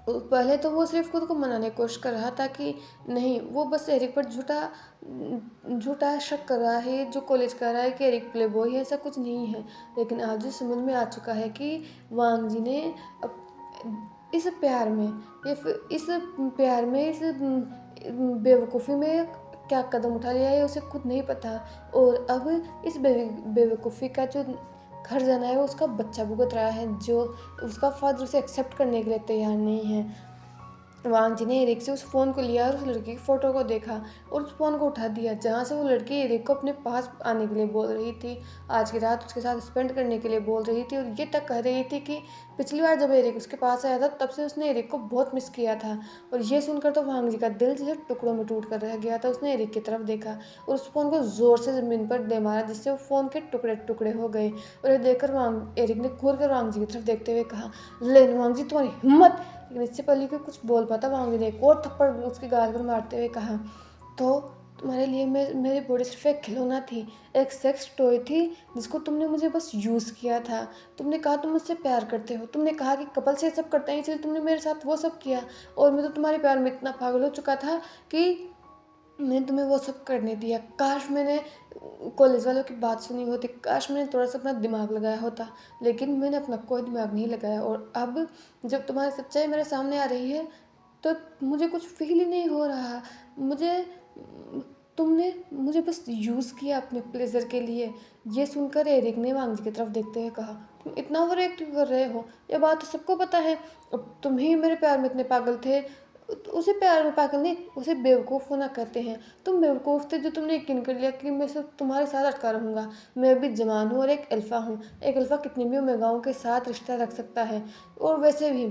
पहले तो वो सिर्फ खुद को मनाने की कोशिश कर रहा था कि नहीं, वो बस एरिक पर झूठा झूठा शक कर रहा है, जो कॉलेज कर रहा है कि एरिक प्ले बॉय है, ऐसा कुछ नहीं है। लेकिन आज जो समझ में आ चुका है कि वांग जी ने इस प्यार में इस बेवकूफ़ी में क्या कदम उठा लिया है उसे खुद नहीं पता। और अब इस बेवकूफ़ी का जो घर जाना है वो उसका बच्चा भुगत रहा है, जो उसका फादर उसे एक्सेप्ट करने के लिए तैयार नहीं है। वांग जी ने एरिक से उस फ़ोन को लिया और उस लड़की की फ़ोटो को देखा और उस फ़ोन को उठा दिया, जहाँ से वो लड़की एरिक को अपने पास आने के लिए बोल रही थी, आज की रात उसके साथ स्पेंड करने के लिए बोल रही थी। और ये तक कह रही थी कि पिछली बार जब एरिक उसके पास आया था तब से उसने एरिक को बहुत मिस किया था। और ये सुनकर तो वांग जी का दिल जैसे टुकड़ों में टूट कर रह गया था। उसने एरिक की तरफ देखा और उस फ़ोन को ज़ोर से ज़मीन पर दे मारा, जिससे वो फ़ोन के टुकड़े टुकड़े हो गए। और ये देखकर एरिक ने घूर कर वांग जी की तरफ देखते हुए कहा, ले वांग जी, तुम्हारी हिम्मत। लेकिन इससे पहले कि कुछ बोल पाता, वांग जी ने एक और थप्पड़ उसकी गाल पर मारते हुए कहा, तो तुम्हारे लिए मेरी बॉडी सिर्फ एक खिलौना थी, एक सेक्स टॉय थी जिसको तुमने मुझे बस यूज़ किया था। तुमने कहा तुम मुझसे प्यार करते हो, तुमने कहा कि कपल से सब करते हैं, इसलिए तुमने मेरे साथ वो सब किया। और मैं तो तुम्हारे प्यार में इतना पागल हो चुका था कि मैंने तुम्हें वो सब करने दिया। काश मैंने कॉलेज वालों की बात सुनी होती, काश मैंने थोड़ा सा अपना दिमाग लगाया होता, लेकिन मैंने अपना कोई दिमाग नहीं लगाया। और अब जब तुम्हारी सच्चाई मेरे सामने आ रही है तो मुझे कुछ फील ही नहीं हो रहा। मुझे तुमने मुझे बस यूज़ किया अपने प्लेजर के लिए। ये सुनकर एरिक ने वांग जी की तरफ देखते हुए कहा, तुम इतना ओवर एक्टिंग कर रहे हो, ये बात तो सबको पता है। अब तुम ही मेरे प्यार में इतने पागल थे। उसे प्यार में पागल नहीं, उसे बेवकूफ़ होना कहते हैं। तुम बेवकूफ़ थे जो तुमने यकीन कर लिया कि मैं सिर्फ तुम्हारे साथ अटका रहूँगा। मैं भी जवान हूँ और एक अल्फ़ा हूँ। एक अल्फ़ा कितनी भी ओमेगाओं के साथ रिश्ता रख सकता है। और वैसे भी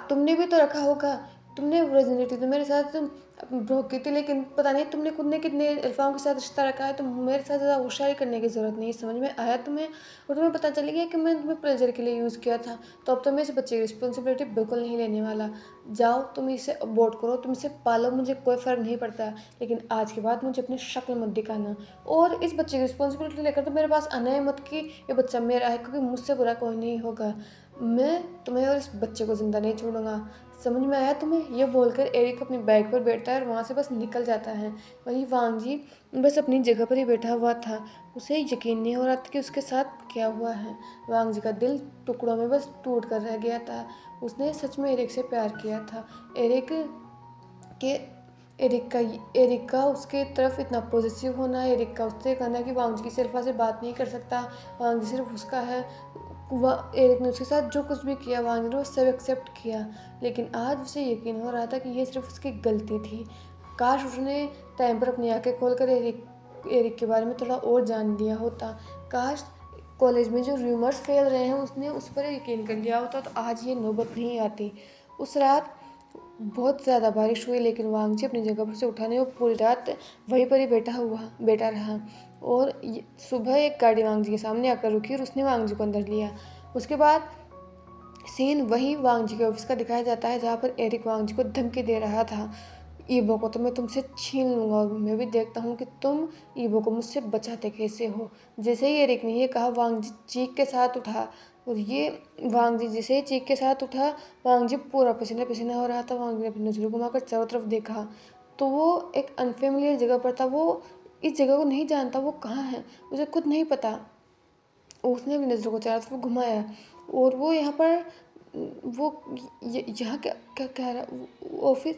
तुमने भी तो रखा होगा। तुमने वर्जिनिटी तो मेरे साथ तुम ब्रोक की थी, लेकिन पता नहीं तुमने खुद ने कितने अल्फाओं के साथ रिश्ता रखा है। तो मेरे साथ ज़्यादा होशियारी करने की ज़रूरत नहीं, समझ में आया तुम्हें? और तुम्हें पता चल गया कि मैंने तुम्हें प्लेजर के लिए यूज़ किया था। तो अब तो मैं इस बच्चे की रिस्पॉन्सिबिलिटी बिल्कुल नहीं लेने वाला। जाओ तुम इसे अबॉर्ट करो, तुम इसे पालो, मुझे कोई फ़र्क नहीं पड़ता। लेकिन आज के बाद मुझे अपनी शक्ल मत दिखाना। और इस बच्चे की रिस्पॉन्सिबिलिटी लेकर तो मेरे पास आना है मत कि ये बच्चा मेरा है, क्योंकि मुझसे बुरा कोई नहीं होगा। मैं तुम्हें और इस बच्चे को ज़िंदा नहीं छोड़ूंगा। समझ में आया तुम्हें? ये बोलकर एरिक अपनी बाइक पर बैठता है और वहाँ से बस निकल जाता है। वहीं वांग जी बस अपनी जगह पर ही बैठा हुआ था। उसे यकीन नहीं हो रहा था कि उसके साथ क्या हुआ है। वांग जी का दिल टुकड़ों में बस टूट कर रह गया था। उसने सच में एरिक से प्यार किया था। एरिक के एरिक का उसके तरफ इतना पॉजिटिव होना, एरिक का उससे कहना कि वांग जी की सिर्फा से बात नहीं कर सकता, वांग जी सिर्फ उसका है। एरिक ने उसके साथ जो कुछ भी किया वांग जी ने वो सब एक्सेप्ट किया। लेकिन आज उसे यकीन हो रहा था कि ये सिर्फ उसकी गलती थी। काश उसने टाइम पर अपनी आंखें खोलकर एरिक के बारे में थोड़ा और जान लिया होता। काश कॉलेज में जो रूमर्स फैल रहे हैं उसने उस पर यकीन कर लिया होता, तो आज ये नौबत नहीं आती। उस रात बहुत ज़्यादा बारिश हुई, लेकिन वांग जी अपनी जगह पर से उठा नहीं, वो पूरी रात वहीं पर ही बैठा रहा। और सुबह एक गाड़ी वांग जी के सामने आकर रुकी और उसने वांग जी को अंदर लिया। उसके बाद सीन वही वांग जी के ऑफिस का दिखाया जाता है, जहाँ पर एरिक वांग जी को धमकी दे रहा था, ईबो को तो मैं तुमसे छीन लूँगा और मैं भी देखता हूँ कि तुम ईबो को मुझसे बचाते कैसे हो। जैसे ही एरिक ने ये कहा, वांग जी चीख के साथ उठा। और ये वांग जी जैसे ही चीख के साथ उठा, वांग जी पूरा पसीना पसीना हो रहा था। वांग जी ने अपनी नज़रों घुमाकर चारों तरफ देखा तो वो एक अनफेमिलियर जगह पर था। वो इस जगह को नहीं जानता, वो कहाँ है उसे खुद नहीं पता। उसने अपनी नज़रों को चारों तरफ घुमाया और वो यहाँ पर वो यहाँ क्या क्या कह रहा ऑफिस,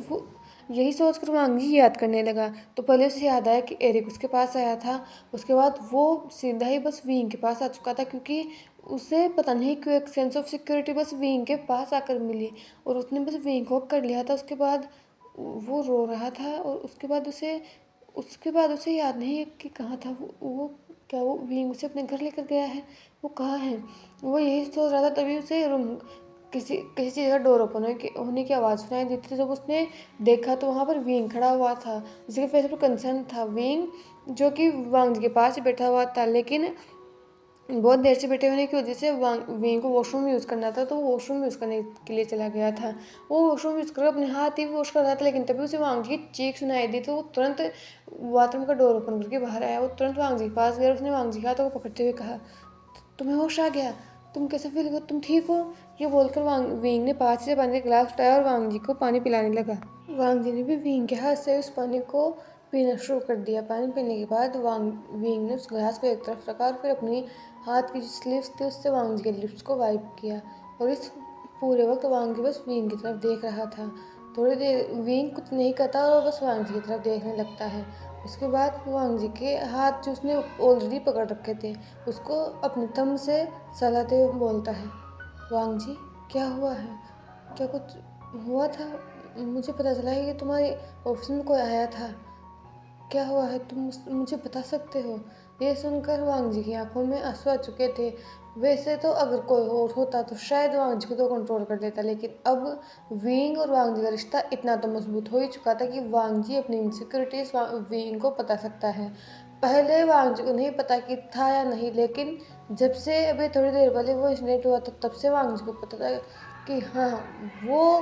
वो यही सोच कर वांग जी याद करने लगा। तो पहले उसे याद आया कि एरिक उसके पास आया था। उसके बाद वो सीधा ही बस विंग के पास आ चुका था, क्योंकि उसे पता नहीं क्यों एक सेंस ऑफ सिक्योरिटी बस विंग के पास आकर मिली और उसने बस विंग को कर लिया था। उसके बाद वो रो रहा था और उसके बाद उसे याद नहीं कि कहाँ था वो क्या वो विंग उसे अपने घर लेकर गया है, वो कहाँ है। वो यही सोच रहा था, तभी उसे किसी किसी चीज़ का डोर ओपन होने की आवाज़ सुनाई दी थी। जब उसने देखा तो वहाँ पर विंग खड़ा हुआ था, जिसके फेस पर कंसर्न था। विंग जो कि वांग जी के पास ही बैठा हुआ था, लेकिन बहुत देर से बैठे होने की वजह से विंग को वॉशरूम यूज़ करना था, तो वो वॉशरूम यूज़ करने के लिए चला गया था। वो वॉशरूम यूज़ कर अपने हाथ ही वॉश कर रहा था, लेकिन तभी उसे वांग जी की चीख सुनाई दी, तो वो तुरंत बाथरूम का डोर ओपन करके बाहर आया। वो तुरंत वांग जी के पास गया, उसने वांग जी के हाथों को पकड़ते हुए कहा, तुम्हें होश आ गया? तुम कैसे फील हो, तुम ठीक हो? ये बोलकर विंग ने पास से पानी का गिलास उठाया और वांग जी को पानी पिलाने लगा। वांग जी ने भी विंग के हाथ से उस पानी को पीना शुरू कर दिया। पानी पीने के बाद विंग ने उस गिलास को एक तरफ रखा और फिर अपनी हाथ की जो स्लीव्स थी उससे वांग जी के लिप्स को वाइप किया। और इस पूरे वक्त वांग जी बस विंग की तरफ देख रहा था। थोड़ी देर विंग कुछ नहीं करता और बस वांग जी की तरफ देखने लगता है। उसके बाद वांग जी के हाथ जो उसने ऑलरेडी पकड़ रखे थे उसको अपने थंब से सहलाते हुए बोलता है, वांग जी क्या हुआ है? क्या कुछ हुआ था? मुझे पता चला है कि तुम्हारे ऑफिस में कोई आया था। क्या हुआ है, तुम मुझे बता सकते हो? ये सुनकर वांग जी की आंखों में आंसू आ चुके थे। वैसे तो अगर कोई और होता तो शायद वांग जी को तो कंट्रोल कर देता, लेकिन अब विंग और वांग जी का रिश्ता इतना तो मजबूत हो ही चुका था कि वांग जी अपनी इनसिक्योरिटीज विंग को बता सकता है। पहले वांग जी को नहीं पता कि था या नहीं, लेकिन जब से अभी थोड़ी देर पहले वो इंसिडेंट हुआ था तब से वांग जी को पता था कि हाँ, वो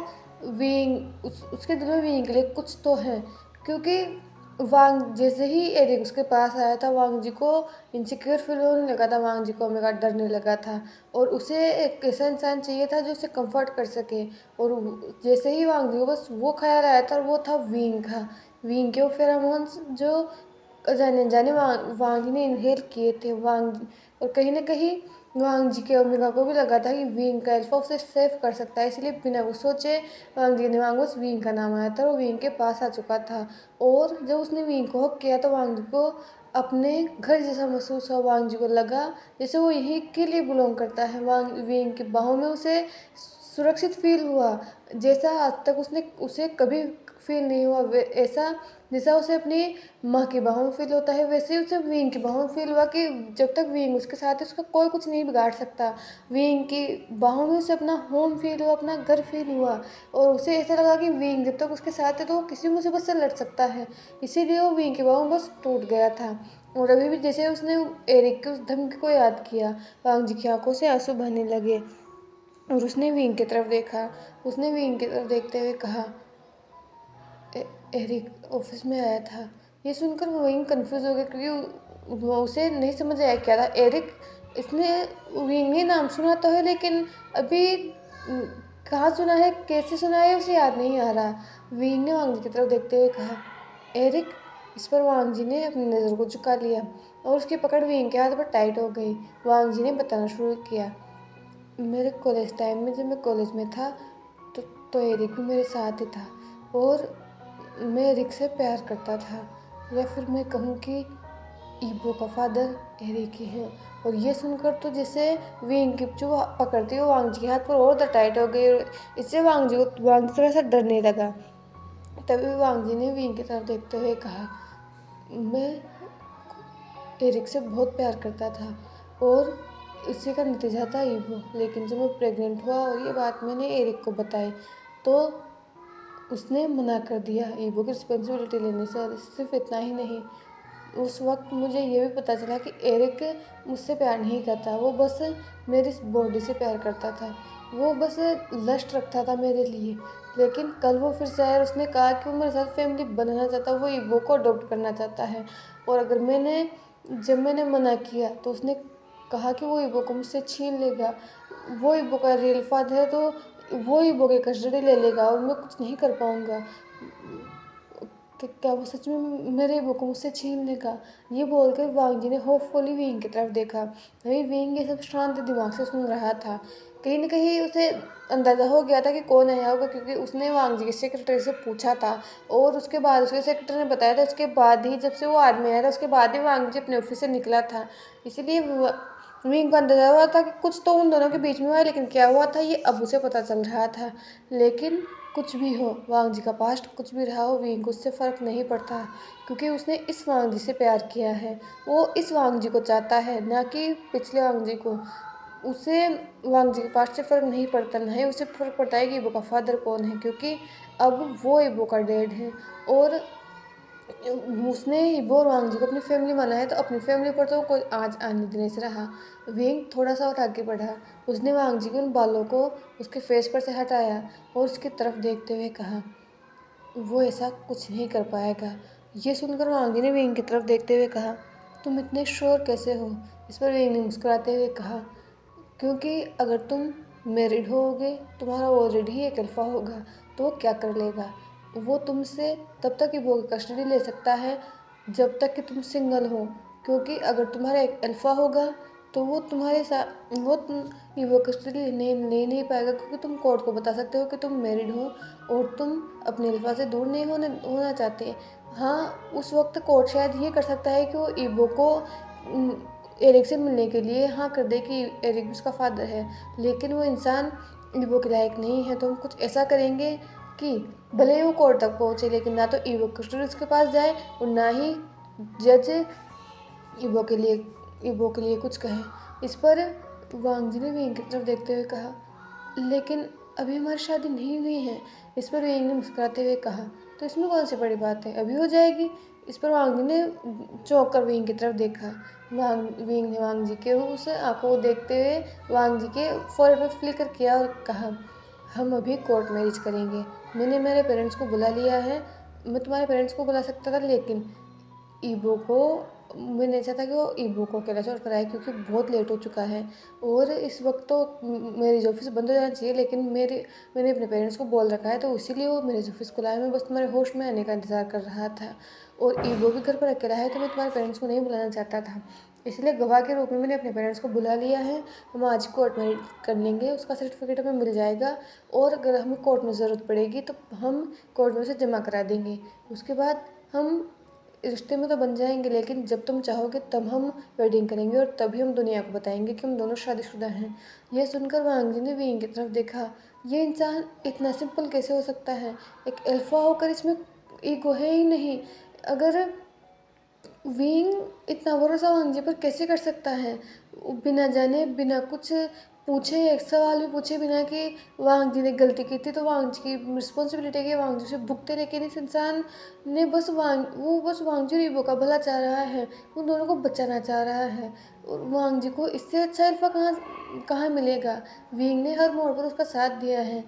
उसके दिल में विंग के लिए कुछ तो है। क्योंकि वांग जैसे ही एरिक उसके पास आया था वांग जी को इनसिक्योर फील होने लगा था, वांग जी को मेगा डरने लगा था और उसे एक ऐसा इंसान चाहिए था जो उसे कंफर्ट कर सके। और जैसे ही वांग जी को बस वो ख्याल आया था, वो था विंग का। विंग के वो फेरोमोन्स जो जाने जाने वांग जी ने इनहेल किए थे। और कहीं ना कहीं वांग जी के ओमेगा को भी लगा था कि विंग का अल्फा उसे सेव कर सकता है, इसलिए बिना कुछ सोचे वांग जी ने वांग उस विंग का नाम आया था और विंग के पास आ चुका था। और जब उसने विंग को हक किया तो वांग जी को अपने घर जैसा महसूस हुआ। वांग जी को लगा जैसे वो यहीं के लिए बिलोंग करता है। विंग की बाहों में उसे सुरक्षित फील हुआ, जैसा आज तक उसे कभी फील नहीं हुआ। ऐसा जैसा उसे अपनी माँ की बाहों में फील होता है, वैसे ही उसे विंग की बाहों में फील हुआ कि जब तक विंग उसके साथ है उसका कोई कुछ नहीं बिगाड़ सकता। विंग की बाहों में उसे अपना होम फील हुआ, अपना घर फील हुआ और उसे ऐसा लगा कि विंग जब तक उसके साथ है तो वो किसी मुसीबत से लड़ सकता है। इसीलिए वो विंग की बाहों में बस टूट गया था। और अभी भी जैसे उसने एरिक के उस धमकी को याद किया, वांग जी की आंखों से आंसू बहने लगे और उसने विंग की तरफ देखा। उसने विंग की तरफ देखते हुए कहा, एरिक ऑफिस में आया था। ये सुनकर विंग कंफ्यूज हो गया क्योंकि उसे नहीं समझ आया क्या था। एरिक, इसने विंग ने नाम सुना तो है लेकिन अभी कहाँ सुना है, कैसे सुना है उसे याद नहीं आ रहा। विंग ने वांग जी की तरफ देखते हुए कहा, एरिक। इस पर वांग जी ने अपनी नज़र को झुका लिया और उसकी पकड़ विंग के हाथ पर टाइट हो गई। वांग जी ने बताना शुरू किया, मेरे कॉलेज टाइम में जब मैं कॉलेज में था तो एरिक भी मेरे साथ ही था और मैं एरिक से प्यार करता था, या फिर मैं कहूँ कि ईबो का फादर एरिक ही है। और ये सुनकर तो जैसे विंग की जो पकड़ती है वो वांग जी के हाथ पर और टाइट हो गई। इससे वांग जी थोड़ा सा डरने लगा। तभी वांग जी ने विंग की तरफ देखते हुए कहा, मैं एरिक से बहुत प्यार करता था और इसी का नतीजा था ईबो। लेकिन जब मैं प्रेग्नेंट हुआ और ये बात मैंने एरिक को बताई तो उसने मना कर दिया ईबो की रिस्पॉन्सिबिलिटी लेने से। और सिर्फ इतना ही नहीं, उस वक्त मुझे ये भी पता चला कि एरिक मुझसे प्यार नहीं करता, वो बस मेरी बॉडी से प्यार करता था, वो बस लस्ट रखता था मेरे लिए। लेकिन कल वो फिर से आया और उसने कहा कि वो मेरे साथ फैमिली बनाना चाहता है, वो ईबो को अडॉप्ट करना चाहता है। और अगर जब मैंने मना किया तो उसने कहा कि वो ईबो को मुझसे छीन लेगा। वो ईबो का रियल फादर है तो वो ईबो की कस्टडी ले लेगा और मैं कुछ नहीं कर पाऊँगा। क्या वो सच में मेरे ईबो को मुझसे छीन लेगा? ये बोलकर वांग जी ने होपफुली विंग की तरफ देखा। वही विंग ये सब शांत दिमाग से सुन रहा था। कहीं ना कहीं उसे अंदाज़ा हो गया था कि कौन आया होगा, क्योंकि उसने वांग जी के सेक्रेटरी से पूछा था और उसके बाद उसके सेक्रेटरी ने बताया था। उसके बाद ही जब से वो आदमी आया था उसके बाद ही वांग जी अपने ऑफिस से निकला था। इसीलिए विंग को अंदाजा हुआ था कि कुछ तो उन दोनों के बीच में हुआ, लेकिन क्या हुआ था ये अब उसे पता चल रहा था। लेकिन कुछ भी हो, वांग जी का पास्ट कुछ भी रहा हो, विंग को उससे फ़र्क नहीं पड़ता क्योंकि उसने इस वांग जी से प्यार किया है। वो इस वांग जी को चाहता है, ना कि पिछले वांग जी को। उसे वांग जी के पास्ट से फ़र्क नहीं पड़ता, ना ही उसे फ़र्क पड़ता है कि ईबो का फादर कौन है, क्योंकि अब वो ईबो का डैड है। और उसने ईबो और वांग जी को अपनी फैमिली माना है तो अपनी फैमिली पर तो कोई आज आने देने से रहा। विंग थोड़ा सा और आगे बढ़ा। उसने वांग जी के उन बालों को उसके फेस पर से हटाया और उसकी तरफ देखते हुए कहा, वो ऐसा कुछ नहीं कर पाएगा। ये सुनकर वांग जी ने विंग की तरफ देखते हुए कहा, तुम इतने श्योर कैसे हो? इस पर विंग ने मुस्कुराते हुए कहा, क्योंकि अगर तुम मैरिड होगे, तुम्हारा ऑलरेडी एक अल्फा होगा, तो वो क्या कर लेगा, वो तुमसे तब तक ईबो की कस्टडी ले सकता है जब तक कि तुम सिंगल हो। क्योंकि अगर तुम्हारा एक अल्फा होगा तो वो तुम्हारे साथ वो ईबो कस्टडी ले नहीं पाएगा, क्योंकि तुम कोर्ट को बता सकते हो कि तुम मैरिड हो और तुम अपने अल्फा से दूर नहीं होना चाहते। हाँ, उस वक्त कोर्ट शायद ये कर सकता है कि वो ईबो को एरिक से मिलने के लिए हाँ कर दे कि एरिक उसका फादर है, लेकिन वो इंसान ईबो के लायक नहीं है। तो हम कुछ ऐसा करेंगे कि भले ही वो कोर्ट तक पहुँचे, लेकिन ना तो ईबो कस्टडी उसके पास जाए और ना ही जज ईबो के लिए कुछ कहे। इस पर वांग जी ने विंग की तरफ देखते हुए कहा, लेकिन अभी हमारी शादी नहीं हुई है। इस पर विंग ने मुस्कुराते हुए कहा, तो इसमें कौन सी बड़ी बात है, अभी हो जाएगी। इस पर वांग जी ने चौंक कर विंग की तरफ देखा। विंग ने वांग जी के उस आंखों को देखते हुए वांग जी के फोrehead पर फ्लिकर किया और कहा, हम अभी कोर्ट मैरिज करेंगे। मैंने मेरे पेरेंट्स को बुला लिया है। मैं तुम्हारे पेरेंट्स को बुला सकता था, लेकिन ईबो को मैं नहीं चाहता कि वो ईबो को अकेला छोड़ कर आए, क्योंकि बहुत लेट हो चुका है और इस वक्त तो मेरी ऑफिस बंद हो जाना चाहिए। लेकिन मैंने अपने पेरेंट्स को बोल रखा है, तो इसीलिए वो मेरे ऑफिस को लाया। मैं बस तुम्हारे होश में आने का इंतज़ार कर रहा था और ईबो भी घर पर अकेला है, तो मैं तुम्हारे पेरेंट्स को नहीं बुलाना चाहता था, इसलिए गवाह के रूप में मैंने अपने पेरेंट्स को बुला लिया है। हम आज कोर्ट मैरिज कर लेंगे, उसका सर्टिफिकेट हमें मिल जाएगा और अगर हमें कोर्ट में ज़रूरत पड़ेगी तो हम कोर्ट में उसे जमा करा देंगे। उसके बाद हम रिश्ते में तो बन जाएंगे, लेकिन जब तुम चाहोगे तब हम वेडिंग करेंगे और तभी हम दुनिया को बताएंगे कि हम दोनों शादीशुदा हैं। यह सुनकर वांग जी ने विंग की तरफ देखा। ये इंसान इतना सिंपल कैसे हो सकता है, एक अल्फा होकर इसमें ईगो है ही नहीं। अगर विंग इतना भरोसा वांग जी पर कैसे कर सकता है, बिना जाने बिना कुछ पूछे, एक सवाल भी पूछे बिना कि वांग जी ने गलती की थी तो वांग जी की रिस्पॉन्सिबिलिटी है कि वांग जी से भुगते। लेकिन इस इंसान ने बस वांग जी और ईबो का भला चाह रहा है, उन दोनों को बचाना चाह रहा है। और वांग जी को इससे अच्छा अल्फा कहाँ कहाँ मिलेगा। विंग ने हर मोड़ पर उसका साथ दिया है।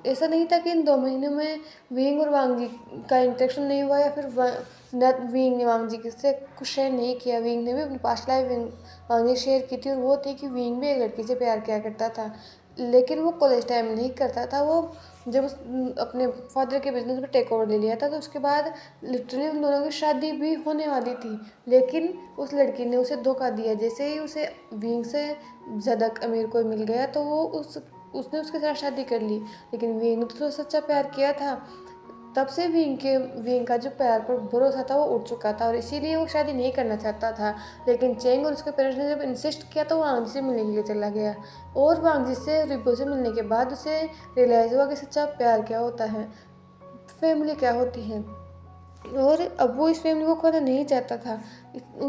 ऐसा नहीं था कि इन 2 महीनों में विंग और वांग जी का इंटरेक्शन नहीं हुआ या फिर विंग ने वांग जी से कुछ शेयर नहीं किया। विंग ने भी अपनी पास्ट लाइफ वांग जी शेयर की थी और वो थी कि विंग भी एक लड़की से प्यार किया करता था, लेकिन वो कॉलेज टाइम में नहीं करता था। वो जब उस अपने फादर के बिजनेस में टेक ओवर ले लिया था तो उसके बाद लिटरली उन दोनों की शादी भी होने वाली थी, लेकिन उस लड़की ने उसे धोखा दिया। जैसे ही उसे विंग से ज़्यादा अमीर कोई मिल गया तो वो उसने उसके साथ शादी कर ली, लेकिन विंग ने तो सच्चा प्यार किया था। तब से विंग का जो प्यार पर भरोसा था वो उठ चुका था और इसीलिए वो शादी नहीं करना चाहता था। लेकिन चेंग और उसके पेरेंट्स ने जब इंसिस्ट किया तो वो वांग जी से मिलने के लिए चला गया और वांग जी से रिबो से मिलने के बाद उसे रियलाइज़ हुआ कि सच्चा प्यार क्या होता है, फैमिली क्या होती है, और अब वो इस फैमिली को खोना नहीं चाहता था।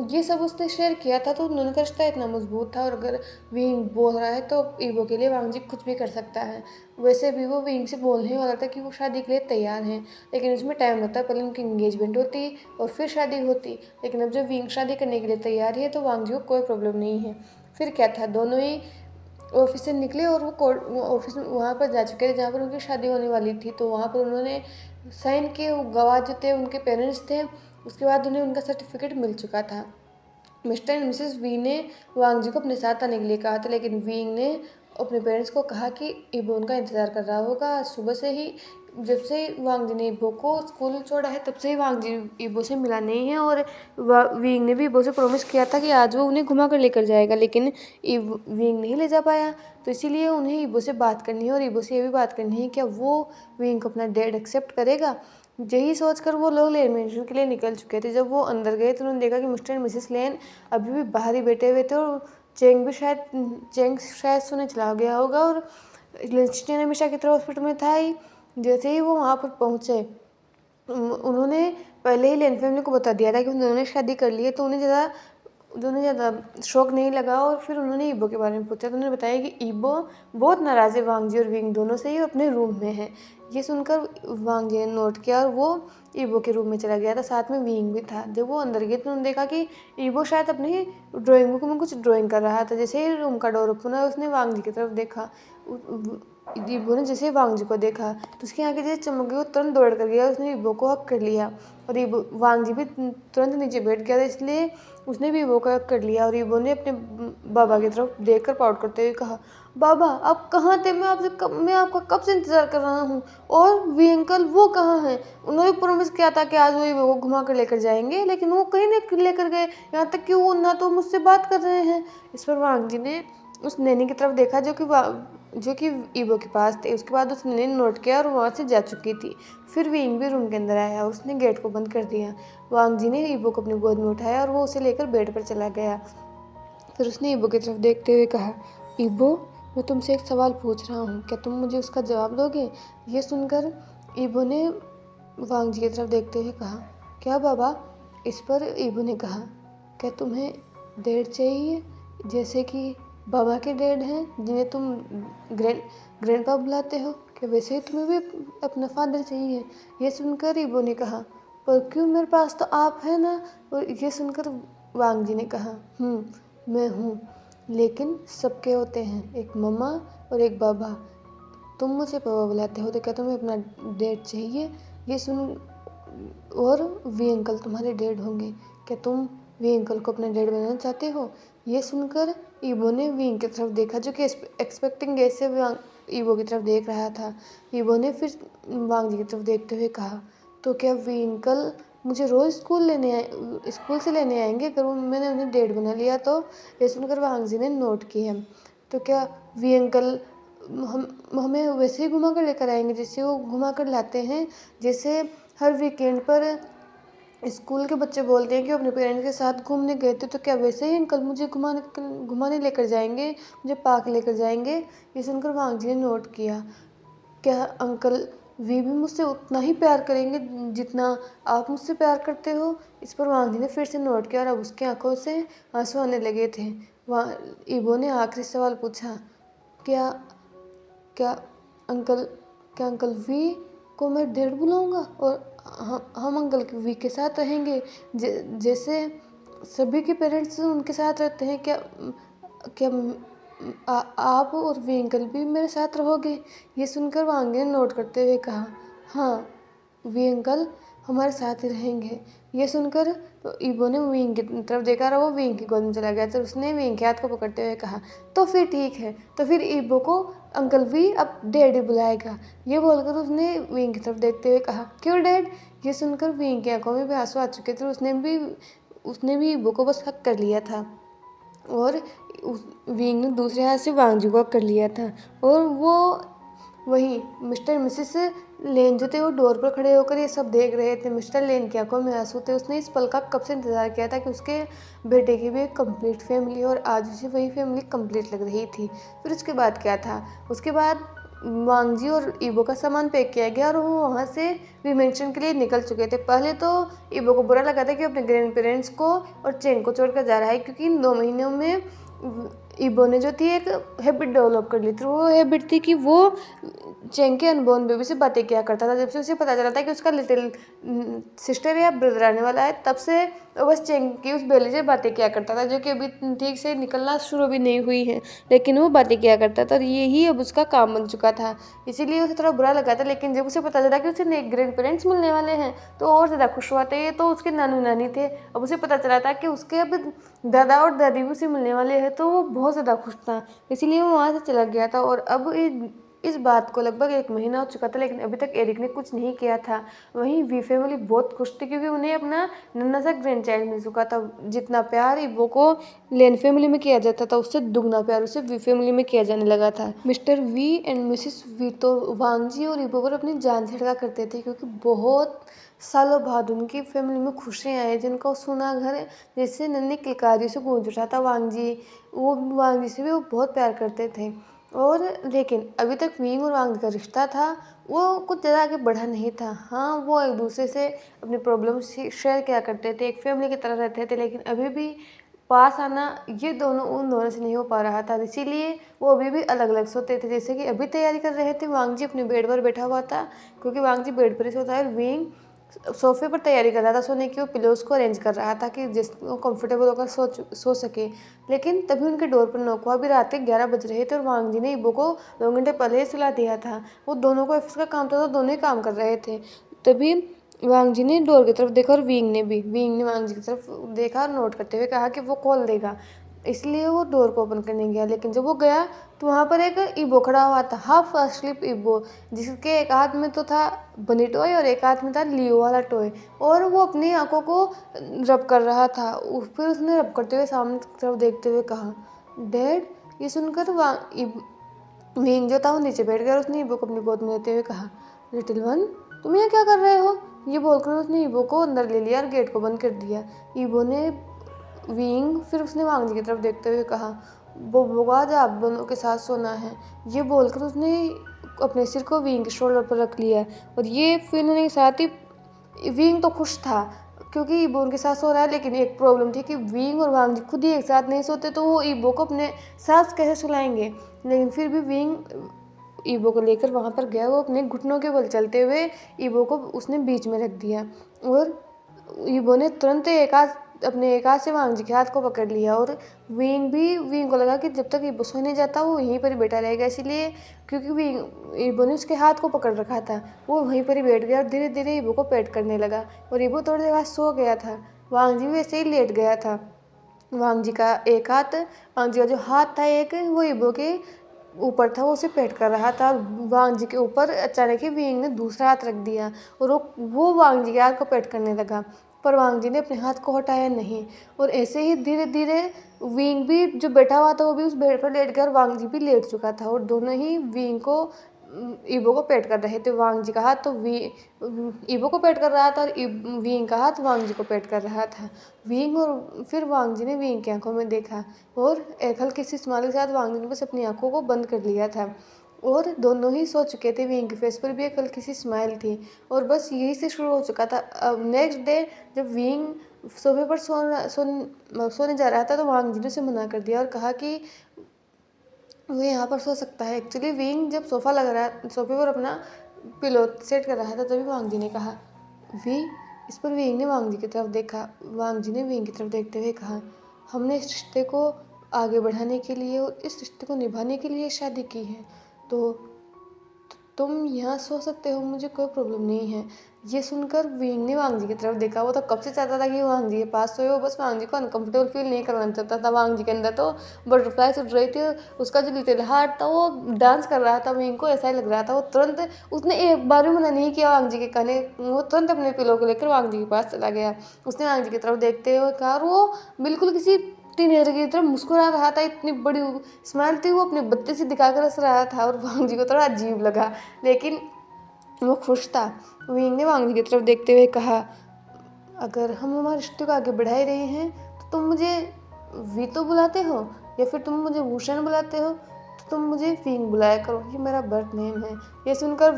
ये सब उसने शेयर किया था, तो उन दोनों का रिश्ता इतना मजबूत था। और अगर विंग बोल रहा है तो ईबो के लिए वांग जी कुछ भी कर सकता है। वैसे भी वो विंग से बोलने वाला था कि वो शादी के लिए तैयार हैं, लेकिन उसमें टाइम लगता है। पहले उनकी इंगेजमेंट होती और फिर शादी होती, लेकिन अब जब विंग शादी करने के लिए तैयार है तो वांग जी को कोई प्रॉब्लम नहीं है। फिर क्या था, दोनों ही ऑफिस से निकले और वो ऑफिस में वहाँ पर जा चुके थे जहाँ पर उनकी शादी होने वाली थी। तो वहाँ पर उन्होंने साइन किए, वो गवाह जो थे उनके पेरेंट्स थे। उसके बाद उन्हें उनका सर्टिफिकेट मिल चुका था। मिस्टर एंड मिसेस वी ने वांग जी को अपने साथ आने के लिए कहा था, लेकिन विंग ने अपने पेरेंट्स को कहा कि ईबो उनका इंतज़ार कर रहा होगा। आज सुबह से ही जब से वांग जी ने ईबो को स्कूल छोड़ा है तब से ही वांग जी ईबो से मिला नहीं है और विंग ने भी ईबो से प्रॉमिस किया था कि आज वो उन्हें घुमा कर लेकर जाएगा, लेकिन विंग नहीं ले जा पाया। तो इसीलिए उन्हें ईबो से बात करनी है और ईबो से ये भी बात करनी है क्या वो विंग को अपना डैड एक्सेप्ट करेगा। यही सोचकर वो लोग लेन के लिए निकल चुके थे। जब वो अंदर गए तो उन्होंने देखा कि मिस्टर एंड मिसेस लेन अभी भी बाहर ही बैठे हुए थे और चेंग शायद सोने चला गया होगा और लिंस्टन हमेशा की तरह हॉस्पिटल में था ही। जैसे ही वो वहाँ पर पहुँचे उन्होंने पहले ही लेन फैमिली को बता दिया था कि उन्होंने शादी कर ली है, तो उन्हें ज़्यादा शौक नहीं लगा। और फिर उन्होंने ईबो के बारे में पूछा तो उन्होंने बताया कि ईबो बहुत नाराज़ है वांग जी और विंग दोनों से ही अपने रूम में है। ये सुनकर वांग जी ने नोट किया और वो ईबो के रूम में चला गया था, साथ में विंग भी था। जब वो अंदर गए तो उन्होंने देखा कि ईबो शायद अपनी ड्राइंग बुक में कुछ ड्राइंग कर रहा था। जैसे ही रूम का डोर ओपन हुआ उसने वांग जी की तरफ देखा। ईबो ने जैसे वांग जी को देखा तो उसकी आंखें जैसे चमक गई, वो तुरंत दौड़ कर गया, उसने ईबो को हक कर लिया और ईबो वांग जी भी तुरंत नीचे बैठ गया था, इसलिए उसने भी ईबो को हक कर लिया। और ईबो ने अपने बाबा की तरफ देखकर पाउट करते हुए कहा, बाबा आप कहाँ थे? मैं आपका कब से इंतज़ार कर रहा हूँ। और वी अंकल वो कहाँ हैं? उन्होंने प्रॉमिस किया था कि आज वो ईबो को घुमा कर लेकर जाएंगे, लेकिन वो कहीं नहीं लेकर गए, यहाँ तक कि वो ना तो मुझसे बात कर रहे हैं। इस पर वांग जी ने उस नैनी की तरफ देखा जो कि ईबो के पास थे। उसके बाद उस नैनी ने नोट किया और वहाँ से जा चुकी थी। फिर विंग भी रूम के अंदर आया और उसने गेट को बंद कर दिया। वांग जी ने ईबो को अपनी गोद में उठाया और वो उसे लेकर बेड पर चला गया। फिर उसने ईबो की तरफ देखते हुए कहा, ईबो मैं तुमसे एक सवाल पूछ रहा हूँ, क्या तुम मुझे उसका जवाब दोगे? ये सुनकर ईबो ने वांग जी की तरफ देखते हुए कहा, क्या बाबा? इस पर ईबो ने कहा, क्या तुम्हें डैड चाहिए जैसे कि बाबा के डैड हैं जिन्हें तुम ग्रैंडपा बुलाते हो? क्या वैसे ही तुम्हें भी अपना फादर चाहिए? ये सुनकर ईबो ने कहा, पर क्यों, मेरे पास तो आप है ना। और ये सुनकर वांग जी ने कहा, मैं हूँ, लेकिन सबके होते हैं, एक मम्मा और एक बाबा। तुम मुझे पापा बुलाते हो तो क्या तुम्हें अपना डैड चाहिए? ये सुन और वी अंकल तुम्हारे डैड होंगे, क्या तुम वी अंकल को अपना डैड बनाना चाहते हो? ये सुनकर ईबो ने विंग की तरफ देखा, जो कि एक्सपेक्टिंग ऐसे ईबो की तरफ देख रहा था। ईबो ने फिर वांग जी की तरफ देखते हुए कहा, तो क्या वी अंकल मुझे रोज़ स्कूल से लेने आएंगे अगर मैंने उन्हें डैड बना लिया तो? ये सुनकर वांग जी ने नोट किया, तो क्या वी अंकल हमें वैसे ही घुमा कर लेकर आएंगे जैसे वो घुमा कर लाते हैं, जैसे हर वीकेंड पर स्कूल के बच्चे बोलते हैं कि वो अपने पेरेंट्स के साथ घूमने गए थे, तो क्या वैसे ही अंकल मुझे घुमाने लेकर जाएंगे, मुझे पार्क लेकर जाएंगे? ये सुनकर वांग जी ने नोट किया, क्या अंकल वे भी मुझसे उतना ही प्यार करेंगे जितना आप मुझसे प्यार करते हो? इस पर वांग जी ने फिर से नोट किया और अब उसकी आंखों से आंसू आने लगे थे। वहाँ ईबो ने आखिरी सवाल पूछा, क्या क्या अंकल क्या अंकल वी को मैं डैड बुलाऊंगा और हम अंकल वी के साथ रहेंगे जैसे सभी के पेरेंट्स उनके साथ रहते हैं? क्या क्या आप और वी अंकल भी मेरे साथ रहोगे? ये सुनकर वांग ने नोट करते हुए कहा, हाँ, वी अंकल हमारे साथ ही रहेंगे। ये सुनकर तो ईबो ने विंग की तरफ देखा और वो विंग की गोद में चला गया। तो उसने विंग के हाथ को पकड़ते हुए कहा, तो फिर ठीक है, तो फिर ईबो को अंकल वी अब डैडी बुलाएगा। ये बोलकर उसने विंग की तरफ देखते हुए कहा, क्यों डैड? ये सुनकर विंग की आंखों में भी आंसू आ चुके थे। उसने भी ईबो को बस हक कर लिया था और विंग ने दूसरे हाथ से वांग जी को हक कर लिया था। और वो वहीं मिस्टर मिसेस लेन जो थे वो डोर पर खड़े होकर ये सब देख रहे थे। मिस्टर लेन की आंखों में आंसू थे। उसने इस पल का कब से इंतज़ार किया था कि उसके बेटे की भी एक कंप्लीट फैमिली, और आज उसे वही फैमिली कंप्लीट लग रही थी। फिर उसके बाद क्या था? उसके बाद वांग जी और ईबो का सामान पैक किया गया और वो वहाँ से रिमेंशन के लिए निकल चुके थे। पहले तो ईबो को बुरा लगा था कि अपने ग्रैंड पेरेंट्स को और चेंग को छोड़कर जा रहा है, क्योंकि इन 2 महीनों में ईबो ने जो थी एक हैबिट डेवलप कर ली थी। वो हैबिट थी कि वो चेंग के अनबोर्न बेबी से बातें किया करता था। जब से उसे पता चला था कि उसका लिटिल सिस्टर या ब्रदर आने वाला है, तब से वो बस चेंग की उस बेली से बातें किया करता था, जो कि अभी ठीक से निकलना शुरू भी नहीं हुई है, लेकिन वो बातें किया करता था और यही अब उसका काम बन चुका था। इसीलिए उसे थोड़ा बुरा लगा था। लेकिन जब उसे पता चला कि उसे नए ग्रैंड पेरेंट्स मिलने वाले हैं तो और ज़्यादा खुश हुआ था। ये तो उसके नानू नानी थे, अब उसे पता चला था कि उसके अब दादा और दादी भी उसे मिलने वाले हैं, तो वो बहुत ज़्यादा खुश था। इसीलिए वो वहाँ से चला गया था। और अब इस बात को लगभग 1 महीना हो चुका था, लेकिन अभी तक एरिक ने कुछ नहीं किया था। वहीं वी फैमिली बहुत खुश थी, क्योंकि उन्हें अपना नन्हा सा ग्रैंड चाइल्ड मिल चुका था। जितना प्यार ईबो को लेन फैमिली में किया जाता था, उससे दुगना प्यार उसे वी फैमिली में किया जाने लगा था। Mister V and missus V तो वांग जी और ईबो पर अपनी जान छिड़का करते थे, क्योंकि बहुत सालों बाद उनकी फैमिली में खुशियाँ आई, जिनका सुना घर जैसे नन्ही किलकारियों से गूंज उठा था। वांग जी से भी वो बहुत प्यार करते थे। और लेकिन अभी तक विंग और वांग का रिश्ता था वो कुछ ज़्यादा आगे बढ़ा नहीं था। हाँ, वो एक दूसरे से अपनी प्रॉब्लम शेयर किया करते थे, एक फैमिली की तरह रहते थे, लेकिन अभी भी पास आना ये दोनों उन दोनों से नहीं हो पा रहा था। इसीलिए वो अभी भी अलग अलग सोते थे। जैसे कि अभी तैयारी कर रहे थे, वांग जी अपने बेड पर बैठा हुआ था, क्योंकि वांग जी बेड पर ही सोता है, विंग सोफे पर तैयारी कर रहा था सोने की, वो पिलोज को अरेंज कर रहा था कि जिसको कंफर्टेबल होकर सो सके। लेकिन तभी उनके डोर पर नॉक हुआ। अभी रात के 11 बज रहे थे और वांग जी ने ईबो को 2 घंटे पहले ही सुला दिया था। वो दोनों को ऑफिस का काम था तो दोनों ही काम कर रहे थे। तभी वांग जी ने डोर की तरफ देखा और विंग ने वांग जी की तरफ देखा और नोट करते हुए कहा कि वो कॉल देगा, इसलिए वो डोर को ओपन करने गया। लेकिन जब वो गया तो वहाँ पर एक ईबो खड़ा हुआ था, हाफ अस्लीप ईबो, जिसके एक हाथ में तो था बनी टॉय और एक हाथ में था लियो वाला टॉय, और वो अपनी आंखों को रब कर रहा था। फिर उसने रब करते हुए सामने की तरफ देखते हुए कहा, डैड। ये सुनकर विंग जो था वो नीचे बैठ गया और उसने ईबो को अपनी गोद में लेते हुए कहा, लिटिल वन, तुम यहाँ क्या कर रहे हो? ये बोलकर उसने ईबो को अंदर ले लिया और गेट को बंद कर दिया। ईबो ने फिर उसने वांग जी की तरफ देखते हुए कहा, बोबो आज आप दोनों के साथ सोना है। ये बोलकर उसने अपने सिर को विंग के शोल्डर पर रख लिया और ये फिर उन्होंने साथ ही विंग तो खुश था क्योंकि ईबो उनके साथ सो रहा है। लेकिन एक प्रॉब्लम थी कि विंग और वांग जी खुद ही एक साथ नहीं सोते तो वो ईबो को अपने साथ कैसे सुलाएंगे। लेकिन फिर भी विंग ईबो को लेकर वहाँ पर गया। वो अपने घुटनों के बल चलते हुए ईबो को उसने बीच में रख दिया और ईबो ने तुरंत अपने एक हाथ से वांग जी के हाथ को पकड़ लिया। और विंग को लगा कि जब तक ईबो सोने जाता वो यहीं पर ही बैठा रहेगा, इसलिए क्योंकि ईबो ने उसके हाथ को पकड़ रखा था, वो वहीं पर ही बैठ गया और धीरे धीरे ईबो को पेट करने लगा और ईबो थोड़ी देर बाद सो गया था। वांग जी वैसे ही लेट गया था। वांग जी का जो हाथ था एक, वो ईबो के ऊपर था, वो उसे पेट कर रहा था। वांग जी के ऊपर अचानक ही विंग ने दूसरा हाथ रख दिया और वो वांग जी के हाथ को पेट करने लगा, पर वांग जी ने अपने हाथ को हटाया नहीं। और ऐसे ही धीरे धीरे विंग भी जो बैठा हुआ था वो भी उस बेड पर लेट गया और वांग जी भी लेट चुका था और दोनों ही ईबो को पेट कर रहे थे। वांग जी का हाथ तो ईबो को पेट कर रहा था और विंग का हाथ वांग जी को पेट कर रहा था। फिर वांग जी ने विंग की आंखों में देखा और एक हल्की सी स्माइल के साथ वांग जी ने बस अपनी आंखों को बंद कर लिया था और दोनों ही सो चुके थे। विंग के फेस पर भी एक हल्की सी स्माइल थी और बस यही से शुरू हो चुका था। अब नेक्स्ट डे जब विंग सोफे पर सोने जा रहा था तो वांग जी ने उसे मना कर दिया और कहा कि वो यहाँ पर सो सकता है। एक्चुअली विंग जब सोफे पर अपना पिलो सेट कर रहा था तभी वांग जी ने कहा इस पर विंग ने वांग जी की तरफ देखा। वांग जी ने विंग की तरफ देखते हुए कहा, हमने इस रिश्ते को आगे बढ़ाने के लिए और इस रिश्ते को निभाने के लिए शादी की है, तो तुम यहाँ सो सकते हो, मुझे कोई प्रॉब्लम नहीं है। ये सुनकर विंग ने वांग जी की तरफ देखा। वो तो कब से चाहता था कि वांग जी के पास सोए, वो बस वांग जी को अनकंफर्टेबल फील नहीं करवाना चाहता था। वांग जी के अंदर तो बटरफ्लाई उड़ रही थी, उसका जो लिटिल हार्ट था वो डांस कर रहा था। विंग को ऐसा ही लग रहा था। वो तुरंत उसने एक बार भी मना नहीं किया वांग जी के कहने, वो तुरंत अपने पिलो को लेकर वांग जी के पास चला गया। उसने वांग जी की तरफ देखते हुए कहा और वो बिल्कुल किसी टीनेजर की तरफ मुस्कुरा रहा था, इतनी बड़ी स्माइल थी, वो अपने बत्ती से दिखाकर हंस रहा था और वांग जी को थोड़ा अजीब लगा लेकिन वो खुश था। विंग ने वांग जी की तरफ देखते हुए कहा, अगर हम हमारे रिश्ते को आगे बढ़ा ही रहे हैं तो तुम मुझे वी तो बुलाते हो या फिर तुम मुझे भूषण बुलाते हो, तो तुम मुझे विंग बुलाया करो, ये मेरा बर्थ नेम है। ये सुनकर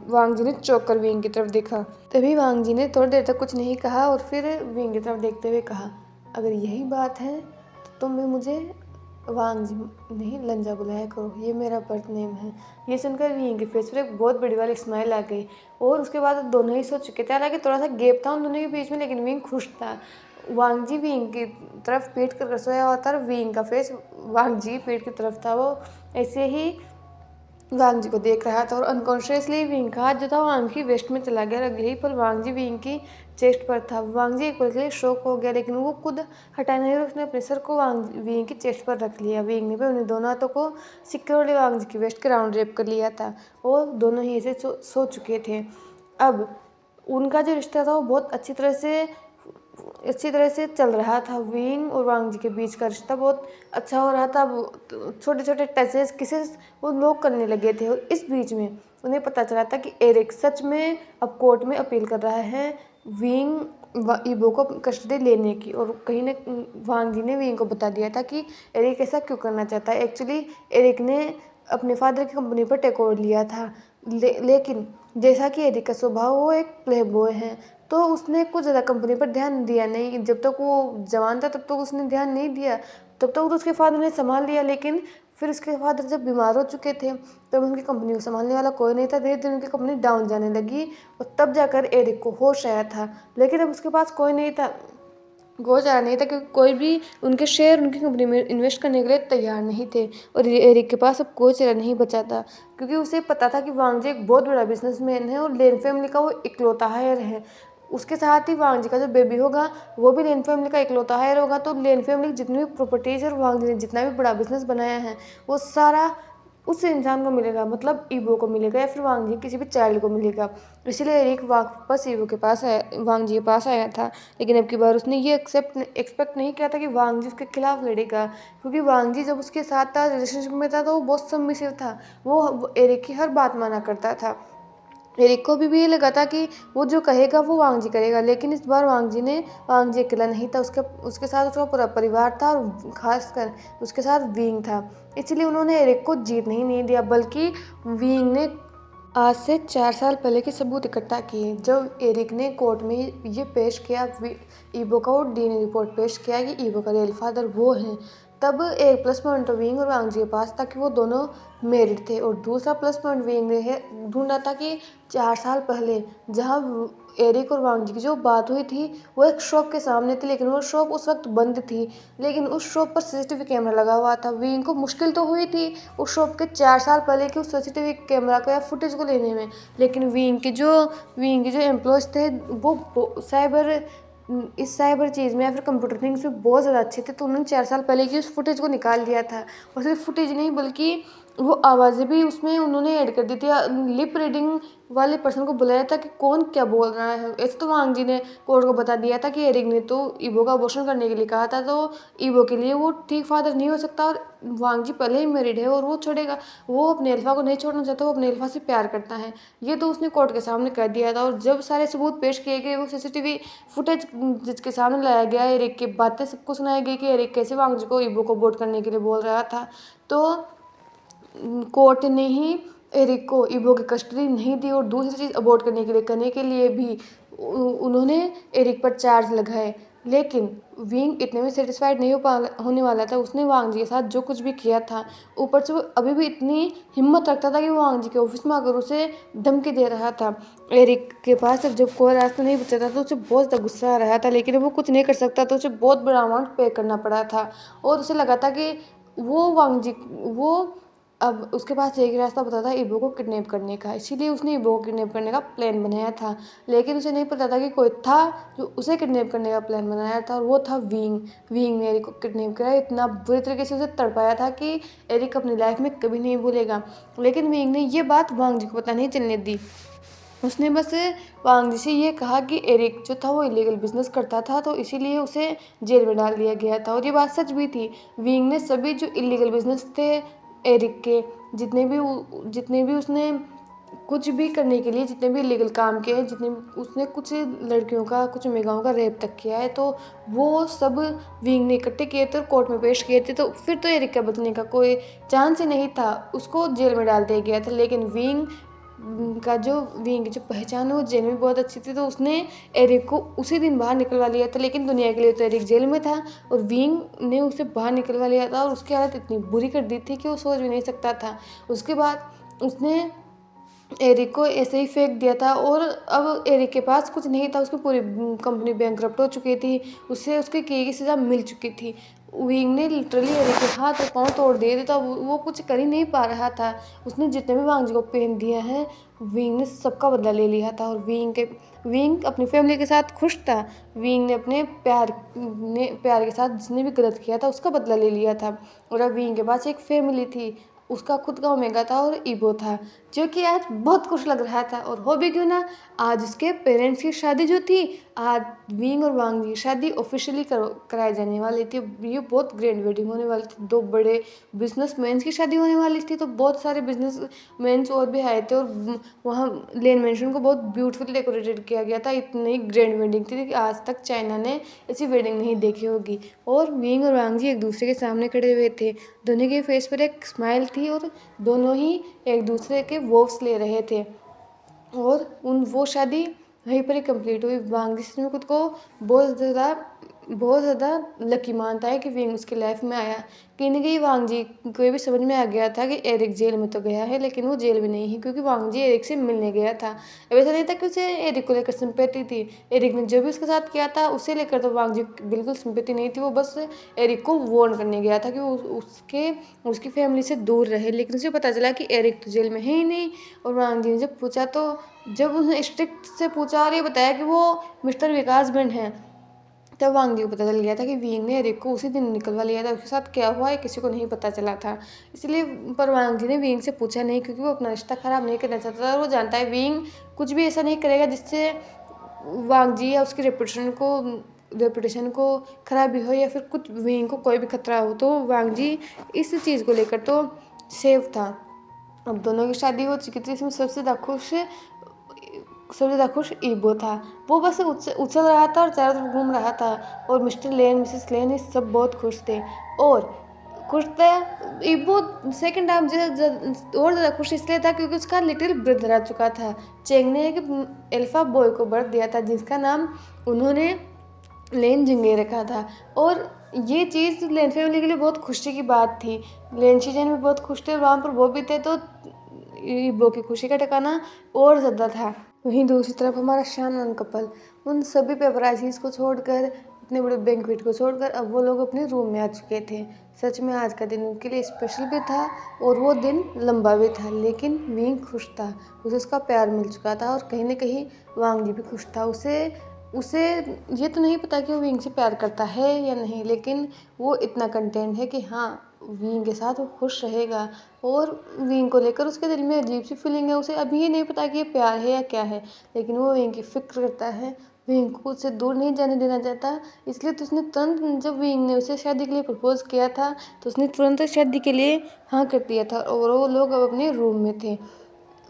वांग जी ने चौंक कर विंग की तरफ देखा। तभी वांग जी ने थोड़ी देर तक कुछ नहीं कहा और फिर विंग की तरफ देखते हुए कहा, अगर यही बात है तो तुम भी मुझे वांग जी नहीं लंजा बुलाया करो, ये मेरा बर्थ नेम है। ये सुनकर विंग के फेस पर एक बहुत बड़ी वाली स्माइल आ गई और उसके बाद दोनों ही सो चुके थे। हालांकि थोड़ा सा गैप था उन दोनों के बीच में, लेकिन विंग खुश था। वांग जी विंग की तरफ पीठ कर सोया हुआ था और विंग का फेस वांग जी पीठ की तरफ था। वो ऐसे ही वांग जी को देख रहा था और अनकॉन्शियसली विंग का हाथ जो था वांग की वेस्ट में चला गया और अगले ही पल वांग जी विंग की चेस्ट पर था। वांग जी एक पल के लिए शॉक हो गया, लेकिन वो खुद हटा नहीं और उसने अपने सर को विंग की चेस्ट पर रख लिया। विंग ने भी उन्हें दोनों हाथों को सिक्योरली वांग जी की वेस्ट के राउंड रेप कर लिया था और दोनों ही ऐसे सो चुके थे। अब उनका जो रिश्ता था वो बहुत अच्छी तरह से चल रहा था। विंग और वांग जी के बीच का रिश्ता बहुत अच्छा हो रहा था। छोटे छोटे टचेस किसेस वो लोग करने लगे थे और इस बीच में उन्हें पता चला था कि एरिक सच में अब कोर्ट में अपील कर रहा है ईबो को कस्टडी लेने की। और कहीं ना वांग जी ने विंग को बता दिया था कि एरिक ऐसा क्यों करना चाहता है। एक्चुअली एरिक ने अपने फादर की कंपनी पर टेक ओवर लिया था, लेकिन जैसा कि एरिक का स्वभाव वो एक प्ले बॉय है तो उसने कुछ ज़्यादा कंपनी पर ध्यान दिया नहीं। जब तक वो जवान था तब तक उसने ध्यान नहीं दिया, तब तक तो उसके फादर ने संभाल लिया। लेकिन फिर उसके फादर जब बीमार हो चुके थे तब उनकी कंपनी को संभालने वाला कोई नहीं था। धीरे धीरे उनकी कंपनी डाउन जाने लगी और तब जाकर एरिक को होश आया था। लेकिन अब उसके पास कोई नहीं था, कोई चारा नहीं था, क्योंकि कोई भी उनके शेयर उनकी कंपनी में इन्वेस्ट करने के लिए तैयार नहीं थे। और एरिक के पास अब कोई चारा नहीं बचा था, क्योंकि उसे पता था कि वांग जी एक बहुत बड़ा बिजनेसमैन है और लेन फैमिली का वो इकलौता हायर है। उसके साथ ही वांग जी का जो बेबी होगा वो भी लेन फैमिली का इकलौता हायर होगा। तो लेन फैमिली की जितनी भी प्रॉपर्टीज और वांग जी ने जितना भी बड़ा बिजनेस बनाया है वो सारा उस इंसान को मिलेगा, मतलब ईबो को मिलेगा या फिर वांग जी किसी भी चाइल्ड को मिलेगा। इसीलिए एरिक वापस ईबो के पास आया, वांग जी के पास आया था। लेकिन अब की बार उसने ये एक्सपेक्ट नहीं किया था कि वांग जी उसके खिलाफ लड़ेगा, क्योंकि वांग जी जब उसके साथ था, रिलेशनशिप में था, तो वो बहुत सबमिसिव था। वो एरिक की हर बात माना करता था। एरिक को भी ये लगा था कि वो जो कहेगा वो वांग जी करेगा। लेकिन इस बार वांग जी अकेला नहीं था, उसके साथ उसका पूरा परिवार था और खासकर उसके साथ विंग था। इसलिए उन्होंने एरिक को जीत नहीं दिया, बल्कि विंग ने आज से 4 साल पहले के सबूत इकट्ठा किए। जब एरिक ने कोर्ट में ये पेश किया, ईबो का और डीएनए रिपोर्ट पेश किया कि ईबो का रियल फादर वो है, तब एक प्लस पॉइंट विंग और वांग जी के पास था कि वो दोनों मैरिड थे। और दूसरा प्लस पॉइंट विंग ने ढूंढा था कि 4 साल पहले जहाँ एरिक और वांग जी की जो बात हुई थी वो एक शॉप के सामने थी, लेकिन वो शॉप उस वक्त बंद थी। लेकिन उस शॉप पर सीसीटीवी कैमरा लगा हुआ था। विंग को मुश्किल तो हुई थी उस शॉप के 4 साल पहले के उस सीसीटीवी कैमरा को या फुटेज को लेने में, लेकिन विंग के जो एम्प्लॉयज़ थे वो इस साइबर चीज़ में या फिर कंप्यूटर थिंग्स में बहुत ज़्यादा अच्छे थे। तो उन्होंने 4 साल पहले की उस फुटेज को निकाल दिया था। और सिर्फ फुटेज नहीं, बल्कि वो आवाज़ें भी उसमें उन्होंने ऐड कर दी थी। लिप रीडिंग वाले पर्सन को बुलाया था कि कौन क्या बोल रहा है। ऐसे तो वांग जी ने कोर्ट को बता दिया था कि एरिक ने तो ईबो का अबॉर्शन करने के लिए कहा था, तो ईबो के लिए वो ठीक फादर नहीं हो सकता। और वांग जी पहले ही मैरिड है और वो अपने अल्फा को नहीं छोड़ना चाहता, वो अपने अल्फा से प्यार करता है। ये तो उसने कोर्ट के सामने कह दिया था। और जब सारे सबूत पेश किए गए, वो सीसीटीवी फुटेज जिसके सामने लाया गया, एरिक की बातें सबको सुनाई गई कि एरिक कैसे वांग जी को ईबो को वोट करने के लिए बोल रहा था। तो कोर्ट ने ही एरिक को ईबो की कस्टडी नहीं दी। और दूसरी चीज़, अबॉर्ट करने के लिए भी उन्होंने एरिक पर चार्ज लगाए। लेकिन विंग इतने में सेटिस्फाइड नहीं होने वाला था। उसने वांग जी के साथ जो कुछ भी किया था, ऊपर से वो अभी भी इतनी हिम्मत रखता था कि वो वांग जी के ऑफिस में आकर उसे धमकी दे रहा था। एरिक के पास जब कोई रास्ता नहीं बचा था तो उसे बहुत ज़्यादा गुस्सा आ रहा था, लेकिन वो कुछ नहीं कर सकता, तो उसे बहुत बड़ा अमाउंट पे करना पड़ा था। और उसे लगा था कि वो अब उसके पास एक रास्ता पता था ईबो को किडनैप करने का, इसीलिए उसने ईबो को किडनैप करने का प्लान बनाया था। लेकिन उसे नहीं पता था कि कोई था जो उसे किडनैप करने का प्लान बनाया था, और वो था विंग ने एरिक को किडनैप किया। इतना बुरी तरीके से उसे तड़पाया था कि एरिक अपनी लाइफ में कभी नहीं भूलेगा। लेकिन विंग ने ये बात वांग जी को पता नहीं चलने दी। उसने बस वांग जी से ये कहा कि एरिक जो था वो इलीगल बिजनेस करता था, तो इसीलिए उसे जेल में डाल दिया गया था। और ये बात सच भी थी। विंग ने सभी जो इलीगल बिजनेस थे एरिक के, जितने भी उसने कुछ भी करने के लिए जितने भी इलीगल काम किए हैं, जितने उसने कुछ लड़कियों का, कुछ मेगाओं का रेप तक किया है, तो वो सब विंग ने इकट्ठे किए थे और कोर्ट में पेश किए थे। तो फिर तो एरिक का बचने का कोई चांस ही नहीं था, उसको जेल में डाल दिया गया था। लेकिन विंग की जो पहचान है वो जेल में बहुत अच्छी थी, तो उसने एरिक को उसी दिन बाहर निकलवा लिया था। लेकिन दुनिया के लिए तो एरिक जेल में था और विंग ने उसे बाहर निकलवा लिया था, और उसकी हालत इतनी बुरी कर दी थी कि वो सोच भी नहीं सकता था। उसके बाद उसने एरिक को ऐसे ही फेंक दिया था। और अब एरिक के पास कुछ नहीं था, उसकी पूरी कंपनी बैंकरप्ट हो चुकी थी, उसे उसके किए की सज़ा मिल चुकी थी। विंग ने लिटरली एरिक के हाथ और पाँव तोड़ दिए थे, तो वो कुछ कर ही नहीं पा रहा था। उसने जितने भी वांग जी को पेन दिया है, विंग ने सबका बदला ले लिया था। और विंग अपनी फैमिली के साथ खुश था। विंग ने अपने प्यार के साथ जिसने भी गलत किया था उसका बदला ले लिया था। और अब विंग के पास एक फैमिली थी, उसका खुद का ओमेगा था और ईबो था, जो कि आज बहुत खुश लग रहा था। और हो भी क्यों ना, आज उसके पेरेंट्स की शादी जो थी, आज विंग और वांग की शादी ऑफिशियली कराई जाने वाली थी। ये बहुत ग्रैंड वेडिंग होने वाली थी, दो बड़े बिजनेसमैन की शादी होने वाली थी। तो बहुत सारे बिजनेसमैन और भी आए थे, और वहाँ लेन मेंशन को बहुत ब्यूटीफुल डेकोरेटेड किया गया था। इतनी ग्रैंड वेडिंग थी कि आज तक चाइना ने ऐसी वेडिंग नहीं देखी होगी। और विंग और वांग जी एक दूसरे के सामने खड़े हुए थे, दोनों के फेस पर एक स्माइल थी, और दोनों ही एक दूसरे के वोव्स ले रहे थे। और वो शादी वहीं पर ही कंप्लीट हुई। वांग जी में खुद को बहुत ज़्यादा बहुत ज़्यादा लकी मानता है कि विंग उसकी लाइफ में आया। कहीं न कहीं वांग जी को ये भी समझ में आ गया था कि एरिक जेल में तो गया है, लेकिन वो जेल में नहीं है, क्योंकि वांग जी एरिक से मिलने गया था। अब ऐसा नहीं था कि उसे एरिक को लेकर सिंपैथी थी। एरिक ने जो भी उसके साथ किया था उसे लेकर तो वांग जी बिल्कुल सिंपैथी नहीं थी। वो बस एरिक को वार्न करने गया था कि वो उसकी फैमिली से दूर रहे। लेकिन उसे पता चला कि एरिक तो जेल में है ही नहीं। और वांग जी ने जब पूछा, तो जब उसने स्ट्रिक्ट से पूछा और ये बताया कि वो मिस्टर विकास बंड हैं, तब वांग जी को पता चल गया था कि विंग ने एरिक को उसी दिन निकलवा लिया था। उसके साथ क्या हुआ है किसी को नहीं पता चला था। इसलिए पर वांग जी ने विंग से पूछा नहीं, क्योंकि वो अपना रिश्ता ख़राब नहीं करना चाहता था। और वो जानता है विंग कुछ भी ऐसा नहीं करेगा जिससे वांग जी या उसकी रेपुटेशन को खराबी हो, या फिर कुछ विंग को कोई भी खतरा हो। तो वांग जी इस चीज़ को लेकर तो सेफ था। अब दोनों की शादी हो चुकी थी। इसमें सबसे ज़्यादा खुश ईबो था। वो बस उछल रहा था और चारों तरफ घूम रहा था। और मिस्टर लेन, मिसेस लेन, ये सब बहुत खुश थे। और खुश था ईबो सेकंड टाइम और ज़्यादा खुश इसलिए था क्योंकि उसका लिटिल ब्रदर आ चुका था। चेंग ने एक अल्फा बॉय को बर्थ दिया था, जिसका नाम उन्होंने लेन जिंगे रखा था। और ये चीज़ लेन फैमिली के लिए बहुत खुशी की बात थी। लेन शीजन भी बहुत खुश थे और वहाँ पर वो भी थे, तो ईबो की खुशी का ठिकाना और ज़्यादा था। वहीं दूसरी तरफ हमारा शानन कपल उन सभी पेपराजीज को छोड़कर, इतने बड़े बैंक्वेट को छोड़कर, अब वो लोग अपने रूम में आ चुके थे। सच में आज का दिन उनके लिए स्पेशल भी था और वो दिन लंबा भी था। लेकिन विंग खुश था, उसे उसका प्यार मिल चुका था। और कहीं ना कहीं वांग जी भी खुश था। उसे उसे ये तो नहीं पता कि वो विंग से प्यार करता है या नहीं, लेकिन वो इतना कंटेंट है कि हाँ, विंग के साथ वो खुश रहेगा। और विंग को लेकर उसके दिल में अजीब सी फीलिंग है। उसे अभी ये नहीं पता कि ये प्यार है या क्या है, लेकिन वो विंग की फिक्र करता है। विंग को उससे दूर नहीं जाने देना चाहता। इसलिए तो उसने तुरंत, जब विंग ने उसे शादी के लिए प्रपोज किया था, तो उसने तुरंत शादी के लिए हाँ कर दिया था। और वो लोग अब अपने रूम में थे।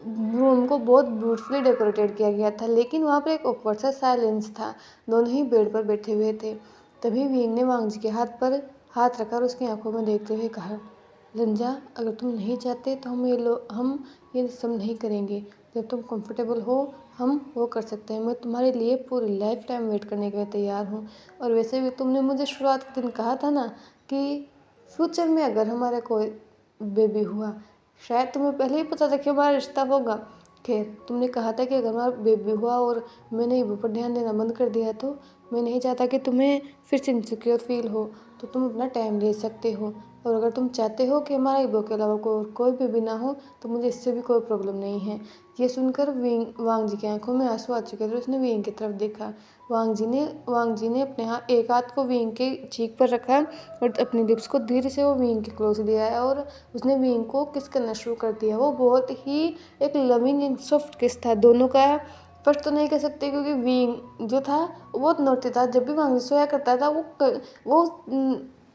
रूम को बहुत ब्यूटीफुली डेकोरेटेड किया गया था, लेकिन वहाँ पर एक ऑकवर्ड सा साइलेंस था। दोनों ही बेड पर बैठे हुए थे। तभी विंग ने वांग जी के हाथ पर हाथ रखा और उसकी आंखों में देखते हुए कहा, रंजा, अगर तुम नहीं चाहते तो हम ये सब नहीं करेंगे। जब तुम कंफर्टेबल हो हम वो कर सकते हैं। मैं तुम्हारे लिए पूरी लाइफ टाइम वेट करने के लिए तैयार हूँ। और वैसे भी तुमने मुझे शुरुआत के दिन कहा था ना कि फ्यूचर में अगर हमारा कोई बेबी हुआ, शायद तुम्हें पहले ही पता था कि हमारा रिश्ता होगा। खैर, तुमने कहा था कि अगर हमारा बेबी हुआ और मैंने ईबो पर ध्यान देना बंद कर दिया, तो मैं नहीं चाहता कि तुम्हें फिर से इनसिक्योर फील हो। तो तुम अपना टाइम ले सकते हो। और अगर तुम चाहते हो कि हमारा ईबो के अलावा कोई बेबी ना हो, तो मुझे इससे भी कोई प्रॉब्लम नहीं है। ये सुनकर वांग जी की आंखों में आंसू आ चुके थे। उसने विंग की तरफ देखा। वांग जी ने अपने एक हाथ को विंग के चीक पर रखा और अपनी लिप्स को धीरे से वो विंग के क्लोज ले आया और उसने विंग को किस करना शुरू कर दिया। वो बहुत ही एक लविंग एंड सॉफ्ट किस था दोनों का। फर्स्ट तो नहीं कह सकते, क्योंकि विंग जो था वो बहुत नोटी था। जब भी वांग जी सोया करता था वो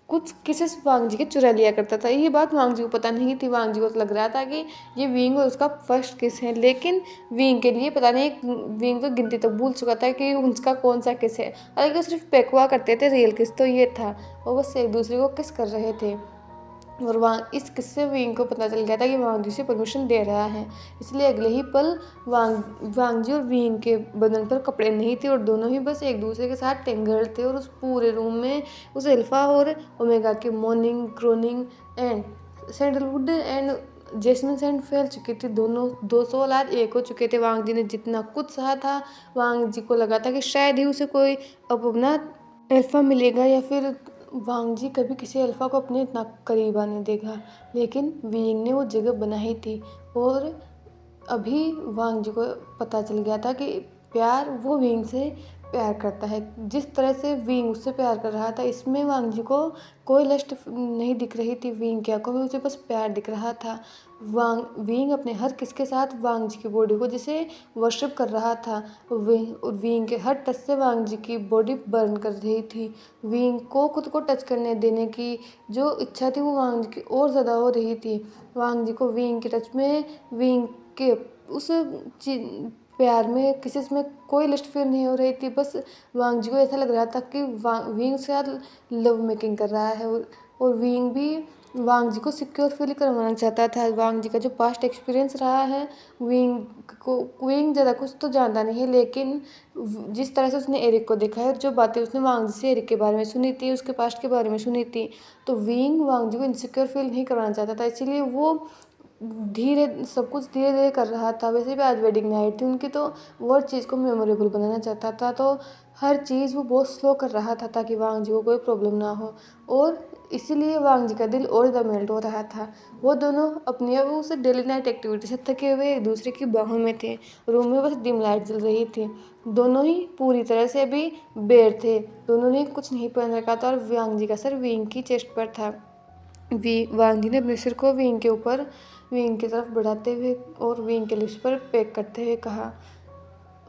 कुछ किसेस वांग जी के चुरा लिया करता था। ये बात वांग जी को पता नहीं थी। वांग जी को तो लग रहा था कि ये विंग और उसका फर्स्ट किस है, लेकिन विंग के लिए पता नहीं, विंग तो गिनती तक भूल चुका था कि उसका कौन सा किस है। हालांकि वो सिर्फ पेकुआ करते थे, रियल किस तो ये था। वो बस एक दूसरे को किस कर रहे थे। और वहाँ इस किस्से विंग को पता चल गया था कि वांग जी से परमिशन दे रहा है। इसलिए अगले ही पल वांग जी और विंग के बदन पर कपड़े नहीं थे और दोनों ही बस एक दूसरे के साथ टेंगल्ड थे। और उस पूरे रूम में उस अल्फा और ओमेगा के मॉर्निंग, क्रोनिंग and sandalwood and jasmine scent फैल चुकी थी। दोनों 200 औलाद एक हो चुके थे। वांग जी ने जितना कुछ सहा था, वांग जी को लगा था कि शायद ही उसे कोई अब अपना अल्फा मिलेगा, या फिर वांग जी कभी किसी अल्फा को अपने इतना करीब आने देगा। लेकिन विंग ने वो जगह बनाई थी। और अभी वांग जी को पता चल गया था कि प्यार, वो विंग से प्यार करता है। जिस तरह से विंग उससे प्यार कर रहा था, इसमें वांग जी को कोई लस्ट नहीं दिख रही थी। विंग की आंखों में उसे बस प्यार दिख रहा था। विंग अपने हर किस के साथ वांग जी की बॉडी को जैसे वर्शिप कर रहा था। विंग के हर टच से वांग जी की बॉडी बर्न कर रही थी। विंग को खुद को टच करने देने की जो इच्छा थी वो वांग जी की और ज़्यादा हो रही थी। वांग जी को विंग के टच में, विंग के उस प्यार में, किसी में कोई लस्ट फील नहीं हो रही थी। बस वांग जी को ऐसा लग रहा था कि विंग से लव मेकिंग कर रहा है। और विंग भी वांग जी को सिक्योर फील करवाना चाहता था। वांग जी का जो पास्ट एक्सपीरियंस रहा है, विंग ज़्यादा कुछ तो जानता नहीं है, लेकिन जिस तरह से उसने एरिक को देखा है, जो बातें उसने वांग जी से एरिक के बारे में सुनी थी, उसके पास्ट के बारे में सुनी थी, तो विंग वांग जी को इनसिक्योर फील नहीं करवाना चाहता था। इसीलिए वो सब कुछ धीरे धीरे कर रहा था। वैसे भी आज वेडिंग नाइट थी उनकी, तो वो हर चीज़ को मेमोरेबल बनाना चाहता था, तो हर चीज़ वो बहुत स्लो कर रहा था ताकि वांग जी को कोई प्रॉब्लम ना हो। और इसीलिए वांग जी का दिल और ज़्यादा मेल्ट हो रहा था। वो दोनों अपनी अब उस डेली नाइट एक्टिविटी से थके हुए एक दूसरे की बाहों में थे। रूम में बस डिम लाइट जल रही थी। दोनों ही पूरी तरह से अभी बेर थे। दोनों ने कुछ नहीं पहन रखा था और वांग जी का सर विंग की चेस्ट पर था। वांग जी ने अपने सिर को विंग की तरफ बढ़ाते हुए और विंग के लिप्स पर पेक करते हुए कहा,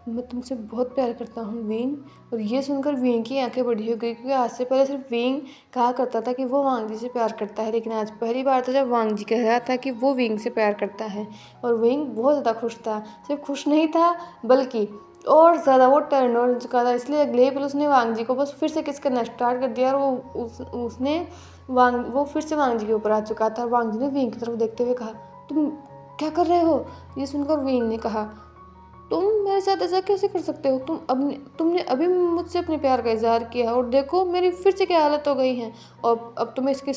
मैं तुमसे बहुत प्यार करता हूँ विंग। और ये सुनकर विंग की आंखें बड़ी हो गई, क्योंकि आज से पहले सिर्फ विंग कहा करता था कि वो वांग जी से प्यार करता है, लेकिन आज पहली बार था जब वांग जी कह रहा था कि वो विंग से प्यार करता है। और विंग बहुत ज़्यादा खुश था। सिर्फ खुश नहीं था, बल्कि और ज़्यादा वो टर्न हो चुका था। इसलिए अगले ही पल उसने वांग जी को बस फिर से किस करना स्टार्ट कर दिया, और वो फिर से वांग जी के ऊपर आ चुका था। वांग जी ने विंग की तरफ देखते हुए कहा, तुम क्या कर रहे हो? ये सुनकर विंग ने कहा, तुम मेरे साथ ऐसा कैसे कर सकते हो? तुमने अभी मुझसे अपने प्यार का इजहार किया और देखो मेरी फिर से क्या हालत हो गई है, और अब तुम्हें इसकी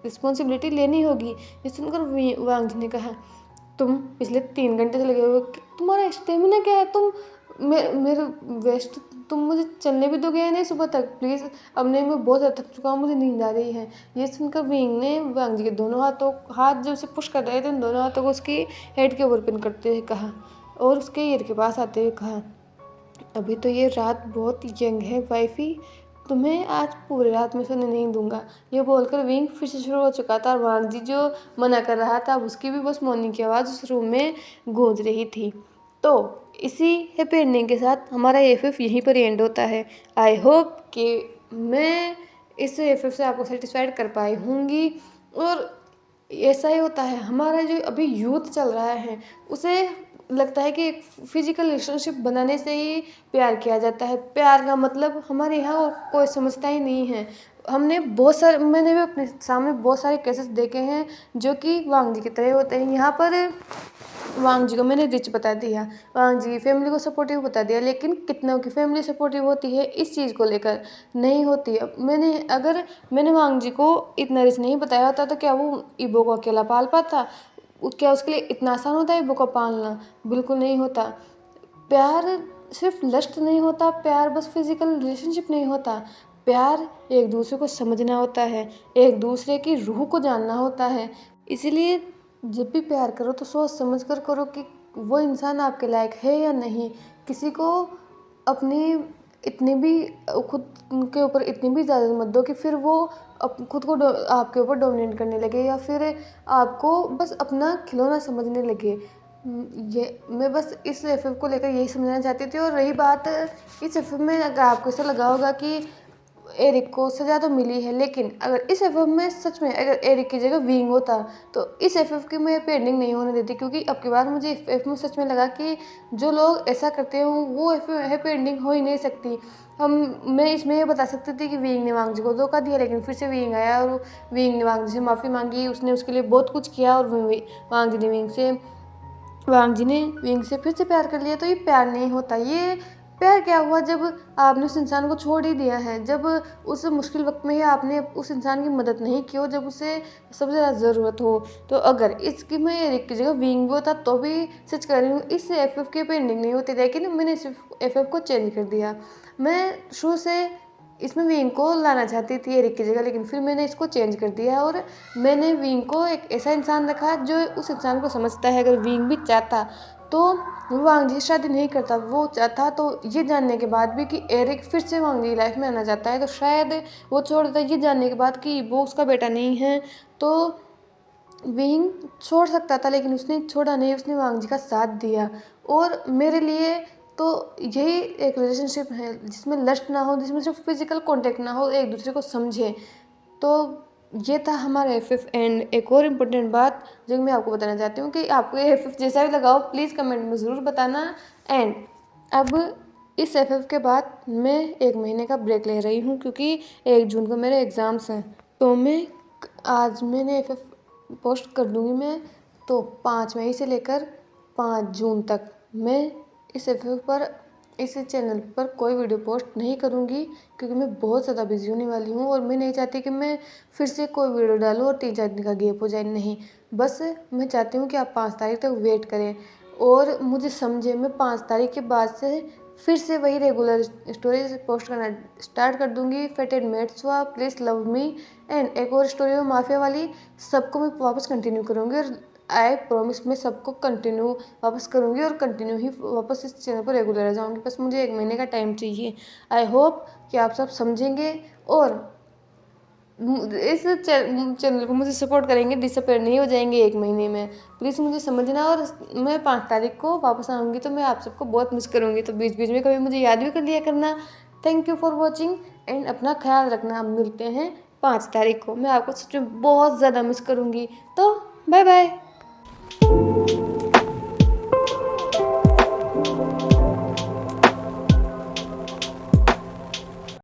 रिस्पॉन्सिबिलिटी लेनी होगी। ये सुनकर वांग जी ने कहा, तुम पिछले 3 घंटे से लगे हुए, तुम्हारा स्टेमिना क्या है? तुम मेरे वेस्ट, तुम मुझे चलने भी दोगे या नहीं सुबह तक? प्लीज़, अब नहीं, मैं बहुत ज़्यादा थक चुका हूँ, मुझे नींद आ रही है। ये सुनकर विंग ने वांग जी के दोनों हाथ जो उसे पुश कर रहे थे, उन दोनों हाथों को उसकी हेड के ऊपर पिन करते हुए कहा, और उसके ईयर के पास आते हुए कहा, अभी तो ये रात बहुत यंग है वाइफी, तुम्हें आज पूरी रात में सोने नहीं दूंगा। ये बोलकर विंग फिर से शुरू हो चुका था, और वांग जी जो मना कर रहा था, उसकी भी बस मॉर्निंग की आवाज़ उस रूम में गूंज रही थी। तो इसी हैप्पी एंडिंग के साथ हमारा एफएफ यहीं पर एंड होता है। आई होप कि मैं इस एफएफ से आपको सेटिस्फाइड कर पाई होंगी। और ऐसा ही होता है, हमारा जो अभी यूथ चल रहा है, उसे लगता है कि फिजिकल रिलेशनशिप बनाने से ही प्यार किया जाता है। प्यार का मतलब हमारे यहाँ कोई समझता ही नहीं है। मैंने भी अपने सामने बहुत सारे केसेस देखे हैं जो कि वांग जी की तरह होते हैं। यहाँ पर वांग जी को मैंने रिच बता दिया, वांग जी की फैमिली को सपोर्टिव बता दिया, लेकिन कितनों की फैमिली सपोर्टिव होती है इस चीज़ को लेकर? नहीं होती है। अगर मैंने वांग जी को इतना रिच नहीं बताया होता तो क्या वो इबो को अकेला पाल पाता? क्या उसके लिए इतना आसान होता है इबो को पालना? बिल्कुल नहीं होता। प्यार सिर्फ लस्ट नहीं होता, प्यार बस फिजिकल रिलेशनशिप नहीं होता। प्यार एक दूसरे को समझना होता है, एक दूसरे की रूह को जानना होता है। इसीलिए जब भी प्यार करो तो सोच समझ कर करो कि वो इंसान आपके लायक है या नहीं। किसी को अपनी इतनी भी खुद के ऊपर इतनी भी ज़्यादा मत दो कि फिर वो खुद को आपके ऊपर डोमिनेट करने लगे, या फिर आपको बस अपना खिलौना समझने लगे। ये मैं बस इस एफएफ को लेकर यही समझना चाहती थी। और रही बात इस एफएफ में, अगर आपको ऐसा लगा होगा कि एरिक को सज़ा तो मिली है, लेकिन अगर इस एफएफ में सच में अगर एरिक की जगह विंग होता तो इस एफएफ की मैं पेंडिंग नहीं होने देती, क्योंकि अब की बार मुझे एफएफ में सच में लगा कि जो लोग ऐसा करते हैं वो हैप्पी एंडिंग हो ही नहीं सकती। मैं इसमें ये बता सकती थी कि विंग ने वांग जी को धोखा दिया, लेकिन फिर से विंग आया और विंग ने वांग जी से माफ़ी मांगी, उसने उसके लिए बहुत कुछ किया, और वांग जी ने विंग से फिर से प्यार कर लिया। तो ये प्यार नहीं होता। ये प्यार क्या हुआ जब आपने उस इंसान को छोड़ ही दिया है, जब उस मुश्किल वक्त में ही आपने उस इंसान की मदद नहीं की हो, जब उसे सबसे ज़्यादा ज़रूरत हो। तो अगर इसकी मैं एरिक की जगह विंग भी होता तो भी सच कर रही हूँ, इस एफएफ की पेंडिंग नहीं होती, लेकिन मैंने सिर्फ एफएफ को चेंज कर दिया। मैं शुरू से इसमें विंग को लाना चाहती थी एरिक की जगह, लेकिन फिर मैंने इसको चेंज कर दिया और मैंने विंग को एक ऐसा इंसान रखा जो उस इंसान को समझता है। अगर विंग भी चाहता तो वो वांग जी शादी नहीं करता। वो चाहता तो ये जानने के बाद भी कि एरिक फिर से वांग जी लाइफ में आना चाहता है, तो शायद वो छोड़ देता। ये जानने के बाद कि वो उसका बेटा नहीं है, तो विंग छोड़ सकता था, लेकिन उसने छोड़ा नहीं, उसने वांग जी का साथ दिया। और मेरे लिए तो यही एक रिलेशनशिप है जिसमें लस्ट ना हो, जिसमें सिर्फ फिजिकल कांटेक्ट ना हो, एक दूसरे को समझे। तो ये था हमारा एफएफ। एंड एक और इम्पोर्टेंट बात जो मैं आपको बताना चाहती हूँ कि आपको ये एफएफ जैसा भी लगाओ प्लीज़ कमेंट में ज़रूर बताना। एंड अब इस एफएफ के बाद मैं 1 महीने का ब्रेक ले रही हूँ, क्योंकि 1 जून को मेरे एग्ज़ाम्स हैं। तो मैं आज मैंने FF पोस्ट कर दूँगी मैं, तो 5 मई से लेकर 5 जून तक मैं इस FF पर, इस चैनल पर कोई वीडियो पोस्ट नहीं करूँगी, क्योंकि मैं बहुत ज़्यादा बिजी होने वाली हूँ और मैं नहीं चाहती कि मैं फिर से कोई वीडियो डालूँ और 3-4 दिन का गैप हो जाए। नहीं, बस मैं चाहती हूँ कि आप 5 तारीख तक वेट करें और मुझे समझे। मैं 5 तारीख के बाद से फिर से वही रेगुलर स्टोरीज पोस्ट करना स्टार्ट कर दूँगी। फेटेड मेट्स हुआ, प्लीज़ लव मी, एंड एक और स्टोरी हुआ माफिया वाली, सबको मैं वापस कंटिन्यू करूँगी और आई प्रॉमिस मैं सबको कंटिन्यू वापस करूँगी और कंटिन्यू ही वापस इस चैनल पर रेगुलर आ जाऊँगी। बस मुझे 1 महीने का टाइम चाहिए। आई होप कि आप सब समझेंगे और इस चैनल को मुझे सपोर्ट करेंगे, डिसअपीयर नहीं हो जाएंगे 1 महीने में। प्लीज़ मुझे समझना। और मैं 5 तारीख को वापस आऊँगी, तो मैं आप सबको बहुत मिस करूँगी, तो बीच बीच में कभी मुझे याद भी कर लिया करना। Thank you for watching and अपना ख्याल रखना। हम मिलते हैं 5 तारीख को। मैं आपको सच में बहुत ज़्यादा मिस करूँगी, तो बाय बाय।